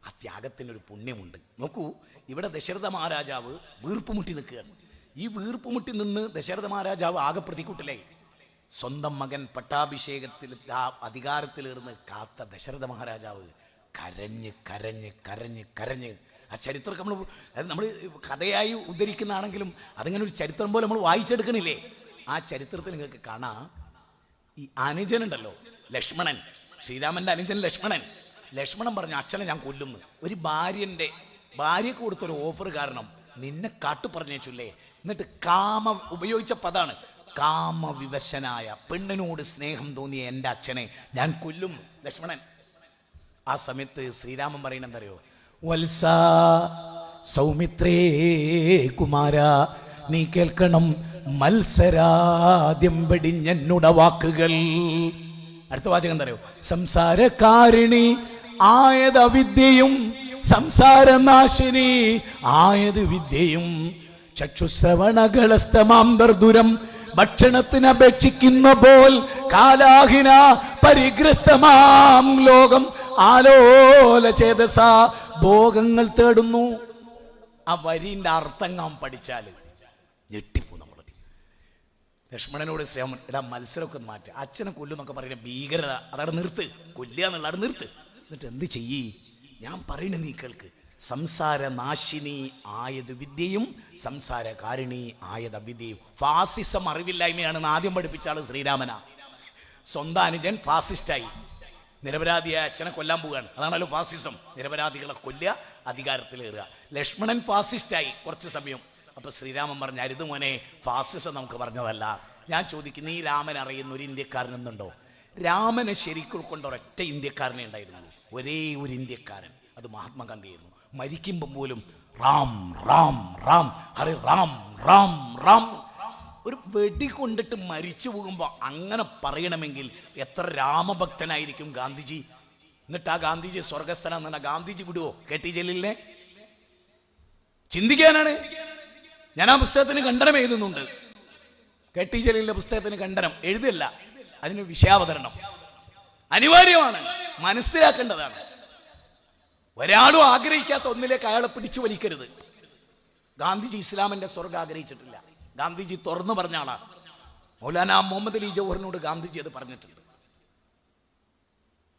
ആ ത്യാഗത്തിനൊരു പുണ്യമുണ്ട്. നോക്കൂ, ഇവിടെ ദശരഥ മഹാരാജാവ് വീർപ്പുമുട്ടി നിൽക്കുകയാണ്. ഈ വീർപ്പുമുട്ടി നിന്ന് ദശരഥ മഹാരാജാവ് ആകെ പ്രതിക്കൂട്ടിലായി. സ്വന്തം മകൻ പട്ടാഭിഷേകത്തിൽ അധികാരത്തിലിരുന്ന് കാത്ത ദശരഥ മഹാരാജാവ് കരഞ്ഞ് കരഞ്ഞ് കരഞ്ഞ് കരഞ്ഞ് ആ ചരിത്രമൊക്കെ നമ്മൾ കഥയായി ഉദ്ധരിക്കുന്നതാണെങ്കിലും അതിങ്ങനെ ഒരു ചരിത്രം പോലെ നമ്മൾ വായിച്ചെടുക്കണില്ലേ? ആ ചരിത്രത്തിൽ നിങ്ങൾക്ക് കാണാം, ഈ അനുജനുണ്ടല്ലോ ലക്ഷ്മണൻ, ശ്രീരാമന്റെ അനുജൻ ലക്ഷ്മണൻ പറഞ്ഞു അച്ഛനെ ഞാൻ കൊല്ലുന്നു. ഒരു ഭാര്യക്ക് കൊടുത്തൊരു ഓഫർ കാരണം നിന്നെ കാട്ടു പറഞ്ഞേച്ചുല്ലേ. എന്നിട്ട് ഉപയോഗിച്ച പദാണ് കാമവിവശനായ പെണ്ണിനോട് സ്നേഹം തോന്നിയ എൻ്റെ അച്ഛനെ ഞാൻ കൊല്ലും ലക്ഷ്മണൻ. ആ സമയത്ത് ശ്രീരാമൻ പറയുന്നെന്തറിയോ, വത്സ സൗമിത്രേ കുമാര, നീ കേൾക്കണം മത്സരാദ്യം വെടിഞ്ഞെന്നുട വാക്കുകൾ. അടുത്ത വാചകം എന്തറിയോ, സംസാരകാരിണി ആയത് അവിദ്യയും സംസാരനാശിനി ആയത് വിദ്യയും ചക്ഷുശ്രവണകളസ്തമാംബർദുരം ഭക്ഷണത്തിന് അപേക്ഷിക്കുന്ന പോൽ കാലാഹിന പരിഗ്രസ്തമാം ലോകം ആലോല ചേതസ ഭോഗങ്ങൾ തേടുന്നു. ആ വരിന്റെ അർത്ഥം നാം പഠിച്ചാല് ഞെട്ടിപ്പോ നമ്മൾ. ലക്ഷ്മണനോട് ശ്രീരാമൻ എടാ മത്സരമൊക്കെ മാറ്റി, അച്ഛനെ കൊല്ലുന്നൊക്കെ പറയുന്ന ഭീകരത അതവിടെ നിർത്ത്, കൊല്ലുക എന്നുള്ള അവിടെ നിർത്ത്. എന്നിട്ട് എന്ത് ചെയ്യ്, ഞാൻ പറയുന്ന നീ കേൾക്ക്. സംസാരനാശിനി ആയത് വിദ്യയും സംസാരകാരിണി ആയത് അവിദ്യയും. ഫാസിസം അറിവില്ലായ്മയാണെന്ന് ആദ്യം പഠിപ്പിച്ച ആള് ശ്രീരാമനാ. സ്വന്തം അനുജൻ ഫാസിസ്റ്റായി, നിരപരാധിയായ അച്ഛനെ കൊല്ലാൻ പോവുകയാണ്. അതാണല്ലോ ഫാസിസം, നിരപരാധികളെ കൊല്ലുക, അധികാരത്തിലേറുക. ലക്ഷ്മണൻ ഫാസിസ്റ്റായി കുറച്ച് സമയം. അപ്പൊ ശ്രീരാമൻ പറഞ്ഞ അരുത് മോനെ, ഫാസിസം നമുക്ക് പറഞ്ഞതല്ല. ഞാൻ ചോദിക്കുന്നു, ഈ രാമൻ അറിയുന്ന ഒരു ഇന്ത്യക്കാരനെന്നുണ്ടോ? രാമനെ ശരിക്കും ഉൾക്കൊണ്ട ഒരൊറ്റ ഇന്ത്യക്കാരനെ ഉണ്ടായിരുന്നു, ഒരേ ഒരു ഇന്ത്യക്കാരൻ, അത് മഹാത്മാഗാന്ധിയായിരുന്നു. മരിക്കുമ്പോൾ പോലും റാം റാം റാം ഹരേ റാം റാം റാം. ഒരു വെടി കൊണ്ടിട്ട് മരിച്ചു പോകുമ്പോൾ അങ്ങനെ പറയണമെങ്കിൽ എത്ര രാമഭക്തനായിരിക്കും ഗാന്ധിജി. എന്നിട്ട് ആ ഗാന്ധിജി സ്വർഗസ്ഥനാന്ന് ഗാന്ധിജി വിടുവോ KT ജലീലിനെ? ചിന്തിക്കാനാണ്. ഞാൻ ആ പുസ്തകത്തിന് ഖണ്ഡനം എഴുതുന്നുണ്ട്. KT ജലീലിന്റെ പുസ്തകത്തിന് ഖണ്ഡനം എഴുതല്ല, അതിന് വിഷയാവതരണം അനിവാര്യമാണ്, മനസ്സിലാക്കേണ്ടതാണ്. ഒരാളും ആഗ്രഹിക്കാത്ത ഒന്നിലേക്ക് അയാളെ പിടിച്ചു വലിക്കരുത്. ഗാന്ധിജി ഇസ്ലാമിന്റെ സ്വർഗം ആഗ്രഹിച്ചിട്ടില്ല. ഗാന്ധിജി തുറന്നു പറഞ്ഞ ആളാണ്. മൗലാന മുഹമ്മദ് അലി ജൗഹറിനോട് ഗാന്ധിജി അത് പറഞ്ഞിട്ടുണ്ട്.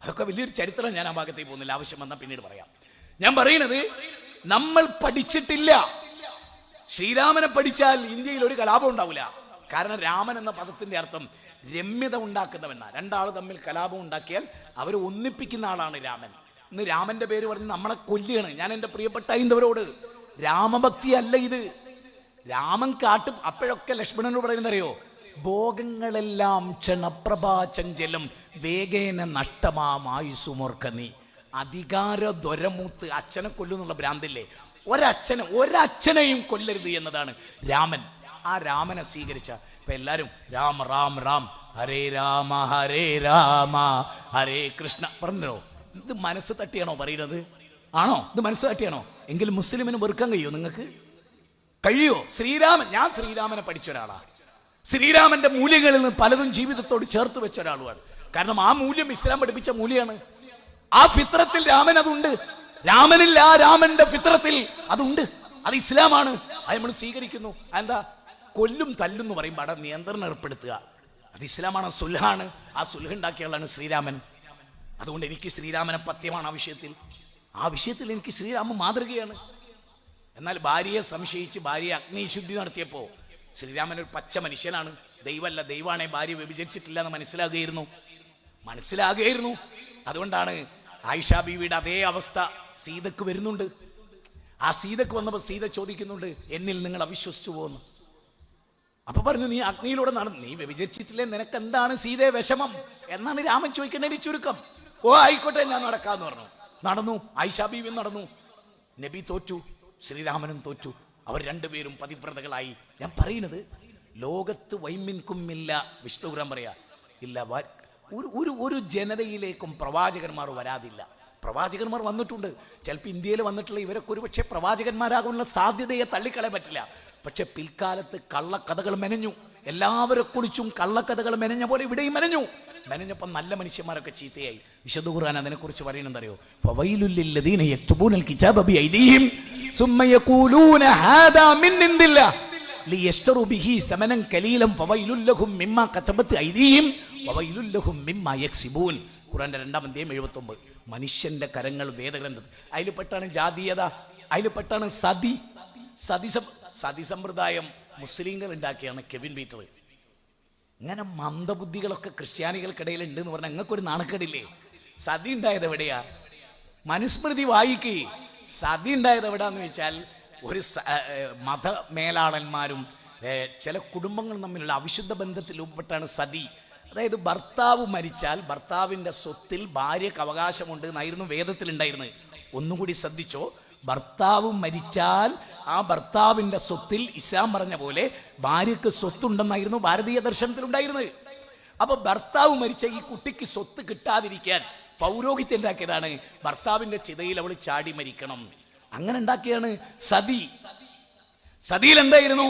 അതൊക്കെ വലിയൊരു ചരിത്രം, ഞാൻ ആ ഭാഗത്തേക്ക് പോകുന്നില്ല, ആവശ്യം വന്നാൽ പിന്നീട് പറയാം. ഞാൻ പറയുന്നത്, നമ്മൾ പഠിച്ചിട്ടില്ല. ശ്രീരാമനെ പഠിച്ചാൽ ഇന്ത്യയിൽ ഒരു കലാപം ഉണ്ടാവില്ല. കാരണം രാമൻ എന്ന പദത്തിന്റെ അർത്ഥം രമ്യത ഉണ്ടാക്കുന്നവനാ. രണ്ടാൾ തമ്മിൽ കലാപം ഉണ്ടാക്കിയാൽ അവരെ ഒന്നിപ്പിക്കുന്ന ആളാണ് രാമൻ. ഇന്ന് രാമന്റെ പേര് പറഞ്ഞ് നമ്മളെ കൊല്ലുകയാണ്. ഞാൻ എൻ്റെ പ്രിയപ്പെട്ട ഹൈന്ദവരോട്, രാമഭക്തി അല്ല ഇത്. രാമൻ കാട്ടും. അപ്പോഴൊക്കെ ലക്ഷ്മണനോട് പറയുന്നറിയോ, ഭോഗങ്ങളെല്ലാം ക്ഷണപ്രഭാചഞ്ചലം വേഗേന നഷ്ടമായുസുമോർക്ക നീ. അധികാര ദ്വരമൂത്ത് അച്ഛനെ കൊല്ലുന്നുള്ള ഭ്രാന്തില്ലേ, ഒരച്ഛനെയും കൊല്ലരുത് എന്നതാണ് രാമൻ. ആ രാമനെ സ്വീകരിച്ച ഇപ്പൊ എല്ലാരും രാം റാം റാം ഹരേ രാമ ഹരേ കൃഷ്ണ പറഞ്ഞോ. ഇത് മനസ്സ് തട്ടിയാണോ പറയുന്നത്? ആണോ? ഇത് മനസ്സ് തട്ടിയാണോ? എങ്കിൽ മുസ്ലിമിന് വെറുക്കാൻ കഴിയോ? നിങ്ങൾക്ക് കഴിയോ? ഞാൻ ശ്രീരാമനെ പഠിച്ച ഒരാളാ. ശ്രീരാമന്റെ മൂല്യങ്ങളിൽ നിന്ന് പലതും ജീവിതത്തോട് ചേർത്ത് വെച്ച ഒരാളുമാണ്. കാരണം ആ മൂല്യം ഇസ്ലാം പഠിപ്പിച്ച മൂല്യമാണ്. ആ ഫിത്രത്തിൽ രാമൻ അതുണ്ട്. രാമനിൽ ആ രാമന്റെ ഫിത്രത്തിൽ അതുണ്ട്. അത് ഇസ്ലാമാണ്. അത് നമ്മൾ സ്വീകരിക്കുന്നു. എന്താ? കൊല്ലും തല്ലും എന്ന് പറയുമ്പോൾ അവിടെ നിയന്ത്രണം ഏർപ്പെടുത്തുക, അത് ഇസ്ലാമാണ്, സുൽഹാണ്. ആ സുൽഹ് ഉണ്ടാക്കിയയാളാണ് ശ്രീരാമൻ. അതുകൊണ്ട് എനിക്ക് ശ്രീരാമനെ പത്യമാണ് ആ വിഷയത്തിൽ എനിക്ക് ശ്രീരാമൻ മാതൃകയാണ്. എന്നാൽ ഭാര്യയെ സംശയിച്ച് ഭാര്യയെ അഗ്നിശുദ്ധി നടത്തിയപ്പോൾ ശ്രീരാമൻ ഒരു പച്ച മനുഷ്യനാണ്, ദൈവമല്ല, ദൈവമാണെ ഭാര്യ വ്യഭിചരിച്ചിട്ടില്ല എന്ന് മനസ്സിലാകുകയായിരുന്നു. അതുകൊണ്ടാണ് ആയിഷ ബീവിയുടെ അതേ അവസ്ഥ സീതക്ക് വരുന്നുണ്ട്. ആ സീതക്ക് വന്നപ്പോൾ സീത ചോദിക്കുന്നുണ്ട്, എന്നിൽ നിങ്ങൾ അവിശ്വസിച്ചു പോകുന്നു. അപ്പൊ പറഞ്ഞു, നീ അഗ്നിയിലൂടെ നടന്നു, നീ വ്യഭിചരിച്ചിട്ടില്ലേ, നിനക്ക് എന്താണ് സീതയെ വിഷമം എന്നാണ് രാമൻ ചോദിക്കുന്നതിന് ചുരുക്കം. ഓ ആയിക്കോട്ടെ, ഞാൻ നടക്കാന്ന് നടന്നു. ആയിഷ ബീവി നടന്നു. നബി തോറ്റു, ശ്രീരാമനും തോറ്റു. അവർ രണ്ടുപേരും പതിവ്രതകളായി. ഞാൻ പറയുന്നത്, ലോകത്ത് വൈമിൻകുമില്ല, വിശുദ്ധ ഖുർആൻ പറയാ, ഇല്ല ഒരു ജനതയിലേക്കും പ്രവാചകന്മാർ വരാതില്ല. പ്രവാചകന്മാർ വന്നിട്ടുണ്ട്. ചിലപ്പോൾ ഇന്ത്യയിൽ വന്നിട്ടുള്ള ഇവരൊക്കെ ഒരുപക്ഷെ പ്രവാചകന്മാരാകാനുള്ള സാധ്യതയെ തള്ളിക്കളയാൻ പറ്റില്ല. പക്ഷെ പിൽക്കാലത്ത് കള്ളക്കഥകൾ മെനഞ്ഞു. എല്ലാവരെ കുറിച്ചും കള്ളക്കഥകൾ മെനഞ്ഞ പോലെ ഇവിടെയും മെനഞ്ഞപ്പം നല്ല മനുഷ്യന്മാരൊക്കെ ചീത്തയായി. വിശുദ്ധ ഖുർആൻ അതിനെക്കുറിച്ച് പറയുന്നതറിയോ? ഫവൈലുൽ ലില്ലദീന യക്തുബൂനൽ കിതാബ ബിഐദീഹിം സുമ്മ യഖൂലൂന ഹാദാ മിൻ ഇൻദില്ലാഹ് ലിയശ്തറൂ ബിഹി സമനൻ ഖലീലൻ ഫവൈലുൽ ലഹും മിമ്മാ കതബത് ഐദീഹിം വവൈലുൽ ലഹും മിമ്മാ യക്സിബൂൻ. ഖുർആന്റെ 2-ാം അധ്യായം 79. മനുഷ്യന്റെ കരങ്ങൾ വേദഗ്രന്ഥം. അതിൽപ്പെട്ടാണ് ജാതീയത, അതിൽപ്പെട്ടാണ് സതി സമ്പ്രദായം മുസ്ലിങ്ങൾ ഉണ്ടാക്കിയാണ് കെവിൻ പീറ്റർ. ഇങ്ങനെ മന്ദബുദ്ധികളൊക്കെ ക്രിസ്ത്യാനികൾക്കിടയിൽ ഉണ്ട് എന്ന് പറഞ്ഞാൽ നിങ്ങൾക്കൊരു നാണക്കേടില്ലേ? സതി ഉണ്ടായത് എവിടെയാ? മനുസ്മൃതി വായിക്ക്. സതി ഉണ്ടായത് എവിടാന്ന് വെച്ചാൽ ഒരു മത മേലാളന്മാരും ചില കുടുംബങ്ങളും തമ്മിലുള്ള അവിശുദ്ധ ബന്ധത്തിൽ ഉൾപ്പെട്ടാണ് സതി. അതായത് ഭർത്താവ് മരിച്ചാൽ ഭർത്താവിൻ്റെ സ്വത്തിൽ ഭാര്യക്ക് അവകാശമുണ്ട് എന്നായിരുന്നു വേദത്തിലുണ്ടായിരുന്നത്. ഒന്നുകൂടി ശ്രദ്ധിച്ചോ, ഭർത്താവ് മരിച്ചാൽ ആ ഭർത്താവിൻ്റെ സ്വത്തിൽ ഇസ്ലാം പറഞ്ഞ പോലെ ഭാര്യക്ക് സ്വത്തുണ്ടെന്നായിരുന്നു ഭാരതീയ ദർശനത്തിലുണ്ടായിരുന്നത്. അപ്പൊ ഭർത്താവ് മരിച്ച ഈ കുട്ടിക്ക് സ്വത്ത് കിട്ടാതിരിക്കാൻ പൗരോഹിത്യം ഉണ്ടാക്കിയതാണ്. ഭർത്താവിന്റെ ചിതയിൽ അവൾ ചാടി മരിക്കണം, അങ്ങനെ ഉണ്ടാക്കിയാണ് സതി. സതിയിൽ എന്തായിരുന്നു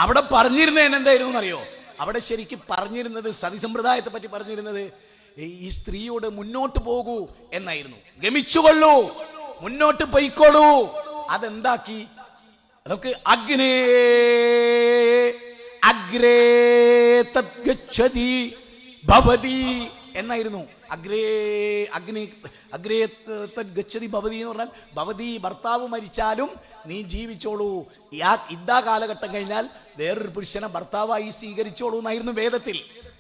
അവിടെ പറഞ്ഞിരുന്നത്? എന്തായിരുന്നു എന്നറിയോ? അവിടെ ശരിക്കും പറഞ്ഞിരുന്നത്, സതി സമ്പ്രദായത്തെ പറ്റി പറഞ്ഞിരുന്നത്, ഈ സ്ത്രീയോട് മുന്നോട്ട് പോകൂ എന്നായിരുന്നു. ഗമിച്ചുകൊള്ളൂ, മുന്നോട്ട് പൊയ്ക്കോളൂ. അതെന്താക്കി? അതൊക്കെ അഗ്നേ അഗ്രേ തദ്ഗച്ഛതി ഭവതി എന്നായിരുന്നു. അഗ്രേ അഗ്നി അഗ്രേ തദ്ഗച്ഛതി ഭവതി എന്ന് പറഞ്ഞാൽ ഭവതി, ഭർത്താവ് മരിച്ചാലും നീ ജീവിച്ചോളൂ, ഇദ്ദാ കാലഘട്ടം കഴിഞ്ഞാൽ വേറൊരു പുരുഷനെ ഭർത്താവായി സ്വീകരിച്ചോളൂ എന്നായിരുന്നു വേദത്തിൽ.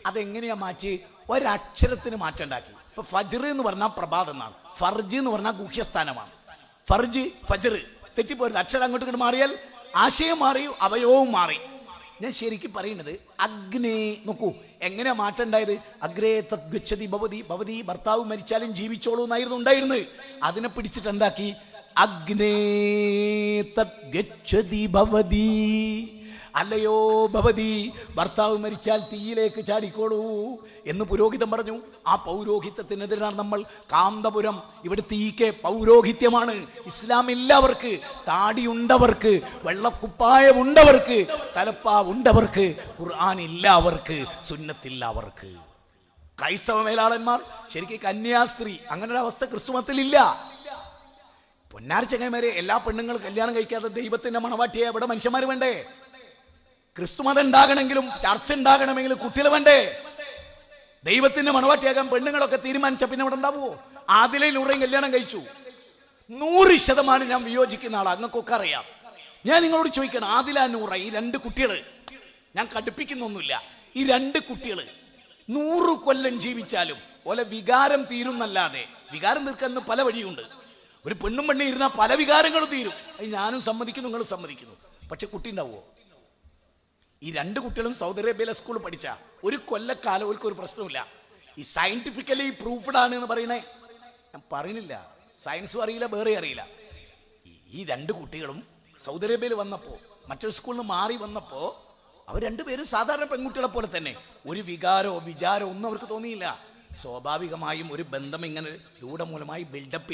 അതെങ്ങനെയാ മാറ്റി? ഒരക്ഷരത്തിന് മാറ്റം ഉണ്ടാക്കി. ഇപ്പൊ ഫജ്ർ എന്ന് പറഞ്ഞാൽ പ്രഭാതം എന്നാണ്, ഫർജ് എന്ന് പറഞ്ഞാൽ ഗുഹ്യസ്ഥാനമാണ്. ഫർജ് ഫജ്ർ തെറ്റിപ്പോരുത്. അക്ഷരം അങ്ങോട്ട് ഇങ്ങോട്ട് മാറിയാൽ ആശയം മാറി, അവയവവും മാറി. ഞാൻ ശരിക്കും പറയുന്നത് അഗ്നേ, നോക്കൂ എങ്ങനെയാ മാറ്റം ഉണ്ടായത്? അഗ്രേ തദ്ഗച്ഛതി ഭവതി, ഭവതി ഭർത്താവ് മരിച്ചാലും ജീവിച്ചോളൂ എന്നായിരുന്നു ഉണ്ടായിരുന്നത്. അതിനെ പിടിച്ചിട്ട് എന്താക്കി? അഗ്നേ തദ്ഗച്ഛതി ഭവതി, അല്ലയോ ഭവതി, ഭർത്താവ് മരിച്ചാൽ തീയിലേക്ക് ചാടിക്കോളൂ എന്ന് പുരോഹിതൻ പറഞ്ഞു. ആ പൗരോഹിത്യത്തിനെതിരാണ് നമ്മൾ. കാന്തപുരം ഇവിടുത്തെ പൗരോഹിത്യമാണ്. ഇസ്ലാം ഇല്ലവർക്ക്, താടിയുണ്ടവർക്ക്, വെള്ളക്കുപ്പായമുണ്ടവർക്ക്, തലപ്പാവുണ്ടവർക്ക്, ഖുർആൻ ഇല്ല അവർക്ക്, സുന്നത്തില്ല അവർക്ക്. ക്രൈസ്തവ മേലാളന്മാർ ശരിക്കും കന്യാസ്ത്രീ, അങ്ങനെ ഒരു അവസ്ഥ ക്രിസ്തുമതത്തിലില്ല. പൊന്നാര ചങ്ങന്മാരെ, എല്ലാ പെണ്ണുങ്ങളും കല്യാണം കഴിക്കാതെ ദൈവത്തിന്റെ മണവാട്ടിയെ അവിടെ മനുഷ്യന്മാർ വേണ്ടേ? ക്രിസ്തുമതം ഉണ്ടാകണമെങ്കിലും ചർച്ച ഉണ്ടാകണമെങ്കിലും കുട്ടികൾ വേണ്ടേ? ദൈവത്തിന്റെ മണവാട്ടിയാകാൻ പെണ്ണുങ്ങളൊക്കെ തീരുമാനിച്ച പിന്നെ അവിടെ ഉണ്ടാവുമോ? ആദിലയും നൂറയും കല്യാണം കഴിച്ചു. 100% ഞാൻ വിയോജിക്കുന്ന ആളാണ്, അങ്ങക്കൊക്കെ അറിയാം. ഞാൻ നിങ്ങളോട് ചോദിക്കണം, ആദില നൂറ ഈ 2 കുട്ടികൾ, ഞാൻ കടുപ്പിക്കുന്നൊന്നുമില്ല, ഈ 2 കുട്ടികൾ 100 കൊല്ലം ജീവിച്ചാലും ഓലെ വികാരം തീരുന്നല്ലാതെ, വികാരം തീർക്കാൻ പല വഴിയുണ്ട്. ഒരു പെണ്ണും പെണ്ണും ഇരുന്നാൽ പല വികാരങ്ങളും തീരും. അത് ഞാനും സമ്മതിക്കുന്നു, നിങ്ങളും സമ്മതിക്കുന്നു. പക്ഷെ കുട്ടി ഉണ്ടാവുമോ? ഈ 2 കുട്ടികളും സൗദി അറേബ്യയിലെ സ്കൂളിൽ പഠിച്ച 1 കൊല്ലക്കാലം അവർക്ക് ഒരു പ്രശ്നമില്ല. ഈ സയന്റിഫിക്കലി പ്രൂഫ്ഡ് ആണ് എന്ന് പറയണേ ഞാൻ പറയുന്നില്ല, സയൻസും അറിയില്ല, വേറെ അറിയില്ല. ഈ 2 കുട്ടികളും സൗദി അറേബ്യയിൽ വന്നപ്പോൾ, മറ്റൊരു സ്കൂളിൽ നിന്ന് മാറി വന്നപ്പോൾ, അവർ 2 പേരും സാധാരണ പെൺകുട്ടികളെ പോലെ തന്നെ ഒരു വികാരോ വിചാരോ ഒന്നും അവർക്ക് തോന്നിയില്ല. സ്വാഭാവികമായും ഒരു ബന്ധം ഇങ്ങനെ രൂഢമൂലമായി ബിൽഡപ്പ്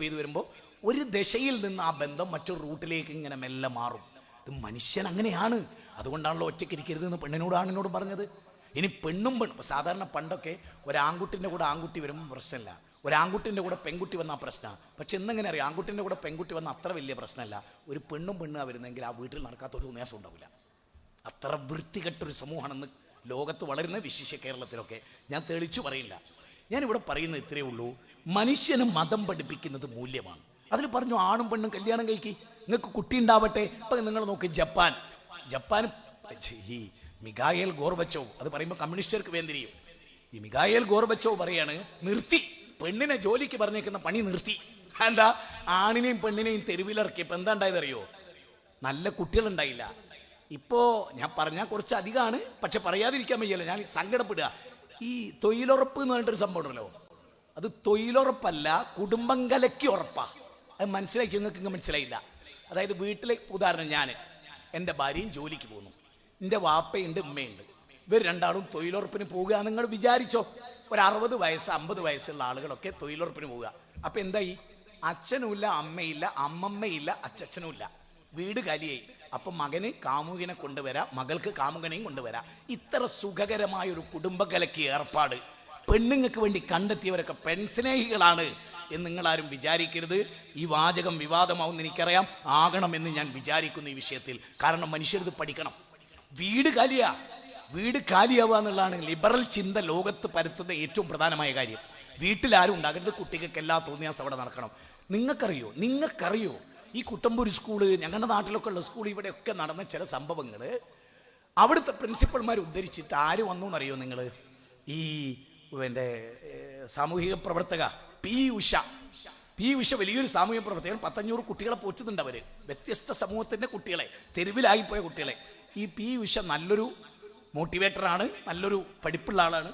ചെയ്ത് വരുമ്പോൾ ഒരു ദശയിൽ നിന്ന് ആ ബന്ധം മറ്റൊരു റൂട്ടിലേക്ക് ഇങ്ങനെ മെല്ലെ മാറും. ഇത് മനുഷ്യൻ അങ്ങനെയാണ്. അതുകൊണ്ടാണല്ലോ ഒറ്റയ്ക്ക് ഇരിക്കരുതെന്ന് പെണ്ണിനോട് ആണിനോട് പറഞ്ഞത്. ഇനി പെണ്ണും സാധാരണ പണ്ടൊക്കെ ഒരാൺകുട്ടിൻ്റെ കൂടെ ആൺകുട്ടി വരുമ്പോൾ പ്രശ്നമില്ല, ഒരാൺകുട്ടിൻ്റെ കൂടെ പെൺകുട്ടി വന്നാൽ പ്രശ്നമാണ്. പക്ഷെ ഇന്നെങ്ങനെ അറിയാം? ആൺകുട്ടിൻ്റെ കൂടെ പെൺകുട്ടി വന്നാൽ അത്ര വലിയ പ്രശ്നമല്ല. ഒരു പെണ്ണും പെണ്ണാണ് വരുന്നതെങ്കിൽ ആ വീട്ടിൽ നടക്കാത്തൊരു ഉന്യാസം ഉണ്ടാവില്ല. അത്ര വൃത്തികെട്ടൊരു സമൂഹമാണെന്ന് ലോകത്ത് വളരുന്ന, വിശേഷ കേരളത്തിലൊക്കെ. ഞാൻ തെളിച്ചു പറയില്ല. ഞാനിവിടെ പറയുന്നത് ഇത്രയേ ഉള്ളൂ, മനുഷ്യന് മതം പഠിപ്പിക്കുന്നത് മൂല്യമാണ്. അതിൽ പറഞ്ഞു ആണും പെണ്ണും കല്യാണം കഴിക്കി, നിങ്ങൾക്ക് കുട്ടി ഉണ്ടാവട്ടെ. ഇപ്പം നിങ്ങൾ നോക്കി ജപ്പാൻ ഈ മിഖായേൽ ഗോർബച്ചോവ്, അത് പറയുമ്പോൾ കമ്മ്യൂണിസ്റ്റുകാർക്ക് വേണ്ടിയും, ഈ മിഖായേൽ ഗോർബച്ചോവ് പറയാണ്, നിർത്തി, പെണ്ണിനെ ജോലിക്ക് പറഞ്ഞേക്കുന്ന പണി നിർത്തി. എന്താ? ആണിനെയും പെണ്ണിനെയും തെരുവിലിറക്കിയപ്പോൾ എന്താ ഉണ്ടായതറിയോ? നല്ല കുട്ടികളുണ്ടായില്ല. ഇപ്പോ ഞാൻ പറഞ്ഞാൽ കുറച്ച് അധികമാണ്, പക്ഷെ പറയാതിരിക്കാൻ വയ്യല്ലോ, ഞാൻ സങ്കടപ്പെടുക. ഈ തൊഴിലുറപ്പ് എന്ന് പറഞ്ഞിട്ടൊരു സംഭവം ഉണ്ടല്ലോ, അത് തൊഴിലുറപ്പല്ല, കുടുംബം കലക്കി ഉറപ്പാ. അത് മനസ്സിലാക്കി, നിങ്ങൾക്ക് മനസ്സിലായില്ല. അതായത് വീട്ടിലെ ഉദാഹരണം, ഞാൻ എൻ്റെ ഭാര്യയും ജോലിക്ക് പോകുന്നു, എൻ്റെ വാപ്പയുണ്ട്, ഉമ്മയുണ്ട്, ഇവർ 2 ആളും തൊഴിലുറപ്പിന് പോവുക. നിങ്ങൾ വിചാരിച്ചോ, ഒരു 60 വയസ്സ് 50 വയസ്സുള്ള ആളുകളൊക്കെ തൊഴിലുറപ്പിന് പോവുക. അപ്പം എന്തായി? അച്ഛനുമില്ല, അമ്മയില്ല, അമ്മമ്മയില്ല, അച്ഛനുമില്ല, വീട് കാലിയായി. അപ്പം മകന് കാമുകിനെ കൊണ്ടുവരാം, മകൾക്ക് കാമുകനെയും കൊണ്ടുവരാം. ഇത്ര സുഖകരമായൊരു കുടുംബകലയ്ക്ക് ഏർപ്പാട് പെണ്ണുങ്ങൾക്ക് വേണ്ടി കണ്ടെത്തിയവരൊക്കെ പെൺസ്നേഹികളാണ് എന്ന് നിങ്ങളാരും വിചാരിക്കരുത്. ഈ വാചകം വിവാദമാവുമെന്ന് എനിക്കറിയാം, ആകണമെന്ന് ഞാൻ വിചാരിക്കുന്നു ഈ വിഷയത്തിൽ. കാരണം മനുഷ്യരിത് പഠിക്കണം. വീട് കാലിയാവുക എന്നുള്ളതാണ് ലിബറൽ ചിന്ത ലോകത്ത് പരത്തുന്ന ഏറ്റവും പ്രധാനമായ കാര്യം. വീട്ടിലാരും ഉണ്ടാകരുത്, കുട്ടികൾക്ക് എല്ലാ തോന്നിയാസം അവിടെ നടക്കണം. നിങ്ങൾക്കറിയോ ഈ കുട്ടമ്പൂർ സ്കൂള്, ഞങ്ങളുടെ നാട്ടിലൊക്കെ ഉള്ള സ്കൂൾ, ഇവിടെയൊക്കെ നടന്ന ചില സംഭവങ്ങൾ അവിടുത്തെ പ്രിൻസിപ്പൽമാർ ഉദ്ധരിച്ചിട്ട് ആര് വന്നു എന്നറിയോ നിങ്ങൾ? ഈ എൻ്റെ സാമൂഹിക പ്രവർത്തക പി ഉഷ വലിയൊരു സാമൂഹിക പ്രവർത്തകൻ. 500 കുട്ടികളെ പോറ്റുന്നുണ്ട് അവര്, വ്യത്യസ്ത സമൂഹത്തിന്റെ കുട്ടികളെ, തെരുവിലായിപ്പോയ കുട്ടികളെ. ഈ പി ഉഷ നല്ലൊരു മോട്ടിവേറ്ററാണ്, നല്ലൊരു പഠിപ്പുള്ള ആളാണ്.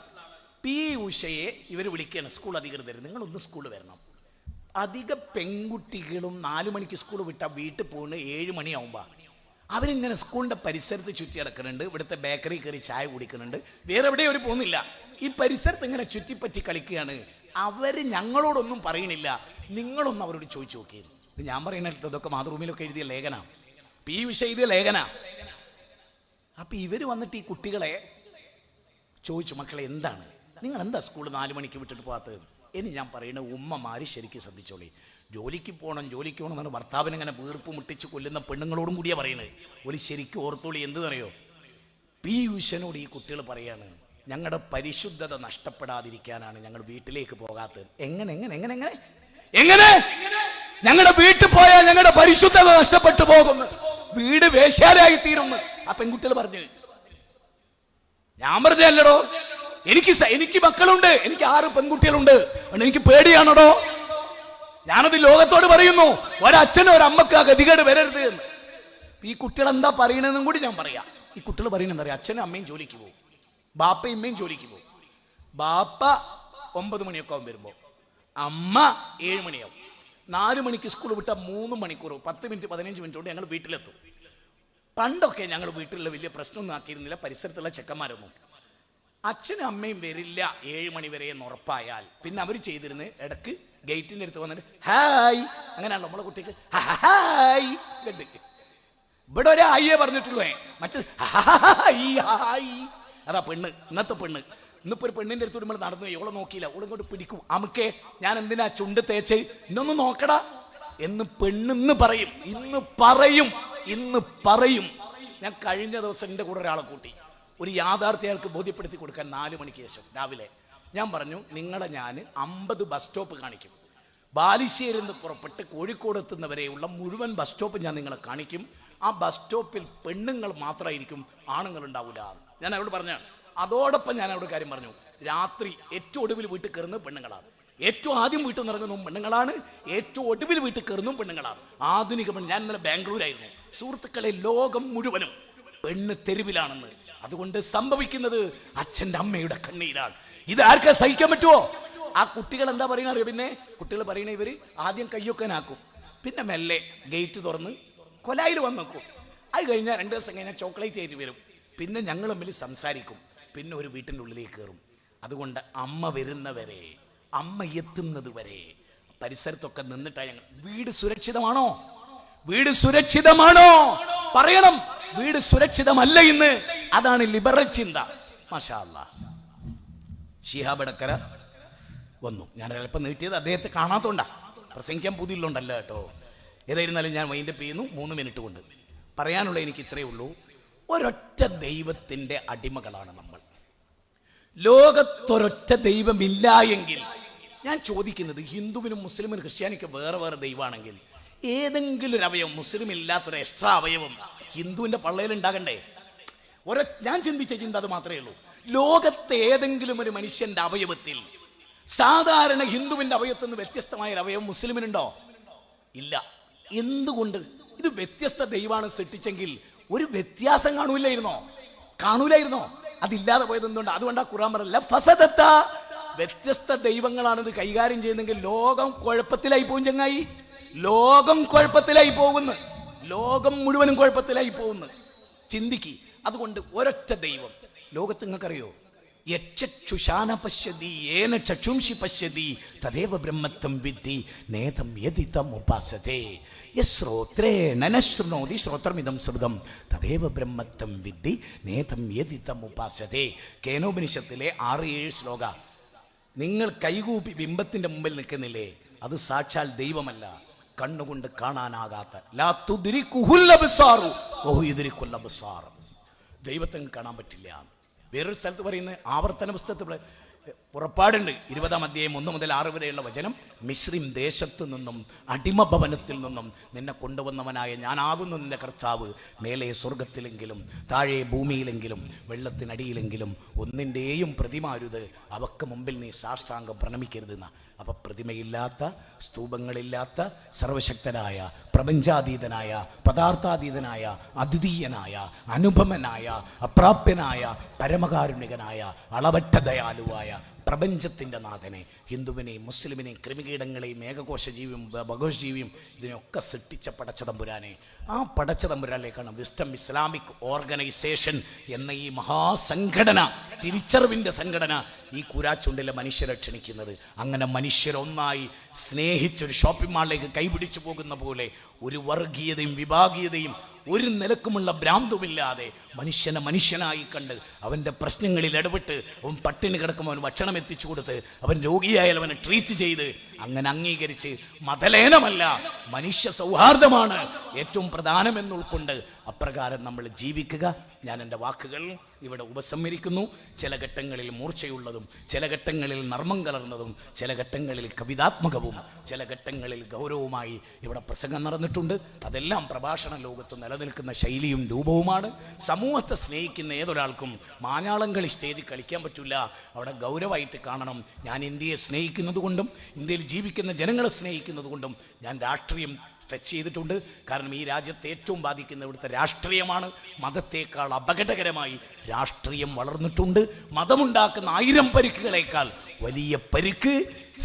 പി ഉഷയെ ഇവർ വിളിക്കുകയാണ് സ്കൂൾ അധികൃതർ, നിങ്ങളൊന്ന് സ്കൂളിൽ വരണം. അധിക പെൺകുട്ടികളും 4 മണിക്ക് സ്കൂൾ വിട്ടാൽ വീട്ടിൽ പോകുന്നത് 7 മണിയാവുമ്പോൾ. അവരിങ്ങനെ സ്കൂളിൻ്റെ പരിസരത്ത് ചുറ്റി നടക്കുന്നുണ്ട്, ഇവിടുത്തെ ബേക്കറി കയറി ചായ കുടിക്കുന്നുണ്ട്, വേറെ എവിടെയും അവർ പോകുന്നില്ല. ഈ പരിസരത്ത് ഇങ്ങനെ ചുറ്റിപ്പറ്റി കളിക്കുകയാണ്. അവർ ഞങ്ങളോടൊന്നും പറയണില്ല. നിങ്ങളൊന്നും അവരോട് ചോദിച്ചു നോക്കിയത്. ഇത് ഞാൻ പറയണല്ലോ, ഇതൊക്കെ മാതൃഭൂമിയിലൊക്കെ എഴുതിയ ലേഖന, പി ഉഷ എഴുതിയ ലേഖന. അപ്പം ഇവർ വന്നിട്ട് ഈ കുട്ടികളെ ചോദിച്ചു, മക്കളെ എന്താണ് നിങ്ങൾ എന്താ സ്കൂൾ 4 മണിക്ക് വിട്ടിട്ട് പോകാത്തത്? ഇനി ഞാൻ പറയുന്നത് ഉമ്മമാര് ശരിക്കും ശ്രദ്ധിച്ചോളി. ജോലിക്ക് പോകണം എന്നാണ് ഭർത്താവിനെ ഇങ്ങനെ വീർപ്പ് മുട്ടിച്ച് കൊല്ലുന്ന പെണ്ണുങ്ങളോടും കൂടിയാണ് പറയുന്നത്. ഒരു ശരിക്കും ഓർത്തോളി. എന്തെന്നറിയോ, പി ഉഷനോട് ഈ കുട്ടികൾ പറയാണ്, ഞങ്ങളുടെ പരിശുദ്ധത നഷ്ടപ്പെടാതിരിക്കാനാണ് ഞങ്ങൾ വീട്ടിലേക്ക് പോകാത്തത്. എങ്ങനെ ഞങ്ങളുടെ വീട്ടിൽ പോയാൽ ഞങ്ങളുടെ പരിശുദ്ധത നഷ്ടപ്പെട്ടു പോകുന്നു, വീട് വേശ്യാലയായി തീരുന്നു. ആ പെൺകുട്ടികൾ പറഞ്ഞു. ഞാൻ പറഞ്ഞല്ലോ, എനിക്ക് മക്കളുണ്ട്, എനിക്ക് 6 പെൺകുട്ടികളുണ്ട്, എനിക്ക് പേടിയാണോടോ. ഞാനത് ലോകത്തോട് പറയുന്നു, ഒരച്ഛനും ഒരമ്മക്ക് ആ ഗതികേട് വരരുത് എന്ന്. ഈ കുട്ടികൾ എന്താ പറയണെന്നും കൂടി ഞാൻ പറയാം. ഈ കുട്ടികൾ പറയുന്നത് അറിയാം, അച്ഛനും അമ്മയും ജോലിക്ക് പോകും, ബാപ്പയും അമ്മയും ജോലിക്ക് പോകും. ബാപ്പ 9 മണിയൊക്കെ ആവും വരുമ്പോൾ, അമ്മ 7 മണിയാവും. 4 മണിക്ക് സ്കൂൾ വിട്ടാൽ 3 മണിക്കൂർ 10 മിനിറ്റ് 15 മിനിറ്റ് കൊണ്ട് ഞങ്ങൾ വീട്ടിലെത്തും. പണ്ടൊക്കെ ഞങ്ങൾ വീട്ടിലുള്ള വലിയ പ്രശ്നമൊന്നും ആക്കിയിരുന്നില്ല, പരിസരത്തുള്ള ചെക്കന്മാരൊന്നും. അച്ഛനും അമ്മയും വരില്ല 7 മണി വരെ എന്ന് ഉറപ്പായാൽ പിന്നെ അവർ ചെയ്തിരുന്നത് ഇടക്ക് ഗേറ്റിൻ്റെ അടുത്ത് വന്നിട്ട് ഹായ്, അങ്ങനെയാണല്ലോ നമ്മളെ കുട്ടിക്ക് ഹായ്. ഇവിടെ ഒരു ആയിയെ പറഞ്ഞിട്ടുള്ളൂ, മറ്റേ ഹായ്. അതാ പെണ്ണ്, ഇന്നത്തെ പെണ്ണ്. ഇന്നിപ്പോ ഒരു പെണ്ണിന്റെ അടുത്ത് നമ്മൾ നടന്നു, എവളെ നോക്കിയില്ല, ഓളിങ്ങോട്ട് പിടിക്കും. അമുക്കേ ഞാൻ എന്തിനാ ചുണ്ട് തേച്ച്, ഇന്നൊന്ന് നോക്കടാ എന്ന് പെണ്ണെന്ന് പറയും. ഇന്ന് പറയും. ഞാൻ കഴിഞ്ഞ ദിവസം എൻ്റെ കൂടെ ഒരാളെ കൂട്ടി, ഒരു യാഥാർത്ഥ്യം അയാൾക്ക് ബോധ്യപ്പെടുത്തി കൊടുക്കാൻ 4 മണിക്ക് ശേഷം രാവിലെ ഞാൻ പറഞ്ഞു, നിങ്ങളെ ഞാൻ 50 ബസ് സ്റ്റോപ്പ് കാണിക്കും. ബാലുശ്ശേരിയിൽ നിന്ന് പുറപ്പെട്ട് കോഴിക്കോട് എത്തുന്നവരെയുള്ള മുഴുവൻ ബസ് സ്റ്റോപ്പ് ഞാൻ നിങ്ങളെ കാണിക്കും. ആ ബസ് സ്റ്റോപ്പിൽ പെണ്ണുങ്ങൾ മാത്രമായിരിക്കും, ആണുങ്ങൾ ഉണ്ടാവില്ല. ഞാൻ അവരോട് പറഞ്ഞാണ്. അതോടൊപ്പം ഞാൻ അവരുടെ കാര്യം പറഞ്ഞു, രാത്രി ഏറ്റവും ഒടുവിൽ വീട്ടിൽ കയറുന്നത് പെണ്ണുങ്ങളാണ്, ഏറ്റവും ആദ്യം വീട്ടിൽ നിന്ന് ഇറങ്ങുന്നതും പെണ്ണുങ്ങളാണ്, ഏറ്റവും ഒടുവിൽ വീട്ടിൽ കയറുന്നതും പെണ്ണുങ്ങളാണ്. ആധുനിക പെണ്ണ്. ഞാൻ ഇന്നലെ ബാംഗ്ലൂരായിരുന്നു. സുഹൃത്തുക്കളെ, ലോകം മുഴുവനും പെണ്ണ് തെരുവിലാണെന്ന്. അതുകൊണ്ട് സംഭവിക്കുന്നത് അച്ഛൻ്റെ അമ്മയുടെ കണ്ണീരാണ്. ഇത് ആർക്കാ സഹിക്കാൻ പറ്റുമോ? ആ കുട്ടികൾ എന്താ പറയുന്നത് അറിയോ? പിന്നെ കുട്ടികൾ പറയണ, ഇവര് ആദ്യം കയ്യൊക്കാനാക്കും, പിന്നെ മെല്ലെ ഗേറ്റ് തുറന്ന് കൊലായിൽ വന്നേക്കും. അത് കഴിഞ്ഞാൽ 2 ദിവസം കഴിഞ്ഞാൽ ചോക്ലേറ്റ് ആയിട്ട് വരും. പിന്നെ ഞങ്ങൾ തമ്മിൽ സംസാരിക്കും, പിന്നെ ഒരു വീട്ടിൻ്റെ ഉള്ളിലേക്ക് കയറും. അതുകൊണ്ട് അമ്മ വരുന്നവരെ, അമ്മ എത്തുന്നത് വരെ പരിസരത്തൊക്കെ നിന്നിട്ടാണ് ഞങ്ങൾ. വീട് സുരക്ഷിതമാണോ? പറയണം. വീട് സുരക്ഷിതമല്ല ഇന്ന്. അതാണ് ലിബറൽ ചിന്ത. മാഷാ അല്ലാഹ്. ശിഹാബ് എടക്കര വന്നു. ഞാൻ അല്പം നീട്ടിയത് അദ്ദേഹത്തെ കാണാത്തോണ്ടാ, പ്രസംഗിക്കാൻ പുതിയുള്ളതുകൊണ്ടല്ല കേട്ടോ. ഏതായിരുന്നാലും ഞാൻ വൈൻഡപ്പ് ചെയ്യുന്നു 3 മിനിറ്റ് കൊണ്ട്. പറയാനുള്ള എനിക്ക് ഇത്രയേ ഉള്ളൂ, ഒരൊറ്റ ദൈവത്തിൻ്റെ അടിമകളാണ് നമ്മൾ. ലോകത്തൊരൊറ്റ ദൈവമില്ല എങ്കിൽ, ഞാൻ ചോദിക്കുന്നത്, ഹിന്ദുവിനും മുസ്ലിമിനും ക്രിസ്ത്യാനിക്കും വേറെ വേറെ ദൈവമാണെങ്കിൽ ഏതെങ്കിലും ഒരു അവയവം, മുസ്ലിം ഇല്ലാത്തൊരു എക്സ്ട്രാ അവയവം ഹിന്ദുവിൻ്റെ പള്ളയിൽ ഉണ്ടാകണ്ടേ? ഞാൻ ചിന്തിച്ച ചിന്ത അത് മാത്രമേ ഉള്ളൂ. ലോകത്തെ ഏതെങ്കിലും ഒരു മനുഷ്യന്റെ അവയവത്തിൽ സാധാരണ ഹിന്ദുവിന്റെ അവയവത്തിൽ നിന്ന് വ്യത്യസ്തമായ ഒരു അവയവം മുസ്ലിമിനുണ്ടോ? ഇല്ല. എന്തുകൊണ്ട്? ഇത് വ്യത്യസ്ത ദൈവമാണ് സൃഷ്ടിച്ചെങ്കിൽ ഒരു വ്യത്യാസം കാണൂലായിരുന്നോ? അതില്ലാതെ പോയത് എന്തുകൊണ്ട്? അതുകൊണ്ടാ ഖുർആൻ പറഞ്ഞ ഫസദത്ത, വ്യത്യസ്ത ദൈവങ്ങളാണ് ഇത് കൈകാര്യം ചെയ്യുന്നെങ്കിൽ ലോകം കുഴപ്പത്തിലായി പോകും. ചങ്ങായി, ലോകം കുഴപ്പത്തിലായി പോകുന്നു. ലോകം മുഴുവനും കുഴപ്പത്തിലായി പോകുന്നു. ചിന്തിക്ക്. അതുകൊണ്ട് ഒരൊറ്റ ദൈവം. ലോകത്ത് നിങ്ങൾക്കറിയോ, യക്ഷുഷാന പശ്യതി ഏന ചക്ഷുംഷി പശ്യതി തദേവ ബ്രഹ്മത്വം വിദ്ധി നേതം യദിതം ഉപാസതേ യശ്രോത്രേണ നശ്രുണോതി ശ്രോത്രമിദം ശ്രുതം തദേവ ബ്രഹ്മത്വം വിദ്ധി നേതം യദിതം ഉപാസതേ. കേനോപനിഷത്തിലെ 6-7 ശ്ലോക. നിങ്ങൾ കൈകൂപ്പി ബിംബത്തിന്റെ മുമ്പിൽ നിൽക്കുന്നില്ലേ, അത് സാക്ഷാൽ ദൈവമല്ല, കണ്ണുകൊണ്ട് കാണാനാകാത്ത ദൈവത്തെ കാണാൻ പറ്റില്ല. വേറൊരു സ്ഥലത്ത് പറയുന്നത്, ആവർത്തന പുസ്തകത്തിൽ പുറപ്പാടുണ്ട് 20-ാം അധ്യായം 1 മുതൽ 6 വരെയുള്ള വചനം. മിസ്രിം ദേശത്തു നിന്നും അടിമഭവനത്തിൽ നിന്നും നിന്നെ കൊണ്ടുവന്നവനായ ഞാനാകുന്നു നിന്റെ കർത്താവ്. മേലെ സ്വർഗത്തിലെങ്കിലും താഴെ ഭൂമിയിലെങ്കിലും വെള്ളത്തിനടിയിലെങ്കിലും ഒന്നിൻ്റെയും പ്രതിമാരുത്, അവക്ക് മുമ്പിൽ നീ സാഷ്ടാംഗം പ്രണമിക്കരുതെന്ന. അപ്പം പ്രതിമയില്ലാത്ത, സ്തൂപങ്ങളില്ലാത്ത, സർവശക്തനായ, പ്രപഞ്ചാതീതനായ, പദാർത്ഥാതീതനായ, അദ്വിതീയനായ, അനുപമനായ, അപ്രാപ്യനായ, പരമകാരുണികനായ, അളവറ്റ ദയാലുവായ പ്രപഞ്ചത്തിൻ്റെ നാഥനെ, ഹിന്ദുവിനെയും മുസ്ലിമിനെയും ക്രിമികീടങ്ങളെയും ഏകകോശജീവിയും ബഹോഷജീവിയും ഇതിനൊക്കെ സൃഷ്ടിച്ച പടച്ചതമ്പുരാനെ, ആ പടച്ചതമ്പുരാനിലേക്കാണ് വിസ്റ്റം ഇസ്ലാമിക് ഓർഗനൈസേഷൻ എന്ന ഈ മഹാസംഘടന, തിരിച്ചറിവിൻ്റെ സംഘടന ഈ കൂരാച്ചുണ്ടിലെ മനുഷ്യരെ ക്ഷണിക്കുന്നത്. അങ്ങനെ മനുഷ്യരൊന്നായി സ്നേഹിച്ചൊരു ഷോപ്പിംഗ് മാളിലേക്ക് കൈപിടിച്ചു പോകുന്ന പോലെ ഒരു വർഗീയതയും വിഭാഗീയതയും ഒരു നിലക്കുമുള്ള ഭ്രാന്തുമില്ലാതെ മനുഷ്യനെ മനുഷ്യനായി കണ്ട് അവൻ്റെ പ്രശ്നങ്ങളിൽ ഇടപെട്ട്, അവൻ പട്ടിണി കിടക്കുമ്പോൾ അവന് ഭക്ഷണം എത്തിച്ചു കൊടുത്ത്, അവൻ രോഗിയായാൽ അവനെ ട്രീറ്റ് ചെയ്ത് അങ്ങനെ അംഗീകരിച്ച് മതലേനമല്ല, മനുഷ്യ സൗഹാർദ്ദമാണ് ഏറ്റവും പ്രധാനമെന്ന് ഉൾക്കൊണ്ട് അപ്രകാരം നമ്മൾ ജീവിക്കുക. ഞാൻ എൻ്റെ വാക്കുകൾ ഇവിടെ ഉപസംഹരിക്കുന്നു. ചില ഘട്ടങ്ങളിൽ മൂർച്ചയുള്ളതും, ചില ഘട്ടങ്ങളിൽ നർമ്മം കലർന്നതും, ചില ഘട്ടങ്ങളിൽ കവിതാത്മകവും, ചില ഘട്ടങ്ങളിൽ ഗൗരവമായി ഇവിടെ പ്രസംഗം നടന്നിട്ടുണ്ട്. അതെല്ലാം പ്രഭാഷണ ലോകത്ത് നിലനിൽക്കുന്ന ശൈലിയും രൂപവുമാണ്. സമൂഹത്തെ സ്നേഹിക്കുന്ന ഏതൊരാൾക്കും മാഞ്ഞാളം കളി സ്റ്റേജിൽ കളിക്കാൻ പറ്റില്ല. അവിടെ ഗൗരവമായിട്ട് കാണണം. ഞാൻ ഇന്ത്യയെ സ്നേഹിക്കുന്നത് കൊണ്ടും ഇന്ത്യയിൽ ജീവിക്കുന്ന ജനങ്ങളെ സ്നേഹിക്കുന്നത് കൊണ്ടും ഞാൻ രാഷ്ട്രീയം ടച്ച് ചെയ്തിട്ടുണ്ട്. കാരണം ഈ രാജ്യത്തെ ഏറ്റവും ബാധിക്കുന്ന ഇവിടുത്തെ രാഷ്ട്രീയമാണ്. മതത്തേക്കാൾ അപകടകരമായി രാഷ്ട്രീയം വളർന്നിട്ടുണ്ട്. മതമുണ്ടാക്കുന്ന 1000 പരിക്കുകളേക്കാൾ വലിയ പരിക്ക്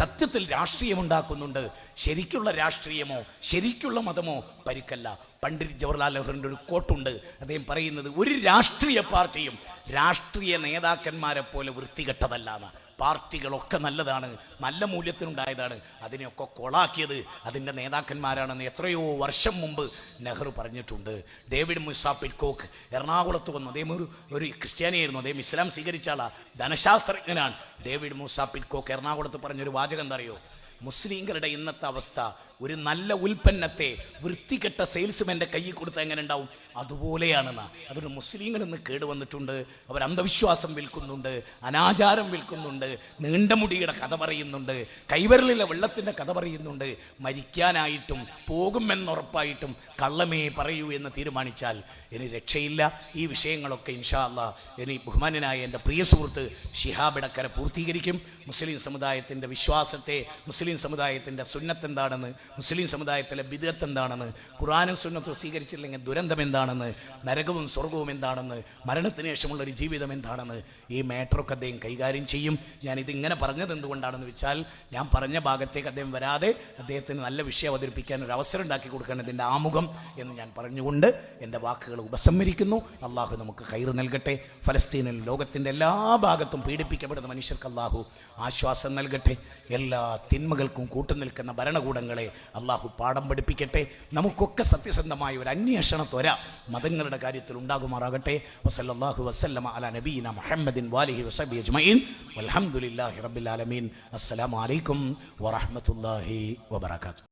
സത്യത്തിൽ രാഷ്ട്രീയമുണ്ടാക്കുന്നുണ്ട്. ശരിക്കുള്ള രാഷ്ട്രീയമോ ശരിക്കുള്ള മതമോ പരിക്കല്ല. പണ്ഡിറ്റ് ജവഹർലാൽ നെഹ്റുവിൻ്റെ ഒരു കോട്ടുണ്ട്. അദ്ദേഹം പറയുന്നത്, ഒരു രാഷ്ട്രീയ പാർട്ടിയും രാഷ്ട്രീയ നേതാക്കന്മാരെ പോലെ വൃത്തികെട്ടതല്ലാന്ന്. പാർട്ടികളൊക്കെ നല്ലതാണ്, നല്ല മൂല്യത്തിനുണ്ടായതാണ്. അതിനെയൊക്കെ കൊളാക്കിയത് അതിൻ്റെ നേതാക്കന്മാരാണെന്ന് എത്രയോ വർഷം മുമ്പ് നെഹ്റു പറഞ്ഞിട്ടുണ്ട്. ഡേവിഡ് മൂസ പിറ്റ്കോക്ക് എറണാകുളത്ത് വന്നു. അദ്ദേഹം ഒരു ക്രിസ്ത്യാനിയായിരുന്നു. അദ്ദേഹം ഇസ്ലാം സ്വീകരിച്ച ആളാണ്, ധനശാസ്ത്രജ്ഞനാണ്. ഡേവിഡ് മൂസ പിറ്റ്കോക്ക് എറണാകുളത്ത് പറഞ്ഞൊരു വാചകം എന്താ അറിയോ? മുസ്ലിങ്ങളുടെ ഇന്നത്തെ അവസ്ഥ, ഒരു നല്ല ഉൽപ്പന്നത്തെ വൃത്തികെട്ട സെയിൽസ്മാൻ്റെ കയ്യിൽ കൊടുത്താൽ എങ്ങനെ ഉണ്ടാവും? അതുപോലെയാണെന്നാ. അതുകൊണ്ട് മുസ്ലിങ്ങൾ ഇന്ന് കേടുവന്നിട്ടുണ്ട്. അവർ അന്ധവിശ്വാസം വിൽക്കുന്നുണ്ട്, അനാചാരം വിൽക്കുന്നുണ്ട്, നീണ്ട മുടിയുടെ കഥ പറയുന്നുണ്ട്, കൈവരലിലെ വെള്ളത്തിൻ്റെ കഥ പറയുന്നുണ്ട്. മരിക്കാനായിട്ടും പോകുമെന്നുറപ്പായിട്ടും കള്ളമേ പറയൂ എന്ന് തീരുമാനിച്ചാൽ ഇനി രക്ഷയില്ല. ഈ വിഷയങ്ങളൊക്കെ ഇൻഷാ അല്ലാഹ് ഇനി ബഹുമാന്യനായ എൻ്റെ പ്രിയ സുഹൃത്ത് ശിഹാബ് ഇടക്കര പൂർത്തീകരിക്കും. മുസ്ലിം സമുദായത്തിൻ്റെ വിശ്വാസത്തെ, മുസ്ലിം സമുദായത്തിൻ്റെ സുന്നത്ത് എന്താണെന്ന്, മുസ്ലിം സമുദായത്തിലെ ബിദ്അത്ത് എന്താണെന്ന്, ഖുർആനും സുന്നത്തും സ്വീകരിച്ചില്ലെങ്കിൽ ദുരന്തം എന്താണെന്ന്, നരകവും സ്വർഗവും എന്താണെന്ന്, മരണത്തിന് ശേഷമുള്ളൊരു ജീവിതം എന്താണെന്ന്, ഈ മാറ്ററൊക്കെ അദ്ദേഹം കൈകാര്യം ചെയ്യും. ഞാനിതിങ്ങനെ പറഞ്ഞത് എന്തുകൊണ്ടാണെന്ന് വെച്ചാൽ, ഞാൻ പറഞ്ഞ ഭാഗത്തേക്ക് അദ്ദേഹം വരാതെ അദ്ദേഹത്തിന് നല്ല വിഷയം അവതരിപ്പിക്കാൻ ഒരു അവസരം ഉണ്ടാക്കി കൊടുക്കാൻ ഇതിൻ്റെ ആമുഖം എന്ന് ഞാൻ പറഞ്ഞുകൊണ്ട് എൻ്റെ വാക്കുകൾ ഉപസംഹരിക്കുന്നു. അള്ളാഹു നമുക്ക് ഖൈർ നൽകട്ടെ. ഫലസ്തീനിൽ ലോകത്തിൻ്റെ എല്ലാ ഭാഗത്തും പീഡിപ്പിക്കപ്പെടുന്ന മനുഷ്യർക്ക് അള്ളാഹു ആശ്വാസം നൽകട്ടെ. എല്ലാ തിന്മകൾക്കും കൂട്ടുനിൽക്കുന്ന ഭരണകൂടങ്ങളെ അള്ളാഹു പാഠം പഠിപ്പിക്കട്ടെ. നമുക്കൊക്കെ സത്യസന്ധമായ ഒരു അന്വേഷണ ത്വര മതങ്ങളുടെ കാര്യത്തിൽ ഉണ്ടാകുമാറാകട്ടെ. വസല്ലല്ലാഹു വസല്ലമ അലാ നബീന മുഹമ്മദിൻ വാലിഹി വസഹ്ബിഹി അജ്മഈൻ വൽഹംദുലില്ലാഹി റബ്ബിൽ ആലമീൻ. അസ്സലാമു അലൈക്കും വറഹ്മത്തുള്ളാഹി വബറകാതുഹു.